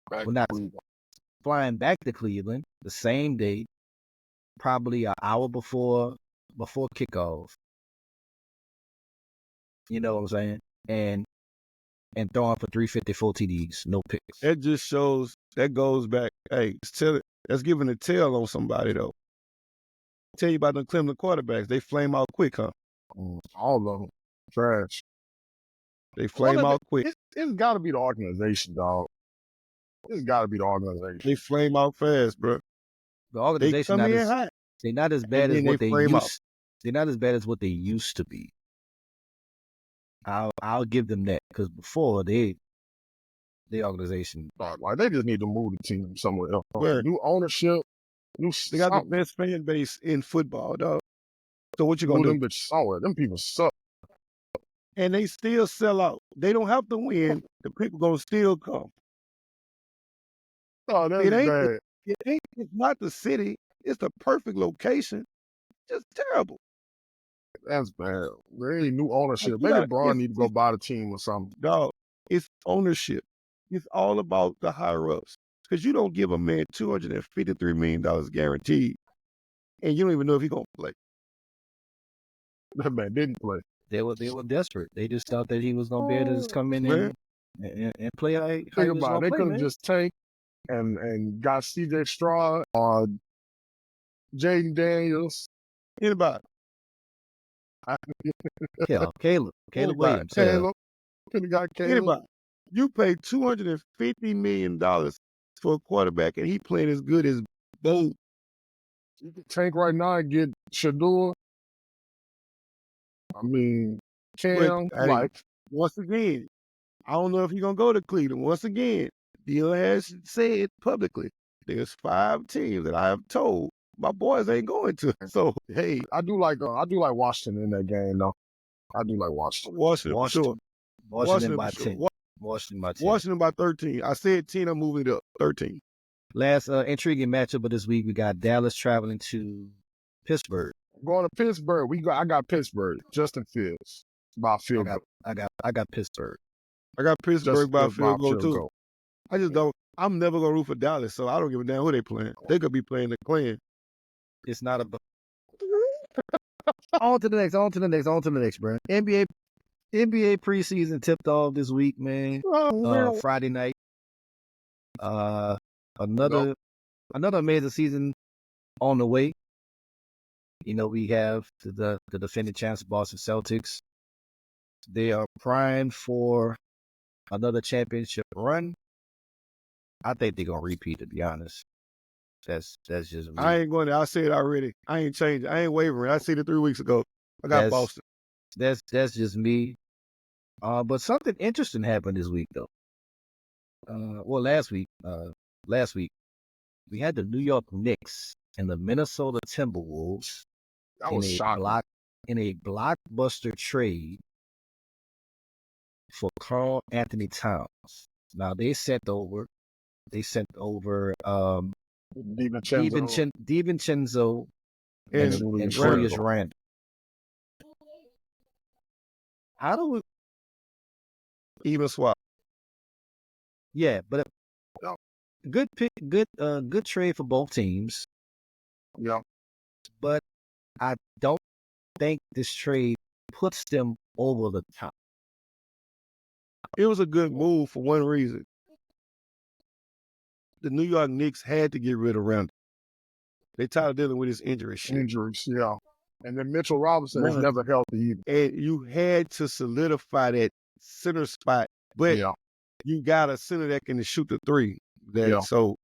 back to Cleveland the same day, probably an hour before kickoff. You know what I'm saying? And throwing for 354 TDs, no picks. That just shows, that goes back, hey, that's giving a tail on somebody though. Tell you about the Clemson quarterbacks, they flame out quick, huh? All of them. Trash. They flame out quick. It's got to be the organization, dog. It's got to be the organization. They flame out fast, bro. The organization, they're not as bad as what they used. They're not as bad as what they used to be. I'll give them that, because before the organization, like they just need to move the team somewhere else. Where? New ownership. They got the best fan base in football, dog. So what you gonna do? Them bitches somewhere. Them people suck. And they still sell out. They don't have to win. The people gonna still come. Oh, that's bad. It's not the city. It's the perfect location. Just terrible. That's bad. There ain't new ownership. Maybe Braun need to go buy the team or something. Dog, it's ownership. It's all about the higher ups. Because you don't give a man $253 million guaranteed, and you don't even know if he's gonna play. That man didn't play. They were desperate. They just thought that he was gonna be able to just come in and play. Think about it. They could have just tanked and got CJ Stroud or Jaden Daniels. Anybody. Caleb Williams. Caleb. Could have got Caleb. Anybody. You pay $250 million for a quarterback, and he playing as good as both. You can tank right now and get Shador. I mean, Cam, But, hey, like, once again, I don't know if he's going to go to Cleveland. Once again, Deal has said publicly, there's 5 teams that I have told my boys ain't going to. So, hey, I do like Washington in that game, though. I do like Washington. Washington for sure. Washington by for sure. 10. Washington by 10. Washington by 13. I said 10, I'm moving it up. 13. Last intriguing matchup of this week, we got Dallas traveling to Pittsburgh. Going to Pittsburgh. I got Pittsburgh. Justin Fields by field goal. I got Pittsburgh. I got Pittsburgh Justin by Fields field goal, too. goal. I just don't. I'm never going to root for Dallas, so I don't give a damn who they playing. They could be playing the Klan. It's not a. On to the next, bro. NBA preseason tipped off this week, man. Friday night. Another amazing season on the way. You know, we have the defending champs, Boston Celtics. They are primed for another championship run. I think they're gonna repeat, to be honest. That's just me. I ain't going to. I said it already. I ain't changing. I ain't wavering. I said it 3 weeks ago. I got Boston. That's just me. But something interesting happened this week, though. Last week. We had the New York Knicks and the Minnesota Timberwolves in a blockbuster trade for Karl Anthony Towns. Now they sent over DiVincenzo and Julius Randle. How do we even swap? Yeah, but good pick, good trade for both teams. Yeah. But I don't think this trade puts them over the top. It was a good move for one reason. The New York Knicks had to get rid of Randle. They tired of dealing with his injury shit. Injuries, yeah. And then Mitchell Robinson is never healthy either. And you had to solidify that center spot. But you got a center that can shoot the three. So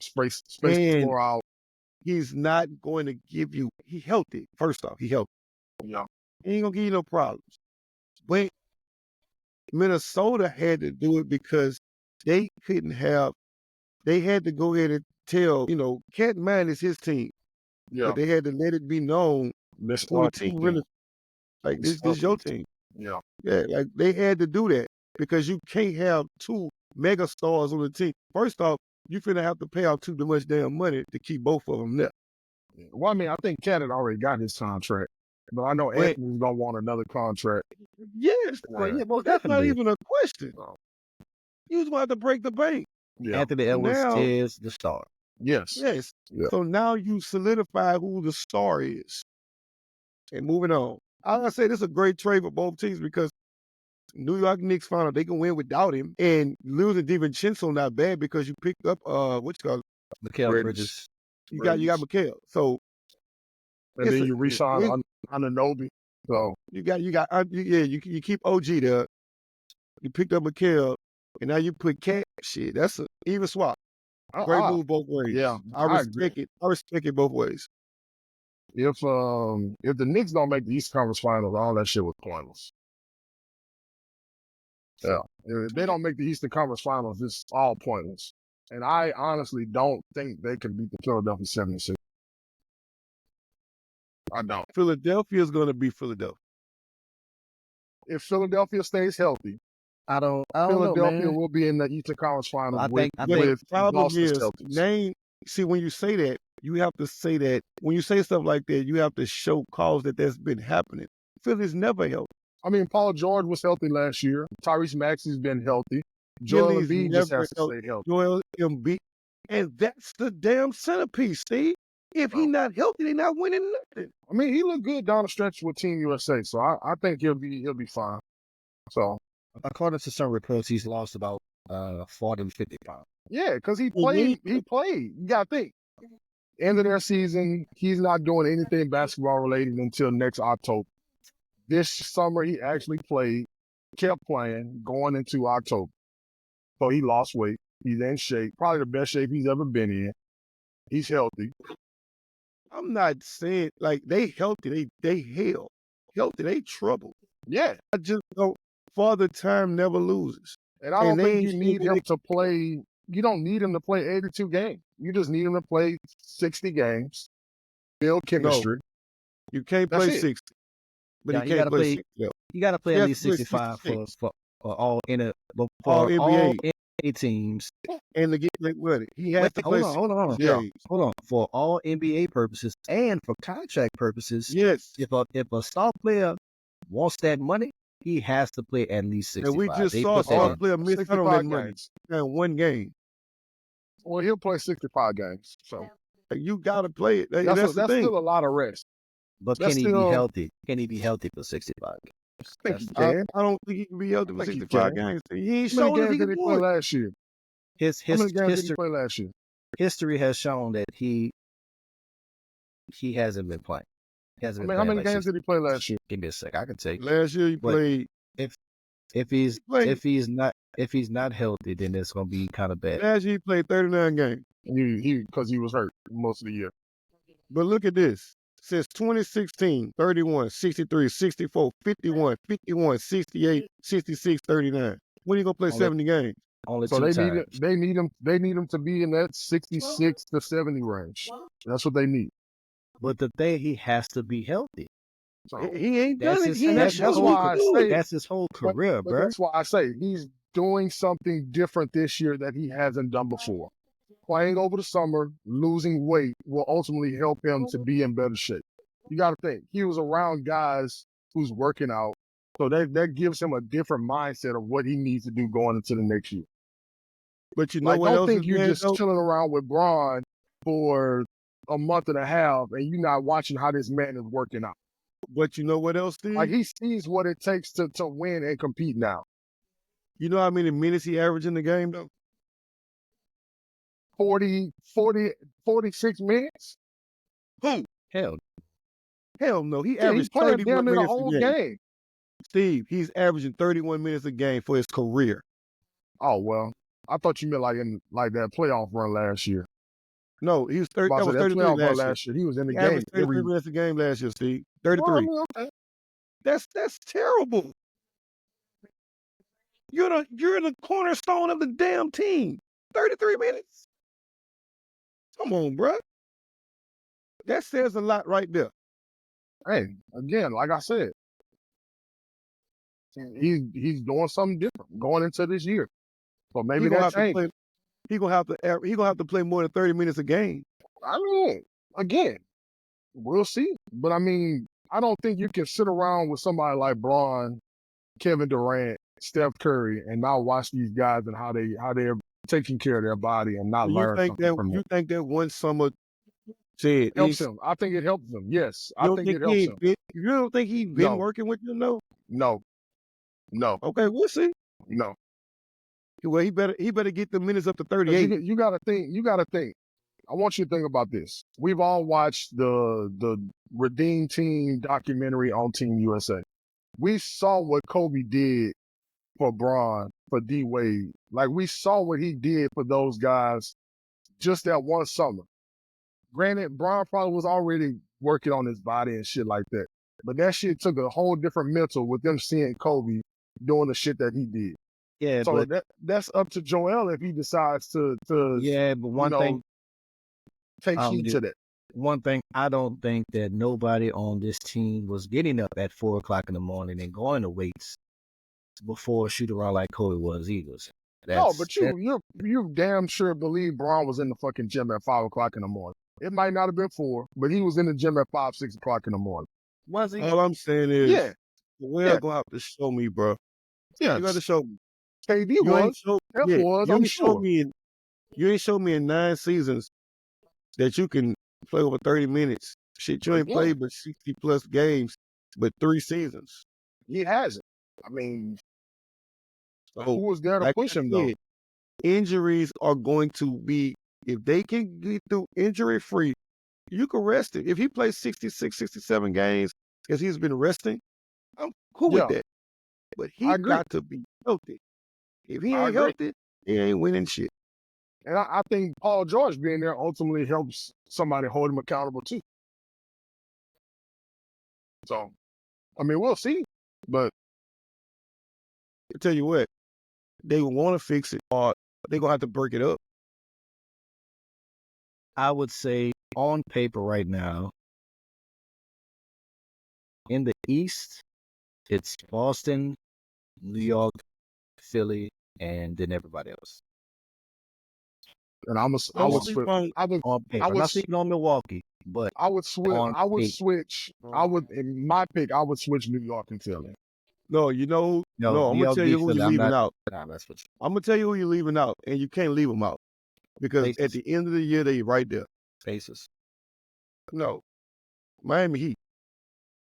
space the floor out. He's not going to give you. He healthy. First off, he healthy. Yeah. He ain't gonna give you no problems. But Minnesota had to do it because they couldn't have. They had to go ahead and tell, Cat Man is his team. Yeah. But they had to let it be known this team really, like this your team. Yeah. Yeah, like they had to do that because you can't have 2 mega stars on the team. First off, you finna have to pay out too much damn money to keep both of them there. Well, I mean, I think Cat had already got his contract, but I know Anthony's gonna want another contract. Yes, well, that's not even a question. You just want to break the bank. Yeah. Anthony Edwards is the star. Yes. Yeah. So now you solidify who the star is. And moving on. I say this is a great trade for both teams because New York Knicks found out they can win without him, and losing DiVincenzo not bad because you picked up Mikal Bridges. You got Mikal. So and then you re-sign Anunoby. So you keep OG there. You picked up Mikal, and now you put Cat. Shit, that's an even swap. Great move both ways. Yeah, I respect it. I respect it both ways. If the Knicks don't make the East Conference Finals, all that shit was pointless. Yeah, if they don't make the Eastern Conference Finals, it's all pointless. And I honestly don't think they can beat the Philadelphia 76ers. I don't. Philadelphia is going to be Philadelphia. If Philadelphia stays healthy, I don't Philadelphia know, will be in the Eastern Conference Finals. I think the problem is see, when you say that, you have to say that when you say stuff like that, you have to show cause that's been happening. Philly's never healthy. I mean, Paul George was healthy last year. Tyrese Maxey's been healthy. Joel Embiid just has to stay healthy. Joel Embiid, and that's the damn centerpiece. See, if he's not healthy, they're not winning nothing. I mean, he looked good down the stretch with Team USA, so I think he'll be fine. So, according to some reports, he's lost about 40 to 50 pounds. Yeah, because he played. You got to think. End of their season, he's not doing anything basketball related until next October. This summer, he actually kept playing, going into October. So he lost weight. He's in shape, probably the best shape he's ever been in. He's healthy. I'm not saying like they healthy. They hell. Healthy, they trouble. Yeah. I just don't. Father Time never loses. And I And don't they think ain't you showing need what him to play. You don't need him to play 82 games. You just need him to play 60 games, build chemistry. you can't That's play it. 60. But Yeah, he you can't gotta play play. 60. though. You got to play He at has least to play 65 66. for all All for NBA. all NBA teams. And to get like money. He has Wait, to play 60 Yeah. games. hold on. For all NBA purposes and for contract purposes, Yes. if a star player wants that money, he has to play at least 65. And we just They saw a put that star in. player miss out on that 65 money games. in one game. Well, he'll play 65 games. So Like, you got to play it. That's the that's thing. still a lot of rest. But That's can he be still- healthy? Can he be healthy for 65 games? I think he That's- can. I don't think he can be healthy I for think he 65 can. games. He ain't How many showing if games he did can he do play it. last year? His How many games did he history play last year? history has shown that he hasn't been playing. He hasn't been How playing many like games did he play last year? Give me a sec. I can take. Last year he But- played. If he's played- if he's not healthy, then it's gonna be kind of bad. Last year he played 39 games. Because he was hurt most of the year. But look at this. Since 2016, 31, 63, 64, 51, 51, 68, 66, 39. When are you going to play Only 70 games? Only So two they times. need him to be in that 66 to 70 range. That's what they need. But the thing, he has to be healthy. So, He ain't That's done it. his- He ain't that's shown his he whole can career. do it. That's his whole career, but bro. that's why I say he's doing something different this year that he hasn't done before. Playing over the summer, losing weight will ultimately help him to be in better shape. You got to think he was around guys who's working out, so that gives him a different mindset of what he needs to do going into the next year. But you know Like, what don't else think is you're bad, just though? chilling around with Braun for a month and a half and you're not watching how this man is working out. But you know what else, Steve? Like, he sees what it takes to win and compete now. You know how many minutes he averaged in the game, though? 46 minutes? Who? Hell, Hell no. He Yeah, he's averaged playing 31 damn near the minutes whole a game. game. Steve, he's averaging 31 minutes a game for his career. Oh, well, I thought you meant like in like that playoff run last year. No, he was 30. About That to was say, that 33 playoff run last year. last year, he was in the He game averaged 33 every. minutes a game last year, Steve. Well, 33. I mean, okay. That's terrible. You're the cornerstone of the damn team. 33 minutes. Come on, bro. That says a lot right there. Hey, again, like I said, he's doing something different going into this year. So maybe He gonna that have to changed. play. He gonna have to play more than 30 minutes a game. I mean, again, we'll see. But I mean, I don't think you can sit around with somebody like Braun, Kevin Durant, Steph Curry, and not watch these guys and how they're taking care of their body and not You learn think something from them. one summer said Helps him. I think it helps him. Yes, I think it helps him. You don't think he's been No. working with you? No. No. Okay, we'll see. No. Well, he better get the minutes up to 'Cause 38. You gotta think. I want you to think about this. We've all watched the Redeem Team documentary on Team USA. We saw what Kobe did for Braun, for D Wade. Like, we saw what he did for those guys just that one summer. Granted, Braun probably was already working on his body and shit like that. But that shit took a whole different mental with them seeing Kobe doing the shit that he did. yeah, So but that's up to Joel if he decides to one thing, take heed to that. one thing, I don't think that nobody on this team was getting up at 4:00 in the morning and going to weights before shoot around like Kobe was either. No, but you damn sure believe Braun was in the fucking gym at 5:00 in the morning. It might not have been 4, but he was in the gym at 5, 6 o'clock in the morning. Was he? All I'm saying is, Yeah. Joel Yeah. gonna have to show me, bro. Yeah, You got to show me. KD You ain't was. show, F yeah, was, you I'm ain't show sure. me you ain't show me in 9 seasons that you can play over 30 minutes. Shit, you ain't Yeah. played but 60 plus games, but 3 seasons. He hasn't. I mean, So, who was there to like push I him, though? said, injuries are going to be, if they can get through injury free, you can rest it. If he plays 66, 67 games because he's been resting, I'm cool with Yeah. that. But he I agree. got to be healthy. If he I ain't agree. healthy, he ain't winning shit. And I think Paul George being there ultimately helps somebody hold him accountable too. So, I mean, we'll see. But I tell you what, they want to fix it, or they're gonna have to break it up. I would say on paper right now, in the East, it's Boston, New York, Philly, and then everybody else. and I would On paper. I'm not speaking on Milwaukee, but I would switch. on I would paper. switch. I would, in my pick, I would switch New York and Philly. No, you know, no, I'm New gonna York tell you beat who Philly. you're I'm leaving not- out. Nah, that's what I'm gonna tell you who you're leaving out, and you can't leave them out because at Pacers. the end of the year they right there. Pacers. No, Miami Heat.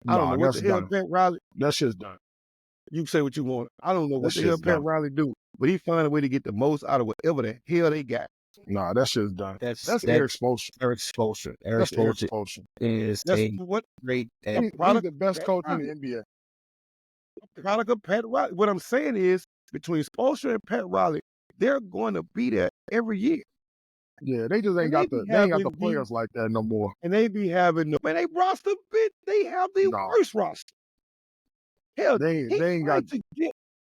I No, don't know what that's the hell done. Pat Riley. That shit's done. You can say what you want. I don't know what That the hell shit's Pat done. Riley do, but he find a way to get the most out of whatever the hell they got. Nah, that shit's done. That's Eric Spoelstra. Eric Spoelstra. Eric That's Eric Spoelstra Spoelstra. is That's a what great He's product the best Pat coach in Riley. the NBA. Product of Pat Riley. What I'm saying is, between Spoelstra and Pat Riley, they're going to be there every year. Yeah, they just And ain't got they the be they ain't got the having players like that no more. And they be having man, they roster bit. They have the No. worst roster. Hell, They ain't got.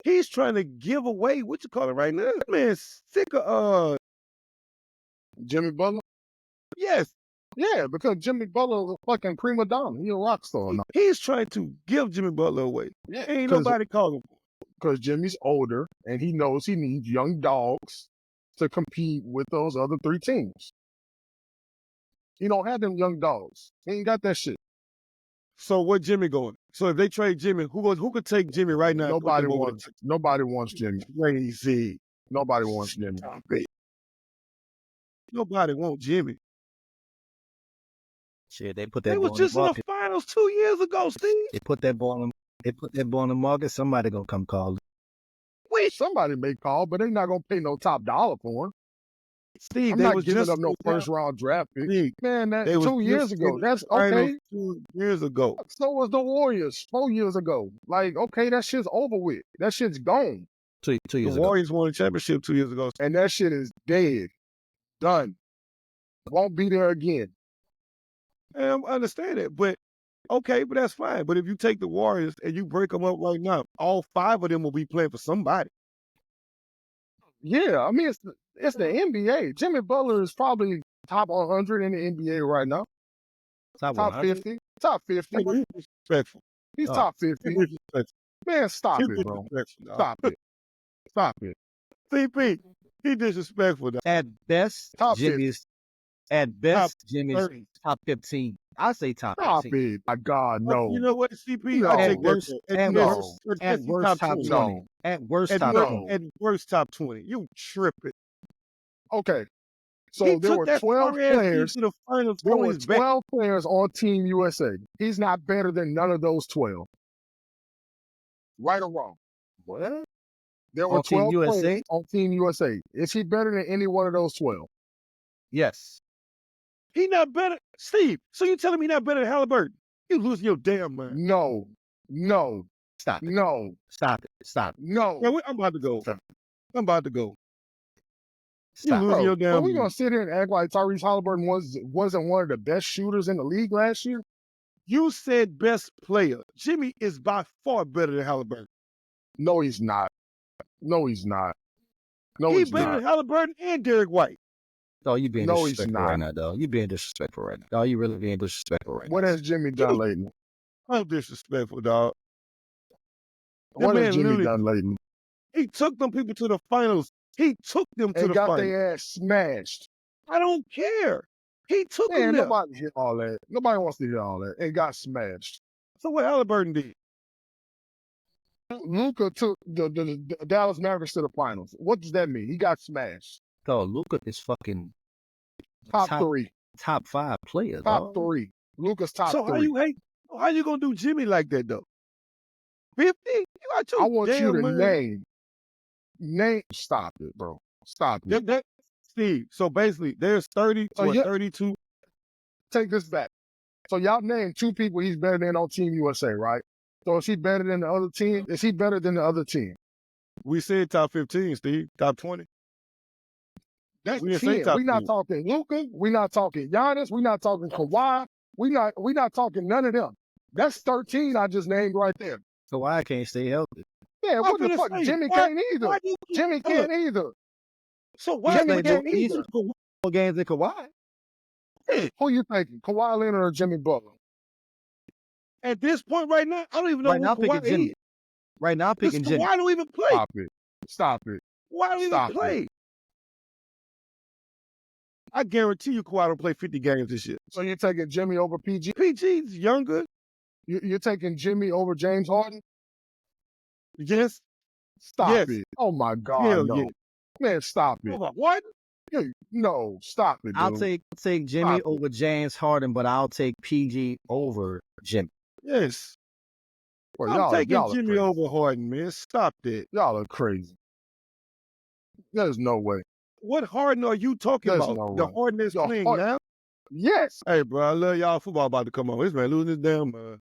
He's trying to give away what you call it right now. That man's sick of Jimmy Butler. yes. Yeah, because Jimmy Butler is a fucking prima donna. He a rock star now. He's trying to give Jimmy Butler away. Yeah, Ain't nobody calling for it. because Jimmy's older and he knows he needs young dogs to compete with those other three teams. He don't have them young dogs. He ain't got that shit. So what Jimmy going? So if they trade Jimmy, who could take Jimmy right now? Nobody wants Jimmy. Crazy. Nobody wants Jimmy. Nobody wants Jimmy. shit. They put that They ball was in just the in the market. finals 2 years ago, Steve. They put that ball in. They put that ball in the market. Somebody gonna come call it. Wait, Somebody may call, but they're not gonna pay no top dollar for him. Steve, I'm they not was giving just up no first round draft pick. Steve, Man, that they was 2 years just ago. in the That's finals okay. 2 years ago. So was the Warriors 4 years ago. Like, okay, that shit's over with. That shit's gone. 2 The years ago. Warriors won a championship 2 years ago. And that shit is dead. Done. Won't be there again. And I understand it, but okay, but that's fine. But if you take the Warriors and you break them up right now, all 5 of them will be playing for somebody. Yeah, I mean, it's the NBA. Jimmy Butler is probably top 100 in the NBA right now. Top Top 100. 50. Top 50. He's disrespectful. He's Oh. top 50. He's disrespectful. Man, stop He's it, bro. disrespectful, dog. Stop it. Stop it. CP, he disrespectful. Dog. At best, Top 50. Jimmy's. At best, Top Jimmy's 30. top 15. I say top Stop 15. it. My God, no. You know what, CP? No. I At take worst, that. at no. worst, at worst, top 20. No. At worst, At top worst, 20. at worst, top 20. You tripping. Okay. So He there took were that 12 sorry-ass team players. to the finals There on were his back. 12 players on Team USA. He's not better than none of those 12. Right or wrong? What? There were On Team 12 USA? players on Team USA. Is he better than any one of those 12? Yes. He not better. Steve, so you telling me he not better than Halliburton? You losing your damn mind. No. No. Stop it. No. Stop it. Stop it. No. Yeah, I'm about to go. I'm about to go. You Stop. losing Bro, your are damn we mind. gonna sit here and act like Tyrese Halliburton wasn't one of the best shooters in the league last year? You said best player. Jimmy is by far better than Halliburton. No, he's not. No, he's not. No, He's he's better not. than Halliburton and Derek White. Oh, you being No, he's disrespectful not. right now, dog. You being disrespectful right now. Dog, you really being disrespectful right What now. has Jimmy done lately? I'm disrespectful, dog. That What has man Jimmy literally, done lately? he took them people to the finals. He took them to And the got finals. their ass smashed. I don't care. He took them Man, there. nobody hear all that. Nobody wants to hear all that. And got smashed. So what Halliburton did? Luka took the Dallas Mavericks to the finals. What does that mean? He got smashed. Dog, Luka is fucking Top three. top 5 player, Top dog. three. Luka's top So three. how you gonna do Jimmy like that though? 50? You got your I want you damn to mind. name. Stop it, bro. Stop it. Steve. So basically, there's 30 So or yeah- 32. Take this back. So y'all name 2 people he's better than on Team USA, right? So is he better than the other team? Is he better than the other team? We said top 15, Steve. Top 20. That's We didn't say 10. top We're not 10. talking Luka. We're not talking Giannis. We're not talking Kawhi. We're not talking none of them. That's 13 I just named right there. Kawhi can't stay healthy. Yeah, what the fuck? Jimmy can't either. Why do you keep, Jimmy can't either. So why He's do Jimmy you played can't he's either. played more games than Kawhi. Who you thinking? Kawhi Leonard or Jimmy Butler? at this point right now? I don't even know Right now, I'm who picking Kawhi Jimmy. is. Right now, I'm picking Jimmy. Kawhi don't even play. Stop it. Stop it. Why don't Stop even play? I guarantee you Kawhi don't play 50 games this year. So you're taking Jimmy over PG? PG's younger. You're taking Jimmy over James Harden? Yes. Stop Yes. it. Oh my God, Hell no. yeah. Man, stop it. Over what? No, stop it, dude. I'll take Jimmy Stop it. over James Harden, but I'll take PG over Jimmy. Yes. Boy, I'm taking y'all are Jimmy crazy. over Harden, man. Stop that. Y'all are crazy. There's no way. What Harden are you talking There's about? no The way. Harden that's The playing Harden- now? Yes, Hey, bro, I love y'all. Football about to come on. This man losing his damn man.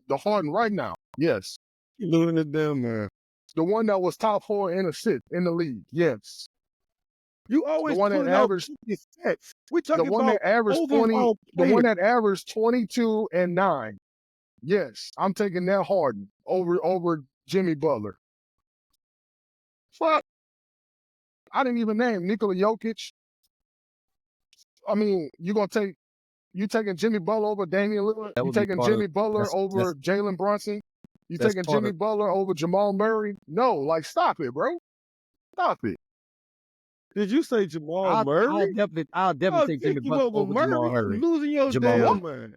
the Harden right now. Yes. He losing his damn man. The one that was top 4 in assist in the league. Yes. You always one that putting out averaged- 50 stats. We The talking one about that averaged 20, overall the players. one that averaged 22 and 9. Yes, I'm taking that Harden over Jimmy Butler. Fuck. I didn't even name Nikola Jokic. I mean, you taking Jimmy Butler over Damian Lillard? That You would be taking part of- Jimmy Butler that's- over Jalen Brunson? You that's taking part Jimmy of- Butler over Jamal Murray? No, like stop it, bro. Stop it. Did you say Jamal I'll Murray? definitely take Jimmy take him Butler over over Jamal Murray. Murray. You losing your Jamal damn man.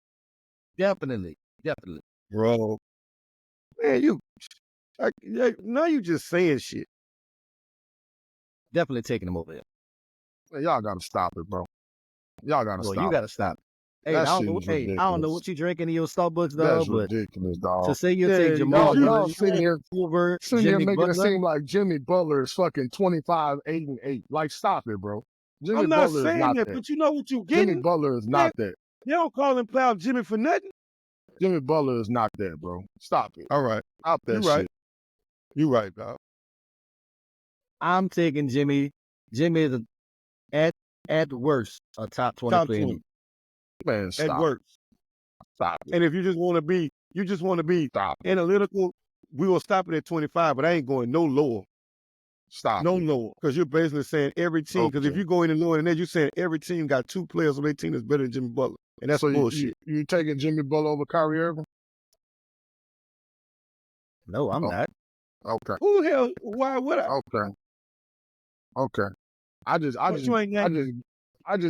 Definitely. Bro. Man, now you just saying shit. Definitely taking him over there. Man, y'all gotta stop it, bro. Y'all gotta Well, stop. you got to stop. Hey, That I don't shit know. is Hey, I don't know ridiculous. what you drinking in your Starbucks, That's dog. But ridiculous, dog. to say you Yeah, take Jamal Y'all Murray sitting here over here Jimmy making Butler, it seem like Jimmy Butler is fucking 25, 8, and 8. Like, stop it, bro. Jimmy I'm not Butler is saying not that, that. but you know what you Jimmy getting? Butler is not that. You don't call him Plow Jimmy for nothing. Jimmy Butler is not that, bro. Stop it. All right. Stop that You shit. right. You right, dog. I'm taking Jimmy. Jimmy is at worst a top 20 Top player. 20 Man, at stop. work. Stop it. And if you just want to be Stop. analytical, we will stop it at 25, but I ain't going no lower. Stop. No it. lower. Because you're basically saying every team, because if Okay. you go any lower than that, you're saying every team got 2 players on their team that's better than Jimmy Butler. And that's So bullshit. You taking Jimmy Butler over Kyrie Irving? No, I'm Oh. not. Okay. Who the hell? Why would I? Okay. Okay. I just you ain't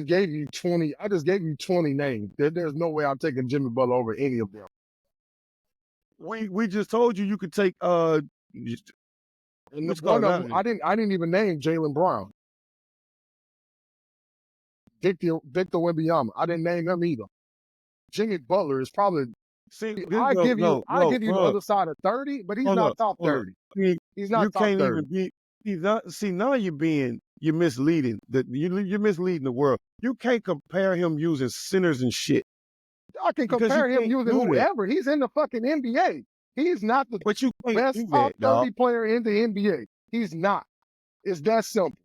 gave you 20. I just gave you 20 names. There's no way I'm taking Jimmy Butler over any of them. We just told you could take And Which one guy? of them, I didn't even name Jalen Brown. Victor Wembanyama. I didn't name him either. Jimmy Butler is probably. I give you the other side of 30, but he's not top 30. He's not you top can't 30. even be. Now you're misleading. You're misleading the world. You can't compare him using centers and shit. I can Because you compare him can't using do that. whoever. He's in the fucking NBA. He's not the But you can't best do top that, dog. 30 player in the NBA. He's not. It's that simple.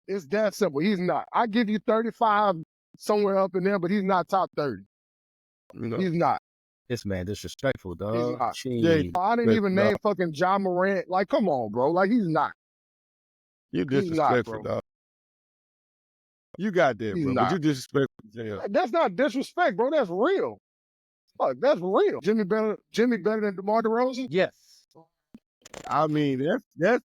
It's that simple. He's not. I give you 35 somewhere up in there, but he's not top 30. You know? He's not. This man disrespectful, dog. not. Jeez. I didn't even No. name fucking John Morant. Like, come on, bro. Like, he's not. You He's not, disrespectful, bro. dog. You got that, He's bro. not. But you disrespectful as hell. That's not disrespect, bro. That's real. Fuck, that's real. Jimmy better than DeMar DeRozan? Yes. I mean, that's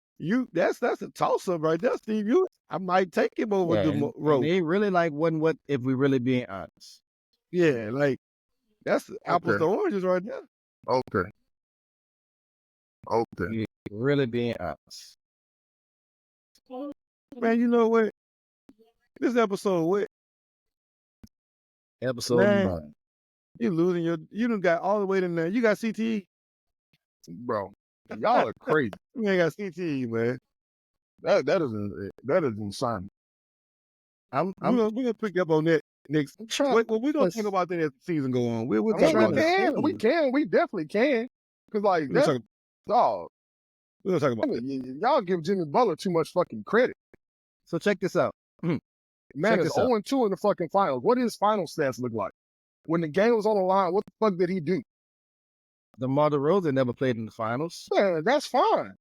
a toss up right there, Steve. I might take him over Yeah, the and road. they really like what if we really being honest. Yeah, like that's apples to oranges right there. Okay. We really being honest. Man, you know what? This episode, what? Episode Man. 9. You done got all the way in there. You got CTE? Bro, y'all are crazy. You ain't got CTE, man. That is insane. I'm We're gonna pick up on that next. trying. We're gonna talk about that as the season go on. We'll I'm talk trying about to that. say- We definitely can. Cause like We're that, gonna dog, talk about that. y'all give Jimmy Butler too much fucking credit. So check this out. Man Check is this out. 0-2 in the fucking finals. What did his final stats look like? When the game was on the line, what the fuck did he do? DeMar DeRozan never played in the finals. Yeah, that's fine.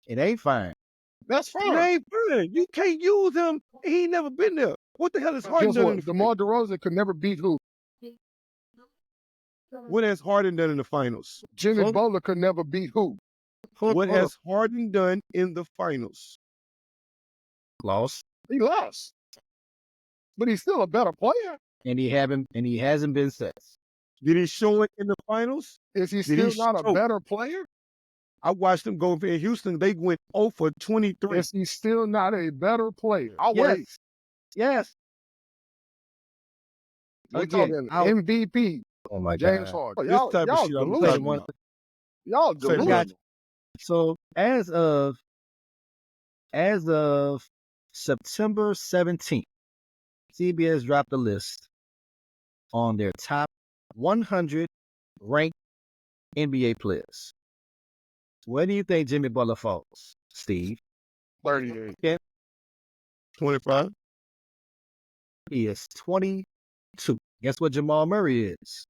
It ain't fine. That's It fine. ain't fun. You can't use him. He ain't never been there. What the hell is Harden Guess done what? in the DeMar DeRozan could never beat who? What has Harden done in the finals? Jimmy Who? Butler could never beat who? What has Harden done in the finals? Lost? He lost. But he's still a better player. And he hasn't been since. Did he show it in the finals? Is he Did still he not a show- better player? I watched them go in Houston. They went 0 for 23. Is he still not a better player? I'll Yes. wait. Yes. We're Again, talking MVP, oh my James God. Harden. This type of Y'all shit I'm delusional. talking about. Y'all Say, delusional. gotcha. So as of September 17th, CBS dropped a list on their top 100 ranked NBA players. Where do you think Jimmy Butler falls, Steve? 38. 25. He is 22. Guess what Jamal Murray is?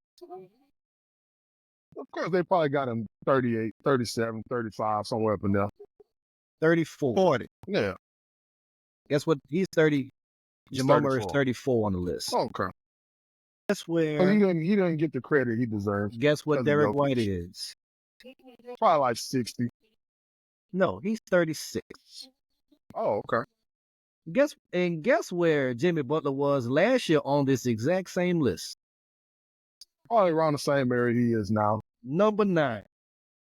Of course, they probably got him 38, 37, 35, somewhere up in there. 34. 40. Yeah. Guess what? He's 30. He's Jamal Murray is 34. 34 on the list. Okay. Guess So where? he didn't get the credit he deserves. Guess what Because of Derek Jokic. White is? Probably like 60. No, he's 36. Oh, okay. Guess where Jimmy Butler was last year on this exact same list? Probably around the same area he is now. Number 9.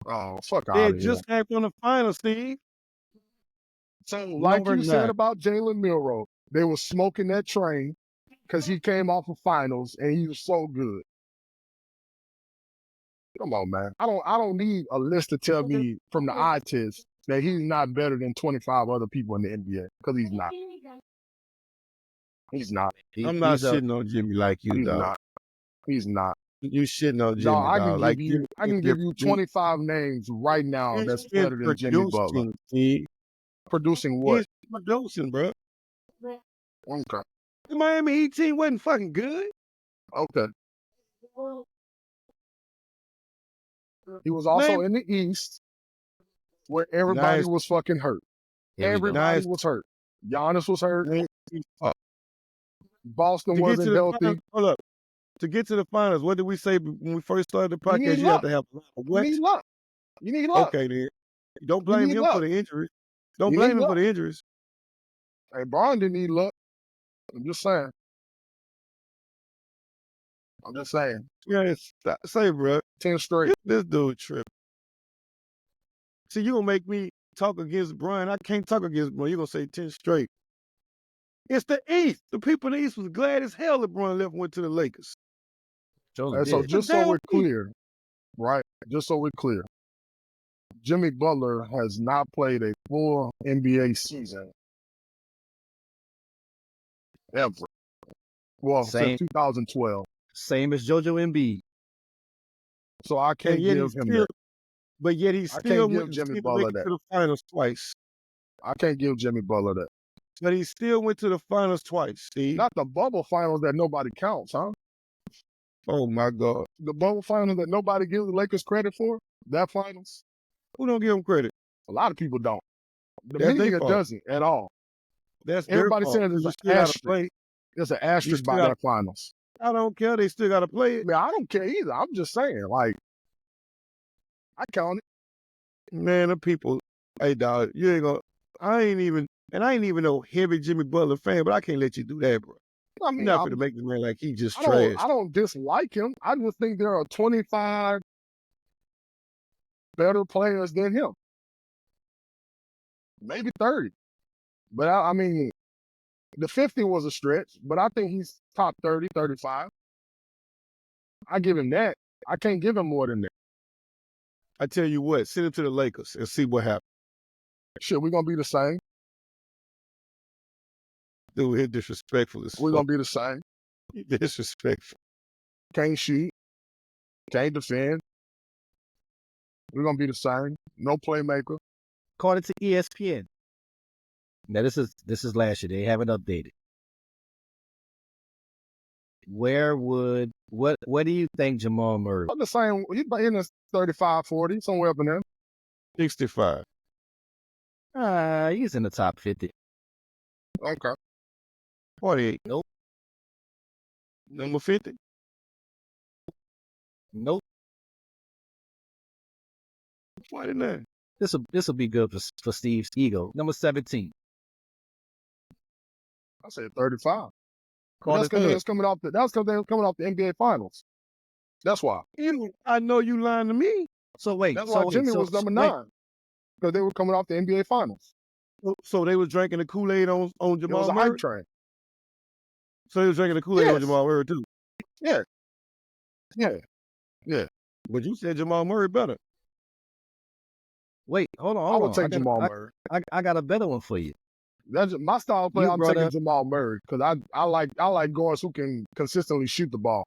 Oh, fuck They out had of just came from the finals, Steve. So, like Number you said 9. about Jalen Milroe, they were smoking that train because he came off of finals and he was so good. Come on, man. I don't need a list to tell me from the eye test that he's not better than 25 other people in the NBA because he's not. He's not. I'm not He's a- shitting on Jimmy like you, He's dog. not. He's not. You shitting on Jimmy, Dog, I dog. can Like give you, I can give you 25 names right now He's that's been better than Jimmy Butler. producing, Steve. Producing what? He's producing, bro. Okay. The Miami Heat team wasn't fucking good. Okay. He was also Man. in the East where everybody Nice. was fucking hurt. Here we go. Everybody Nice. was hurt. Giannis was hurt. Uh, Boston to get to wasn't the healthy. finals, hold up. To get to the finals, what did we say when we first started the You need podcast? You have luck. to have a lot of You what? need luck. You need luck. Okay, then. Don't blame need him luck. for the injuries. Don't You blame need him for luck. the injuries. Hey, Brian didn't need luck. I'm just saying. I'm just saying. Yeah, say, bro, 10 straight. this dude trip. See, you gonna make me talk against Brian. I can't talk against Brian. You gonna say 10 straight. It's the East. The people in the East was glad as hell that Brian left and went to the Lakers. Joseph And so did. just so we're clear, right? Just so we're clear, Jimmy Butler has not played a full NBA season ever. Well, Same. since 2012. Same as JoJo Embiid. So I can't And yet give he's him still, that. but yet he I still can't give went Jimmy to Butler make it that. to the finals twice. I can't give Jimmy Butler that. But he still went to the finals twice, Steve. Not the bubble finals that nobody counts, huh? Oh my God. The bubble finals that nobody gives the Lakers credit for, that finals, Who don't give him credit? a lot of people don't. The That's their media fault. doesn't at all. That's Everybody their fault. says there's You an still gotta asterisk. play. There's an You asterisk still by gotta- that finals. I don't care. They still got to play I it. mean, I don't care either. I'm just saying, like, I count it. Man, the people, hey, dog, you ain't gonna, I ain't even no heavy Jimmy Butler fan, but I can't let you do that, bro. I You're mean, not gonna make this man like he just I trash. don't dislike him. I just think there are 25 better players than him. Maybe 30. But I mean, the 50 was a stretch, but I think he's top 30, 35. I give him that. I can't give him more than that. I tell you what, send him to the Lakers and see what happens. Shit, we're going to be the same. Dude, he's disrespectful as We're fuck. going to be the same. Disrespectful. Can't shoot. Can't defend. We're going to be the same. No playmaker. According to ESPN, Now this is last year. They haven't updated. What do you think Jamal Murray? I'm the same. He's in the 35, 40, somewhere up in there. 65. He's in the top 50. Okay. 48. Nope. Number 50. Nope. 49. This will be good for Steve's ego. Number 17. I said 35. Call That's it because they good. was coming off the. That's because they were coming off the NBA Finals. That's why. I know you lying to me. So wait. That's why Jimmy was number 9. Because they were coming off the NBA Finals. So they was drinking the Kool-Aid on It was Jamal a hype Murray? train. So they was drinking the Kool-Aid on Yes. Jamal Murray too. Yeah. But you said Jamal Murray better. Wait, hold on. I would take Jamal Murray. I got a better one for you. That's my style of play. You I'm brought taking up- Jamal Murray because I like guards who can consistently shoot the ball.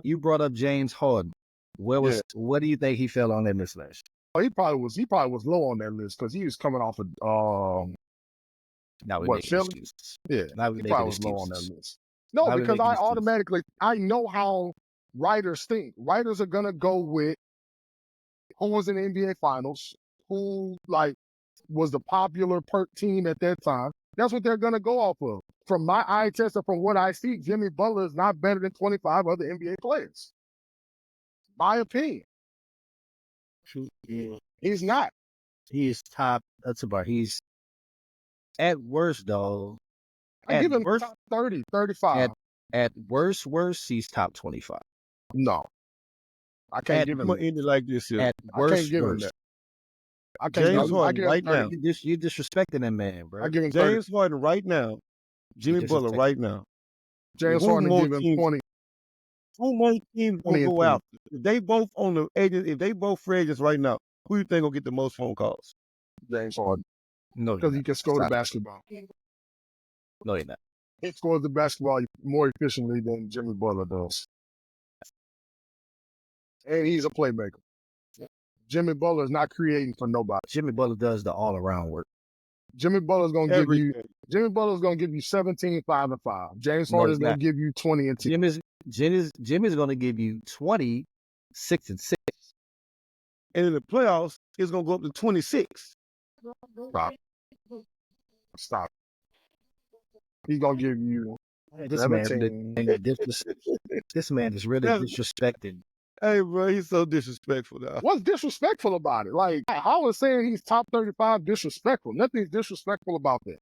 You brought up James Harden. What do you think he fell on that list last Oh, he probably was low on that list because he was coming off of year? Now we What, making Philly? excuses. yeah. Now we He making probably was low on excuses. that list. No, Now we because making I excuses. automatically I know how writers think. Writers are gonna go with who was in the NBA Finals, who like was the popular team at that time. That's what they're gonna go off of. From my eye test or from what I see, Jimmy Butler is not better than 25 other NBA players. My opinion. Yeah. He's not. He is top. That's about. He's at worst, though. I give him worst- top 30, 35. At worst, he's top 25. No. I can't At give I'm him gonna that. end it like this here. At I worst, can't give him that. I can't James give him, I Harden give him right 30. now. You disrespecting that man, bro. I give him 30. James Harden right now. Jimmy just Butler take- right now. James Who Harden more give him teams- 20. Who more teams 20 gonna and go 20. out? If they both on the agents, if they both free agents right now, who you think will get the most phone calls? James Harden. No, Because you're he not. can score the Stop. basketball. No, you're not. He scores the basketball more efficiently than Jimmy Butler does. And he's a playmaker. Jimmy Butler is not creating for nobody. Jimmy Butler does the all-around work. Jimmy Butler's gonna give you Everything. Jimmy Butler's gonna give you 17, 5 and 5. James No, Harden's he's gonna not. give you 20 and 10. Jimmy's going to give you 20, 6 and 6. And in the playoffs, it's gonna go up to 26. Stop. He's gonna give you This man, 17. this man is really That's- disrespecting. Hey, bro, he's so disrespectful now. What's disrespectful about it? Like, how is saying he's top 35 disrespectful? Nothing's disrespectful about that.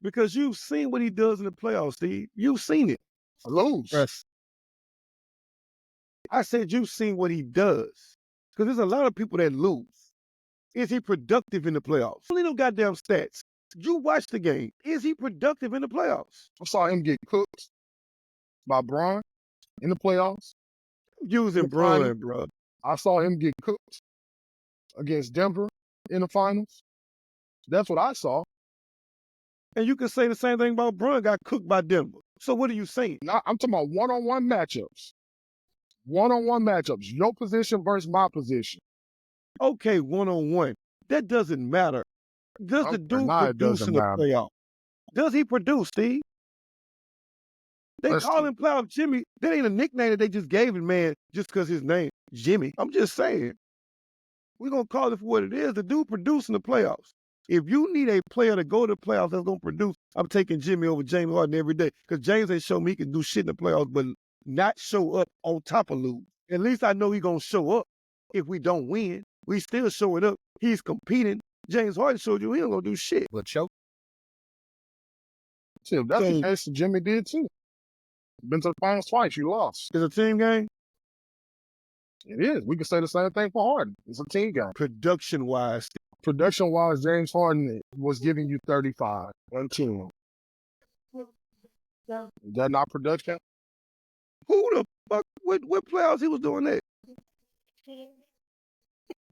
Because you've seen what he does in the playoffs, Steve. You've seen it. Lose. Yes. I said you've seen what he does. Because there's a lot of people that lose. Is he productive in the playoffs? Only no goddamn stats. You watch the game. Is he productive in the playoffs? I saw him get cooked by Bron in the playoffs. Using The final- Brun, bro. I saw him get cooked against Denver in the finals. That's what I saw. And you can say the same thing about Brun got cooked by Denver. So what are you saying? Now, I'm talking about one-on-one matchups. One-on-one matchups. Your position versus my position. Okay, one-on-one. That doesn't matter. Does the Okay, dude now it produce doesn't in the matter. playoff? Does he produce, Steve? They Let's call see. him playoff Jimmy. That ain't a nickname that they just gave him, man, just because his name, Jimmy. I'm just saying. We're going to call it for what it is. The dude producing the playoffs. If you need a player to go to the playoffs that's going to produce, I'm taking Jimmy over James Harden every day. Because James ain't show me he can do shit in the playoffs, but not show up on top of lose. At least I know he's going to show up if we don't win. We still showing up. He's competing. James Harden showed you he ain't going to do shit. But choke. See, if that's So- the case, Jimmy did too. Been to the finals twice. You lost. It's a team game. It is. We can say the same thing for Harden. It's a team game. Production-wise, Production-wise, James Harden was giving you 35 on 10. Is that not production? who the fuck, what playoffs he was doing that?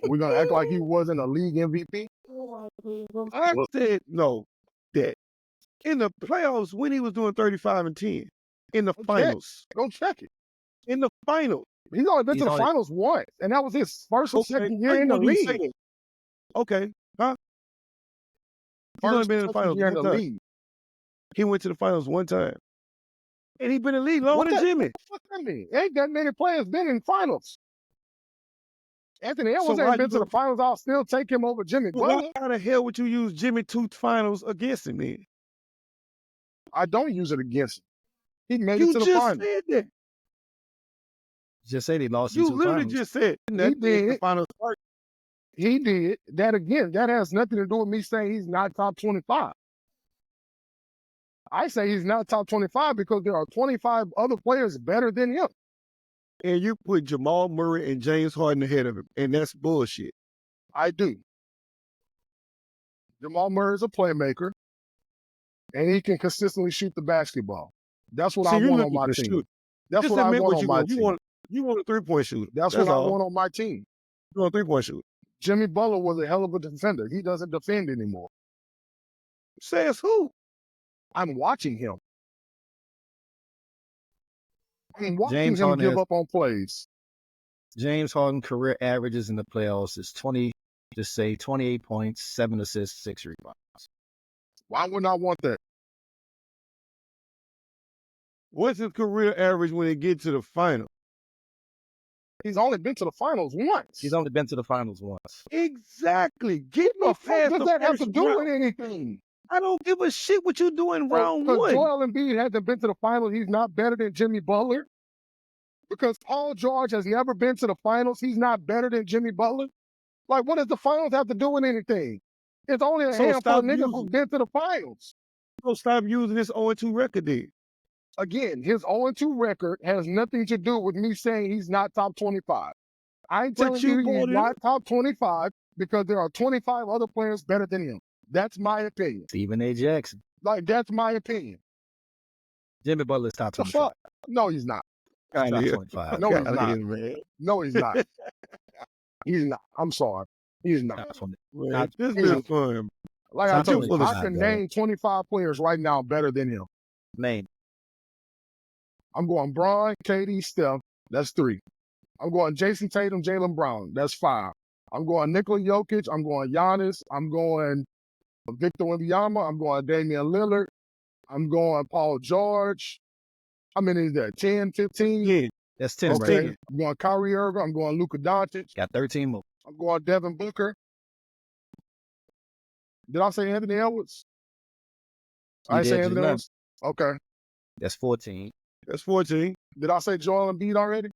We're going to act like he wasn't a league MVP? I Well- said no, that in the playoffs when he was doing 35 and 10, in the Okay. finals, Go check it. in the finals. He's only been He's to the only- finals once, and that was his first or second I year in the know you say league. that. Okay, huh? He's only First been in the finals year in one the time. league. He went to the finals one time. And he been in the league longer than Jimmy. What that mean? Ain't that many players been in finals? Anthony So Edwards why ain't been you to the gonna- finals. I'll still take him over Jimmy Butler. Why the hell would you use Jimmy two finals against him then? I don't use it against him. He made it You to the just finals. said that. Just say they lost in You two literally finals. just said He that the did. finals first. He did. That again, that has nothing to do with me saying he's not top 25. I say he's not top 25 because there are 25 other players better than him. And you put Jamal Murray and James Harden ahead of him. And that's bullshit. I do. Jamal Murray is a playmaker, and he can consistently shoot the basketball. That's what I want on my team. That's Just what I admit want what on you my want. team. You want a three-point shooter. That's what I want on my team. You want a three-point shooter. Jimmy Butler was a hell of a defender. He doesn't defend anymore. Says who? I'm watching him. I'm watching James him Harden give has- up on plays. James Harden career averages in the playoffs is 28 points, 7 assists, 6 rebounds. Why wouldn't I want that? What's his career average when he gets to the final? He's only been to the finals once. He's only been to the finals once. Exactly. Get me What the fuck past does the that have first to do round. with anything? I don't give a shit what you do in round Because one. Joel Embiid hasn't been to the finals, he's not better than Jimmy Butler. Because Paul George has never been to the finals, he's not better than Jimmy Butler. Like, what does the finals have to do with anything? It's only a So handful stop of niggas using- who've been to the finals. So stop using this 0-2 record then. Again, his 0-2 record has nothing to do with me saying he's not top 25. I'm But telling you you he's brought it up. not top 25 because there are 25 other players better than him. That's my opinion. Stephen A. Jackson. Like, that's my opinion. Jimmy Butler's top The 25. fuck? No, he's not. Top Outta here. 25. No, he's Outta not. here, man. No, he's not. He's not. I'm sorry. He's not. Top 20. Man, Top- this he's is not. fun. Like I top told you, 25, I can dog. name 25 players right now better than him. Name. I'm going Bron, KD, Steph. That's 3. I'm going Jason Tatum, Jaylen Brown. That's 5. I'm going Nikola Jokic. I'm going Giannis. I'm going Victor Wembanyama. I'm going Damian Lillard. I'm going Paul George. How many is that? 10, 15? Yeah. That's 10 Okay. right there. I'm going Kyrie Irving. I'm going Luka Doncic. Got 13 more. I'm going Devin Booker. Did I say Anthony Edwards? You I did say just Anthony now. Edwards? Okay. That's 14. That's 14. Did I say Joel Embiid already?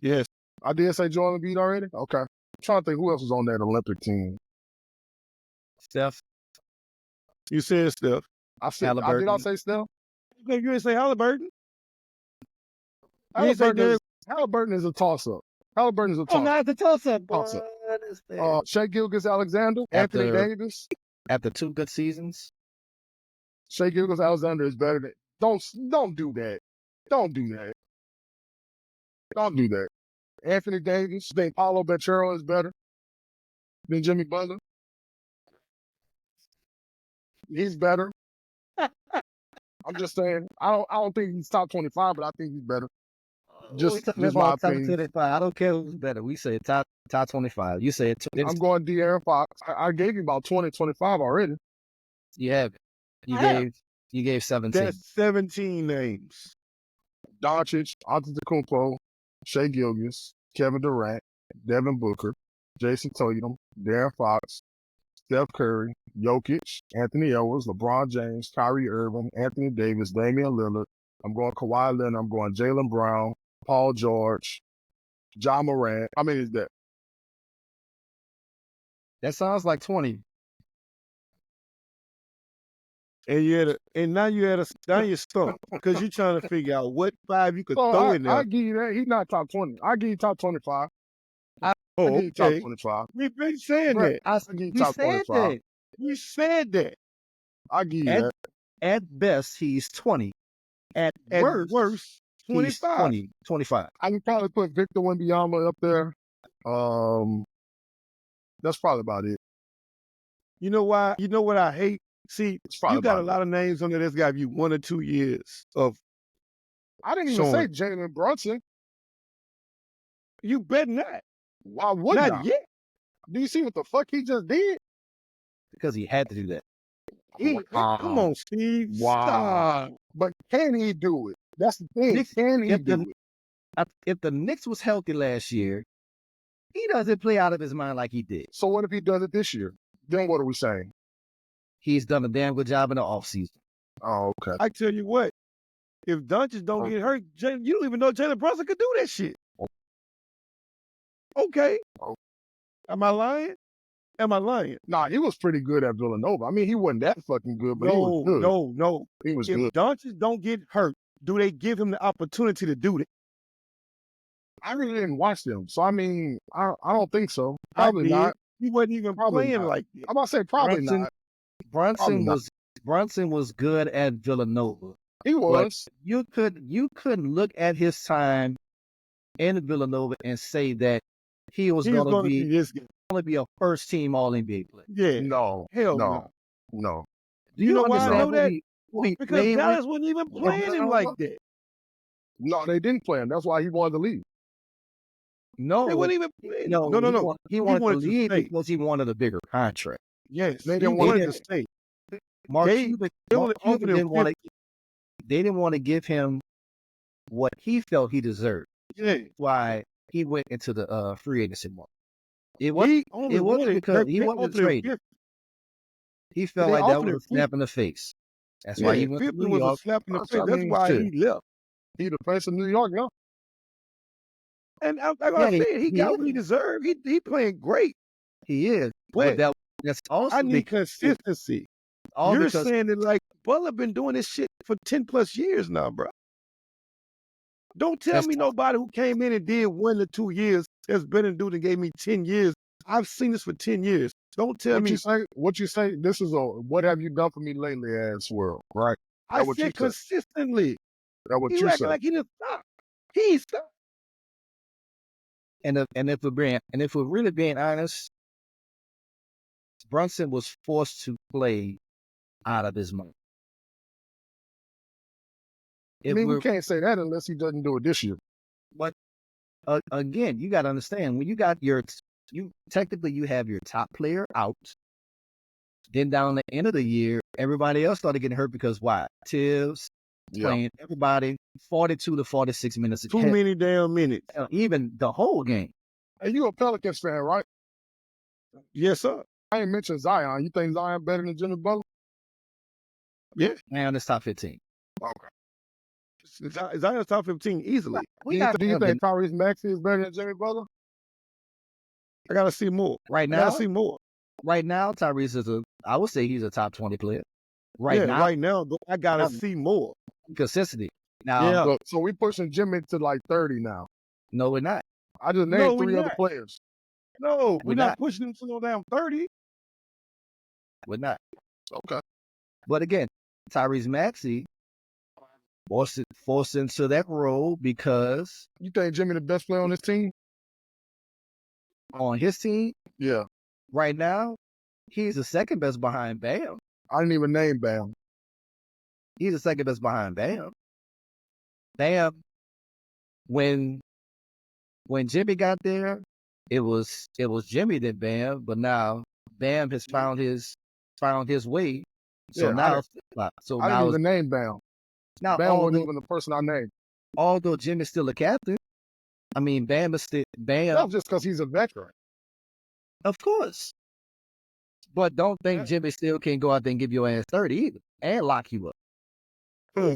Yes. I did say Joel Embiid already? Okay. I'm trying to think who else was on that Olympic team. Steph. You said Steph. I said, did I Halliburton. say Steph? Okay, you didn't say Halliburton. You didn't say Halliburton is a toss-up. Halliburton is a Oh, toss-up. now it's a toss-up. Toss-up. What is that? Shea Gilgeous-Alexander, Anthony After- Davis. After 2 good seasons, Shea Gilgeous-Alexander is better than. Don't do that. Don't do that. Don't do that. Anthony Davis. I think Paulo Banchero is better than Jimmy Butler. He's better. I'm just saying. I don't think he's top 25, but I think he's better. Just my opinion. 25. I don't care who's better. We say top 25. You say it. I'm going De'Aaron Fox. I gave you about 20, 25 already. You have. You I have. gave. You gave 17. That's 17 names. Doncic, Antetokounmpo, Shea Gilgeous, Kevin Durant, Devin Booker, Jason Tatum, De'Aaron Fox, Steph Curry, Jokic, Anthony Edwards, LeBron James, Kyrie Irving, Anthony Davis, Damian Lillard. I'm going Kawhi Leonard. I'm going Jaylen Brown, Paul George, John Morant. How many is that? That sounds like 20. And now you're stumped because you're trying to figure out what 5 you could So throw in there. I give you that. He's not top 20. I give you top 25. I Oh, give you top okay. 25. We've been saying Right. that. I give you We top said 25. that. We said that. I give you At, that. at best, he's 20. At At worst, worst, he's 25. 20, 25. I can probably put Victor Wembanyama up there. That's probably about it. You know why? You know what I hate? See, It's probably you got a about lot of names on there that's got you 1 or 2 years of. I didn't even say Showing. Jalen Brunson. You bet not. Why would Not I? yet. Do you see what the fuck he just did? Because he had to do that. Come on, Steve. Wow. Stop. But can he do it? That's the thing. Knicks- Can he if the- do it? If the Knicks was healthy last year, he doesn't play out of his mind like he did. So what if he does it this year? Then what are we saying? He's done a damn good job in the offseason. Oh, okay. I tell you what, if Doncic don't get hurt, you don't even know Jalen Brunson could do that shit. Okay. Oh. Am I lying? Nah, he was pretty good at Villanova. I mean, he wasn't that fucking good, but he was good. No. He was If good. Doncic don't get hurt, do they give him the opportunity to do that? I really didn't watch them, so I mean, I don't think so. I Probably did. not. He wasn't even Probably playing not. like that. I'm about to say probably Brunson- not. Brunson not. was good at Villanova. He was. You couldn't look at his time in Villanova and say that he was He's going going to to be this guy. a first team All NBA player. Yeah. No. Hell no. no. No. Do you know why I understand know who that? he Because played with? Dallas wasn't even playing him like that. No, they didn't play him. That's why he wanted to leave. No, They wasn't even playing. no. He wanted to wanted to leave stay. because he wanted a bigger contract. Yes. They He didn't wanted want- to stay. Mark They Cuban, only Mark Cuban offered him didn't want to. 50. They didn't want to give him what he felt he deserved. Yeah. Why he went into the free agency market. It was He only it wasn't wanted because he they wasn't offered him traded. 50. He felt They like that offered was him a snap in the face. That's Yeah, why he went to 50 New was York. a slap in the That's face. what I That's mean, why shit. he left. He the face of New York now. And like Yeah, I said, he he got is. what he deserved. He playing great. He is, But but that's also I need because consistency. all You're because saying that like Butler been doing this shit for 10 plus years now, bro. Don't tell That's me nobody who came in and did 1 to 2 years has been a dude and gave me 10 years. I've seen this for 10 years. Don't tell What me. you say? This is a what have you done for me lately, ass world, right? I That what you said said. consistently. That's what He you acting said. like he didn't stop. He ain't stop. and if we're really being honest, Brunson was forced to play out of his mind. I If mean, we're we can't say that unless he doesn't do it this year. But again, you got to understand when you got you have your top player out. Then down the end of the year, everybody else started getting hurt because why? Tibbs playing everybody 42 to 46 minutes. Too many damn minutes. Even the whole game. Hey, you a Pelicans fan, right? Yes, sir. I ain't mentioned Zion. You think Zion better than Jimmy Butler? Yeah. Man, it's top 15. Okay. Zion's top 15 easily. We Do got you him think Tyrese Maxey is better than Jimmy Butler? I gotta see more. right I gotta now. see more. Right now, Tyrese is I would say he's a top 20 player. Right now, but I gotta Now- see more. consistency. Now, Yeah. So we pushing Jimmy to like 30 now. no, we're not. I just No, named we 3 other not. players. No, We're we're not not. pushing him to no damn 30. We're not. Okay. But again, Tyrese Maxey forced into that role because You think Jimmy the best player on this team? on his team Yeah. right now, he's the second best behind Bam. I didn't even name Bam. He's the second best behind Bam. Bam, when Jimmy got there, it was Jimmy then Bam, but now Bam has found his way. So Yeah, now, I didn't even name Bam. now Bam wasn't although, even the person I named. although Jimmy's still a captain, I mean Bam is still Bam, That's just because he's a veteran. of course. But don't think Jimmy still can't go out there and give your ass 30 either and lock you up. Hmm.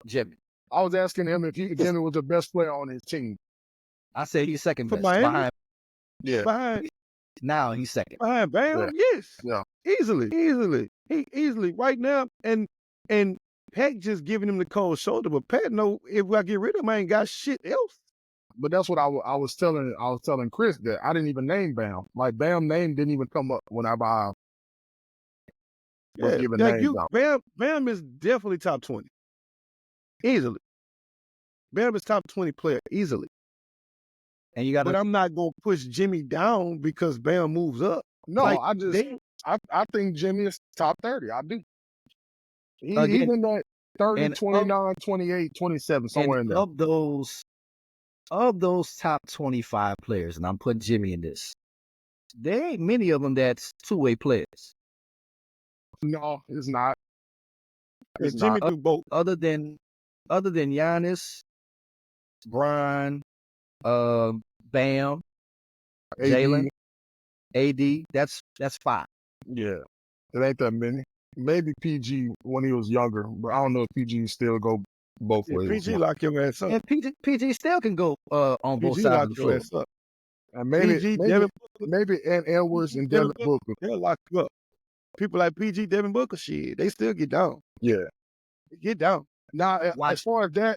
Jimmy. I was asking him if Jimmy was the best player on his team. I say he's second For best. Miami? Yeah. Behind Now he's second. Bam, Yeah. yes. Yeah. Easily. He easily right now. And Pat just giving him the cold shoulder, but Pat know if I get rid of him, I ain't got shit else. But that's what I was telling Chris that I didn't even name Bam. Like Bam name didn't even come up whenever I was giving like names out. Bam is definitely top 20. Easily. Bam is top 20 player, easily. And you got But to I'm not gonna push Jimmy down because Bam moves up. No, Like, I think Jimmy is top 30. I do. He's Again, in that 30, and 29, 28, 27, somewhere in and there. of those top 25 players, and I'm putting Jimmy in this, there ain't many of them that's two-way players. No, it's not. And It's Jimmy not. do both. Other than Giannis, Bron, Bam, AD, Jalen, AD, that's 5. yeah, it ain't that many. Maybe PG when he was younger, but I don't know if PG still go both Yeah, ways. PG lock your ass up. And PG still can go on both PG sides lock of the your floor. ass up. And maybe PG, Devin Booker, maybe Ant Edwards and Devin Booker. they'll lock you up. People like PG, Devin Booker, shit, they still get down. Yeah. They get down. Now, Watch. as far as that,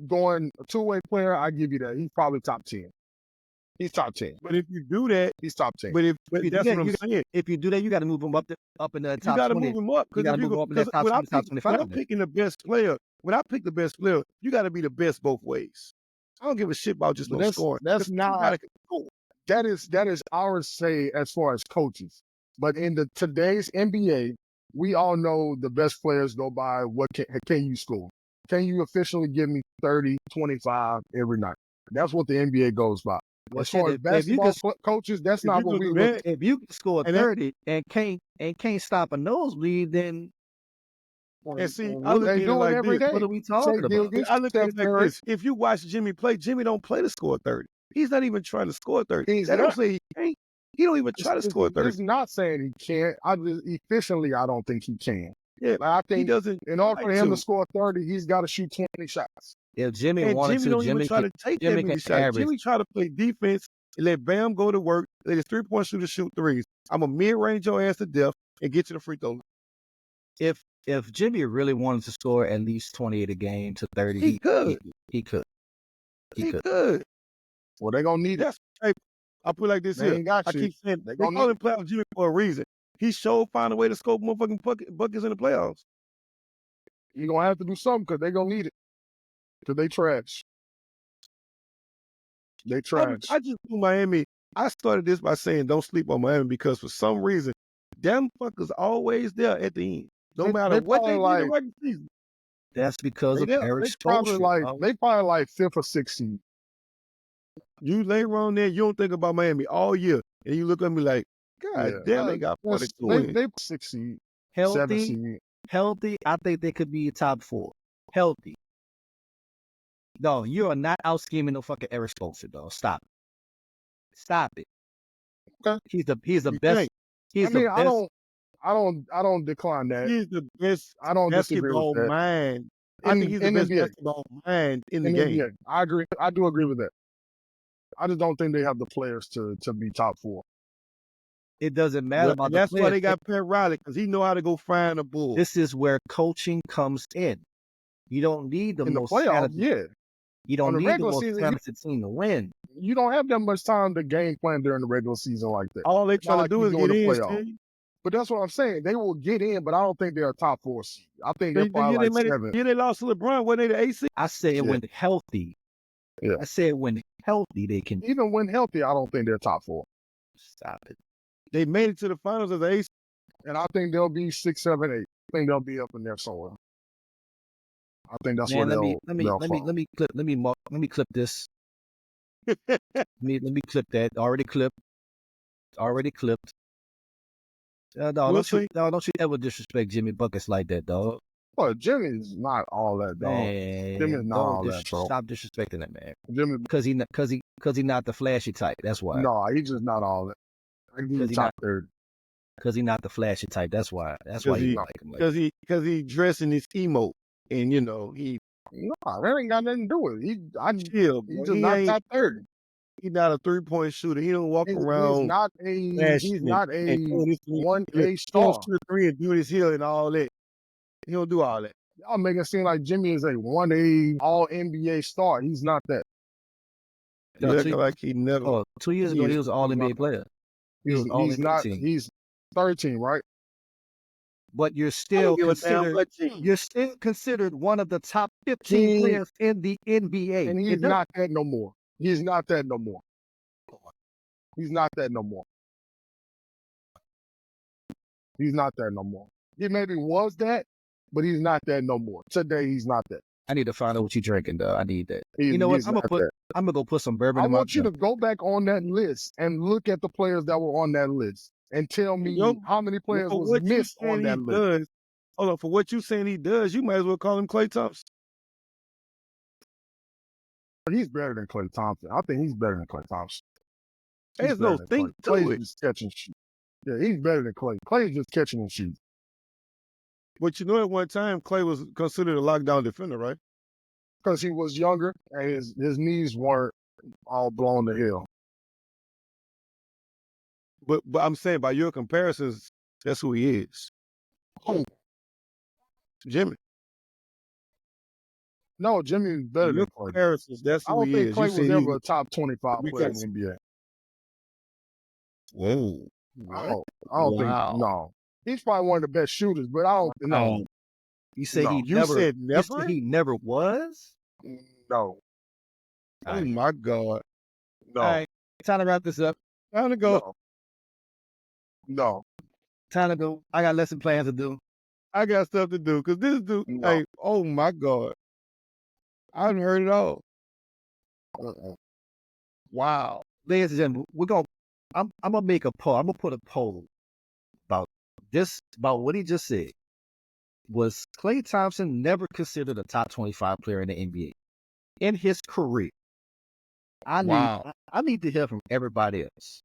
going a two-way player, I give you that. He's probably top 10. He's top 10. But if you do that, He's top 10. but If you that's do what that, I'm saying. If you do that, you got to move him up in the You top got to 20. move him up You got to move him up in that top 20, top 25. when I'm picking the best player, when I pick the best player, you got to be the best both ways. I don't give a shit about just But no scoring. that's You not. gotta score. That is our say as far as coaches. But in today's NBA, we all know the best players go by what can you score? Can you officially give me 30, 25 every night? That's what the NBA goes by. Well, As far as shit, if you basketball coaches, that's if not you what can we do look that, at. if you can score And that- 30 and can't stop a nosebleed, then And see, I What look they at it doing like every this. day. what are we talking Shea about? Gilgeous, I look at it Steph like Curry. this. If you watch Jimmy play, Jimmy don't play to score 30. He's not even trying to score 30. He's That don't not. say he can't. He don't even try to score 30. It's not saying he can't. Efficiently, I don't think he can. Yeah, Like, I he think doesn't. in order for like him to score 30, he's got to shoot 20 shots. If Jimmy And wanted Jimmy to, don't even Jimmy try can, to take Jimmy that many can shots. average. Jimmy try to play defense and let Bam go to work. Let his three-point shooter shoot threes. I'm a mid-range your ass to death and get to the free throw. If Jimmy really wanted to score at least 28 a game to 30, He could. He could. He could. Well, they're going to need it. That's hey, I put it like this They here. ain't got I you. keep saying They they gonna call need him playoff Jimmy for a reason. He showed find a way to score motherfucking buckets in the playoffs. You're going to have to do something because they're going to need it. Because they trash. They trash. I just do Miami. I started this by saying don't sleep on Miami because for some reason, them fuckers always there at the end. No They- matter they what they probably do in the regular season. That's because They of there. Eric's They probably culture. they probably like 5th or 6th seed. You later on there, you don't think about Miami all year. And you look at me like, God Yeah. damn, they got 42 wins. They 6th seed, 7th healthy, seed. healthy. I think they could be top 4. Healthy. No, you are not out scheming no fucking Eric Spoelstra, though. Stop it. Stop it. Okay. He's the You best. think? He's I mean, the best. I don't decline that. He's the best I don't disagree basketball with that. mind. I think he's the best NBA. basketball mind in the In game. NBA. I agree. I do agree with that. I just don't think they have the players to be top 4. It doesn't matter Well, about and the that's why players. they got Pat Riley, because he know how to go find a bull. This is where coaching comes in. You don't need the In the most playoffs, talented. yeah. You don't On the need the regular most season, talented team to win. You don't have that much time to game plan during the regular season like that. All they trying like to do you is do in get the in. playoffs. Steve. But that's what I'm saying. They will get in, but I don't think they're a top 4 seed. I think they're The probably year they like made it, 7. year they lost to LeBron, when they the AC. I said Yeah. when healthy. Yeah. I said when healthy they can. Even when healthy, I don't think they're top 4. Stop it. They made it to the finals as the AC. And I think they'll be 6, 7, 8. I think they'll be up in there somewhere. I think that's Man, where let me they'll fall. clip this. let me clip that. Already clipped. No, We'll see. don't you ever disrespect Jimmy Buckets like that, dog. But Jimmy's not all that, dog. Man, Jimmy's not all that, bro. stop disrespecting that man. Jimmy, Because he not the flashy type. That's why. no, he's just not all that. I give you he top not- 30. Because he not the flashy type. That's why. That's 'Cause why you he- like him. Like, Because he dressing his emo. And, he No, that ain't got nothing to do with it. chill. He's Bro. just He not ain't, top 30. he not a three-point shooter. He don't walk He's around. not flashing he's not and a doing this thing. 1A He don't star. shoot a three and do his heel and all that. He don't do all that. Y'all make it seem like Jimmy is a 1A all NBA star. He's not that. He No, acting like he never. 2 years ago, he was an All NBA player. He was all He's NBA not. team. He's 13, right? But you're I still don't give a damn considered. what team. You're still considered one of the top 15 He- players in the NBA. And he's not that no more. He's not that no more. He's not that no more. He's not that no more. He maybe was that, but he's not that no more. Today, he's not that. I need to find out what you're drinking, though. I need that. He- You know what? he's I'm not that. gonna go put some bourbon I in my want you to drink. go back on that list and look at the players that were on that list and tell me how many players for was what you missed on saying that he list. does, hold on, for what you saying he does, you might as well call him Klay Thompson. He's better than Klay Thompson. I think he's better than Klay Thompson. He's There's better no than think Klay. to Klay's it. just catching shoot. Yeah, he's better than Klay. Klay's just catching and shoot. But you know, at one time, Klay was considered a lockdown defender, right? Because he was younger and his knees weren't all blown to hell. But I'm saying by your comparisons, that's who he is. Who? Jimmy. No, Jimmy's better than Klay. Comparisons, that's I who don't he think is. Klay was ever a top 25 player in because- the NBA. Whoa. I don't think, no. He's probably one of the best shooters, but I don't know. You say No. he You never. said You say never? he never was. No. Oh my God. No. All right, time to wrap this up. Time to go. No. Time to go. I got lesson plans to do. I got stuff to do because this dude, No. hey, oh my God. I haven't heard it all. Wow. Ladies and gentlemen, I'm gonna make a poll. I'm gonna put a poll about what he just said. Was Klay Thompson never considered a top 25 player in the NBA in his career? I need to hear from everybody else.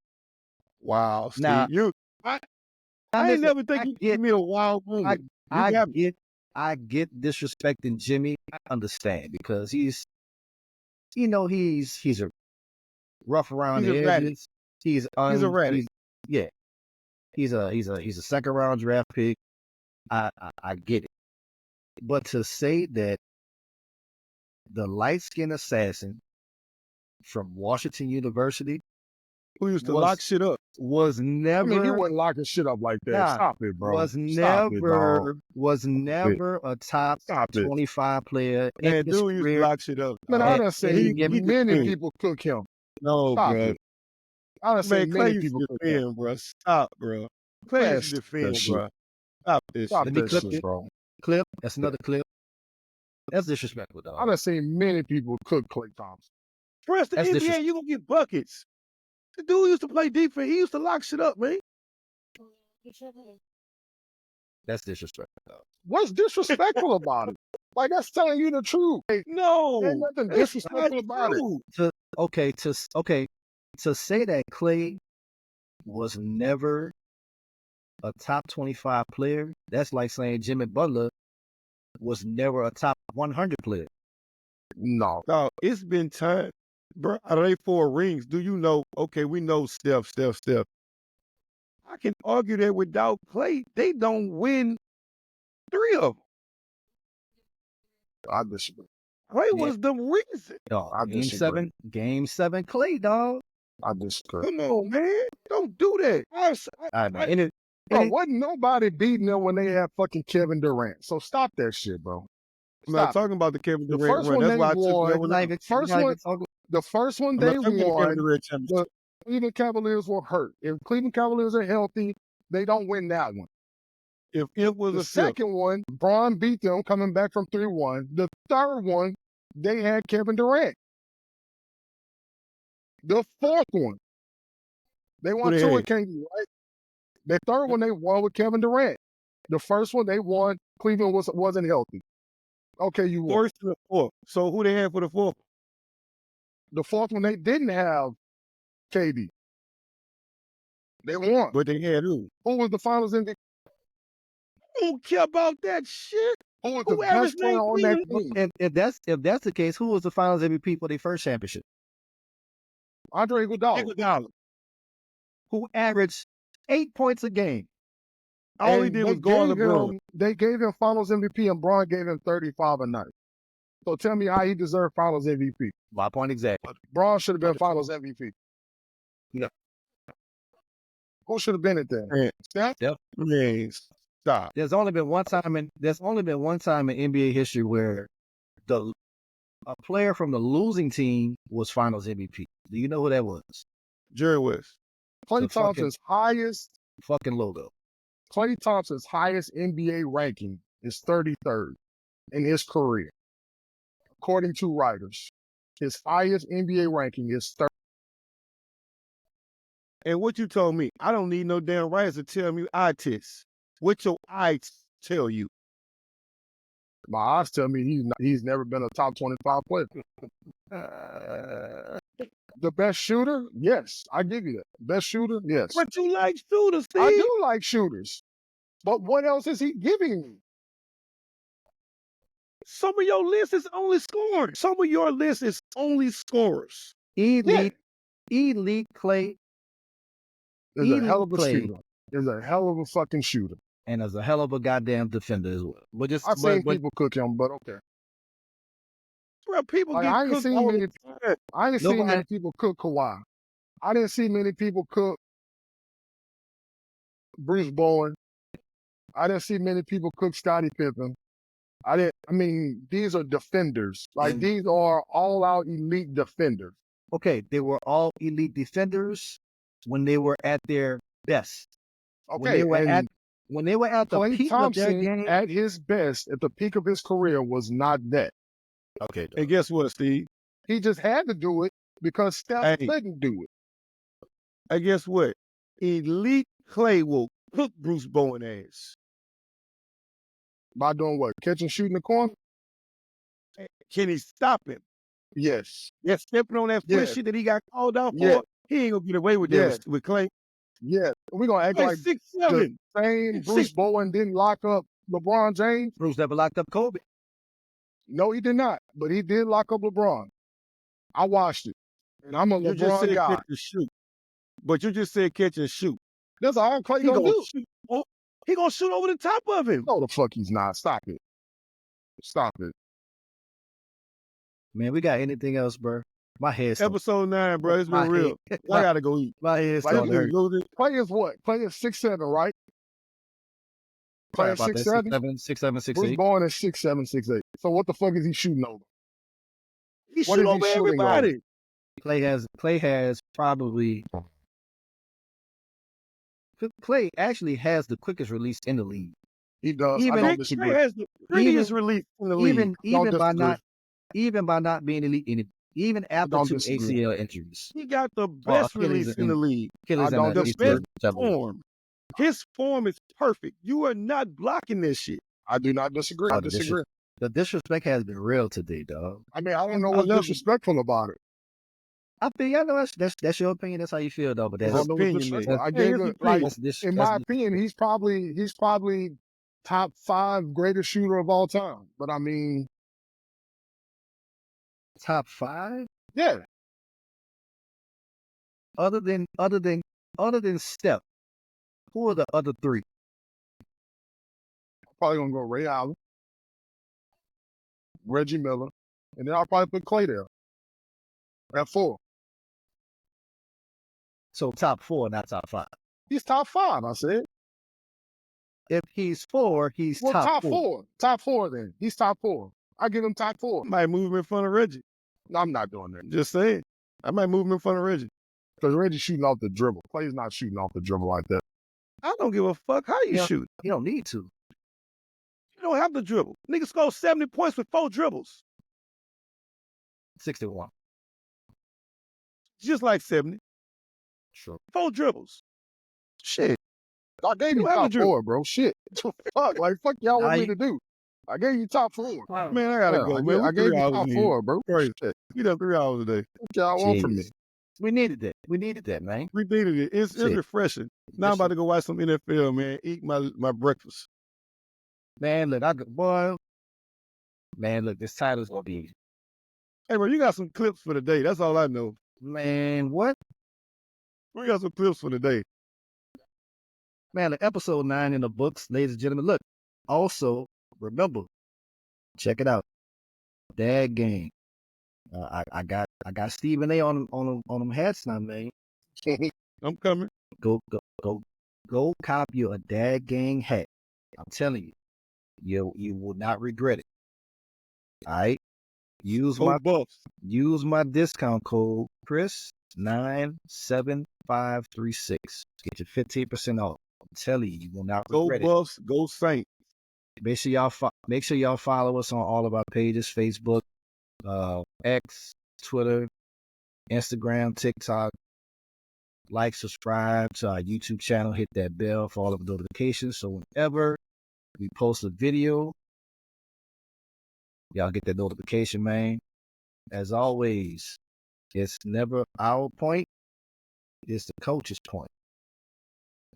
Wow, Steve. Now, I ain't never think you give me a wild moment. I get disrespecting Jimmy. I understand because he's a rough around the edges. He's a rat. He's a second round draft pick. I get it. But to say that the light-skinned assassin from Washington University, who used to lock shit up, was never. I mean, he wasn't locking shit up like that. Nah, Stop it, bro. Was never a top 25 player. Man, dude used to lock shit up. Man, I done seen many people cook him. No, Stop bro. it. I done seen many people cook him. Bro. Stop, bro. Klay used to defend, bro. Stop this Stop shit. this shit, bro. Clip. That's another clip. That's disrespectful, dog. I done seen many people cook Klay Thompson. For us, the NBA, you gonna get buckets. The dude used to play defense. He used to lock shit up, man. That's disrespectful, dog. What's disrespectful about it? Like, that's telling you the truth. Like, no, there's nothing disrespectful about it. To say that Klay was never a top 25 player, that's like saying Jimmy Butler was never a top 100 player. No. Dog, it's been time. Bro, out of they 4 rings, do you know, okay, we know Steph. I can argue that without Klay, they don't win 3 of them. I disagree. Klay was the reason. Dog, game seven, Klay, dog. I disagree. Come on, man. Don't do that. Bro, wasn't nobody beating them when they had fucking Kevin Durant. So stop that shit, bro. I'm not talking about the Kevin Durant run. That's why I took that one. The first one they won, the Cleveland Cavaliers were hurt. If Cleveland Cavaliers are healthy, they don't win that one. If it was the second one, Braun beat them coming back from 3-1. The third one, they had Kevin Durant. The fourth one, they won 2 with KD, right? The third one, they won with Kevin Durant. The first one, they won. Cleveland wasn't healthy. Okay, you won. First to the fourth. So who they had for the fourth? The fourth one, they didn't have KD. They won. But they had who? Who was the finals MVP? I don't care about that shit. Who was the best player on that team? If that's the case, who was the finals MVP for their first championship? Andre Iguodala. Who averaged 8 points a game. All he did was go on LeBron. They gave him finals MVP and Braun gave him 35 a night. So tell me how he deserved finals MVP. My point exactly. Braun should have been finals MVP. Yeah. Who should have been it then? Steph? Man, stop. There's only been one time in NBA history where a player from the losing team was finals MVP. Do you know who that was? Jerry West. Klay Thompson's highest fucking logo. Klay Thompson's highest NBA ranking is 33rd in his career. According to writers, his highest NBA ranking is 30th. And what you told me, I don't need no damn writers to tell me eye test. What your eyes tell you? My eyes tell me he's never been a top 25 player. The best shooter? Yes, I give you that. Best shooter? Yes. But you like shooters, Steve. I do like shooters. But what else is he giving me? Some of your list is only scoring. Some of your list is only scorers. Elite Clay. Is a hell of a Clay. shooter. Is a hell of a fucking shooter. And as a hell of a goddamn defender as well. But just I've seen people cook him, but okay. Bro, people Like, get I ain't cooked seen all many. the time. I didn't see Nobody- many people cook Kawhi. I didn't see many people cook Bruce Bowen. I didn't see many people cook Scottie Pippen. I mean, these are defenders. Like, And- these are all-out elite defenders. okay, they were all elite defenders when they were at their best. Okay, When they were at the Klay peak of their Thompson, game. at his best, at the peak of his career, was not that. Okay, And guess what, Steve? He just had to do it because Steph Hey. couldn't do it. And guess what? Elite Clay will cook Bruce Bowen ass. By doing what? Catch and shoot in the corner? Can he stop him? Yes. That stepping on that foot Yeah. shit that he got called out for, Yeah. he ain't gonna get away with Yeah. that with Clay. Yeah. We're going to act Clay like 6'7". same Bruce Bowen didn't lock up LeBron James. Bruce never locked up Kobe. No, he did not. But he did lock up LeBron. I watched it. And I'm a You just LeBron said guy. catch and shoot. But you just said catch and shoot. That's all Clay He gonna gonna do. shoot. Oh, he gonna shoot over the top of him. No, the fuck he's not. Stop it. Stop it. Man, we got anything else, bro? My head's Episode 9, bro. It's my been real. head- I gotta go eat. My head's Like, starting to hurt. Go to- Clay is what? Clay is 6'7", right? Clay is About that 6'7"? 6'7", 6'8". Bruce Bowen is 6'7", 6'8". So what the fuck is he shooting over? He What shoot is he over shooting everybody. Clay has probably Clay actually has the quickest release in the league. He does. Even- I don't Clay disagree. has the prettiest release in the league. Even by not being elite in it, even after don't 2 disagree. ACL injuries. He got the best Achilles release in the league. Achilles I don't and the disagree. ACL, whichever one. Form. His form is perfect. You are not blocking this shit. I do not disagree. I Oh, the disagree. The disrespect has been real today, dog. I mean, I don't know I what's love it. disrespectful about it. I know that's your opinion. That's how you feel, though. But I that's don't know what's opinion, disrespectful. man. I gave His it, like, opinion. in my opinion, he's probably top 5 greatest shooter of all time. But I mean, top 5 yeah, other than Steph. Who are the other 3? probably gonna go Ray Allen, Reggie Miller, and then I'll probably put Clay there at 4. So top 4, not top 5. He's top 5. I said. If he's 4, he's Well, top 4. 4. Top 4 then. He's top 4. I give him top 4. I might move him in front of Reggie. No, I'm not doing that. Just saying. I might move him in front of Reggie. Because Reggie's shooting off the dribble. Clay's not shooting off the dribble like that. I don't give a fuck how you Yeah. shoot. You don't need to. You don't have to dribble. Niggas score 70 points with 4 dribbles. 61. Just like 70. Sure. 4 dribbles. Shit. I gave you You have a top dribble. 4, bro. Shit. Fuck. Like, fuck y'all want me to do? I gave you top 4. Man, I gotta Yeah, go, I man. gave- I We gave you 3 hours top in. 4, bro. Crazy. Shit. We done 3 hours a day. What y'all want from me? Jeez. We needed that. We needed that, man. We needed it. It's Shit. refreshing. Now I'm about to go watch some NFL, man. Eat my breakfast. Man, look, this title's gonna be, Hey, bro, you got some clips for the day. That's all I know. man, what? We got some clips for the day. Man, like episode 9 in the books, ladies and gentlemen. Look, also, remember, check it out. Dad game. I got Stephen A on them hats now, man. I'm coming. Go cop you a Dad gang hat. I'm telling you, you will not regret it. All right, use Go Buffs. my discount code Chris97536. Get your 15% off. I'm telling you, you will not Go regret it. Buffs. Go Saints. Make sure y'all follow us on all of our pages: Facebook, X, Twitter, Instagram, TikTok. like, subscribe to our YouTube channel, hit that bell for all of the notifications. So whenever we post a video, y'all get that notification, man. As always, it's never our point, it's the coach's point.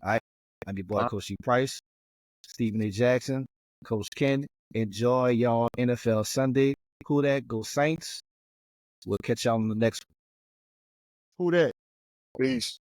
All right. I'm your boy, Coach E. Price, Stephen A. Jackson, Coach Ken. Enjoy y'all NFL Sunday. Who that? Go Saints. We'll catch y'all on the next one. Who that? Peace.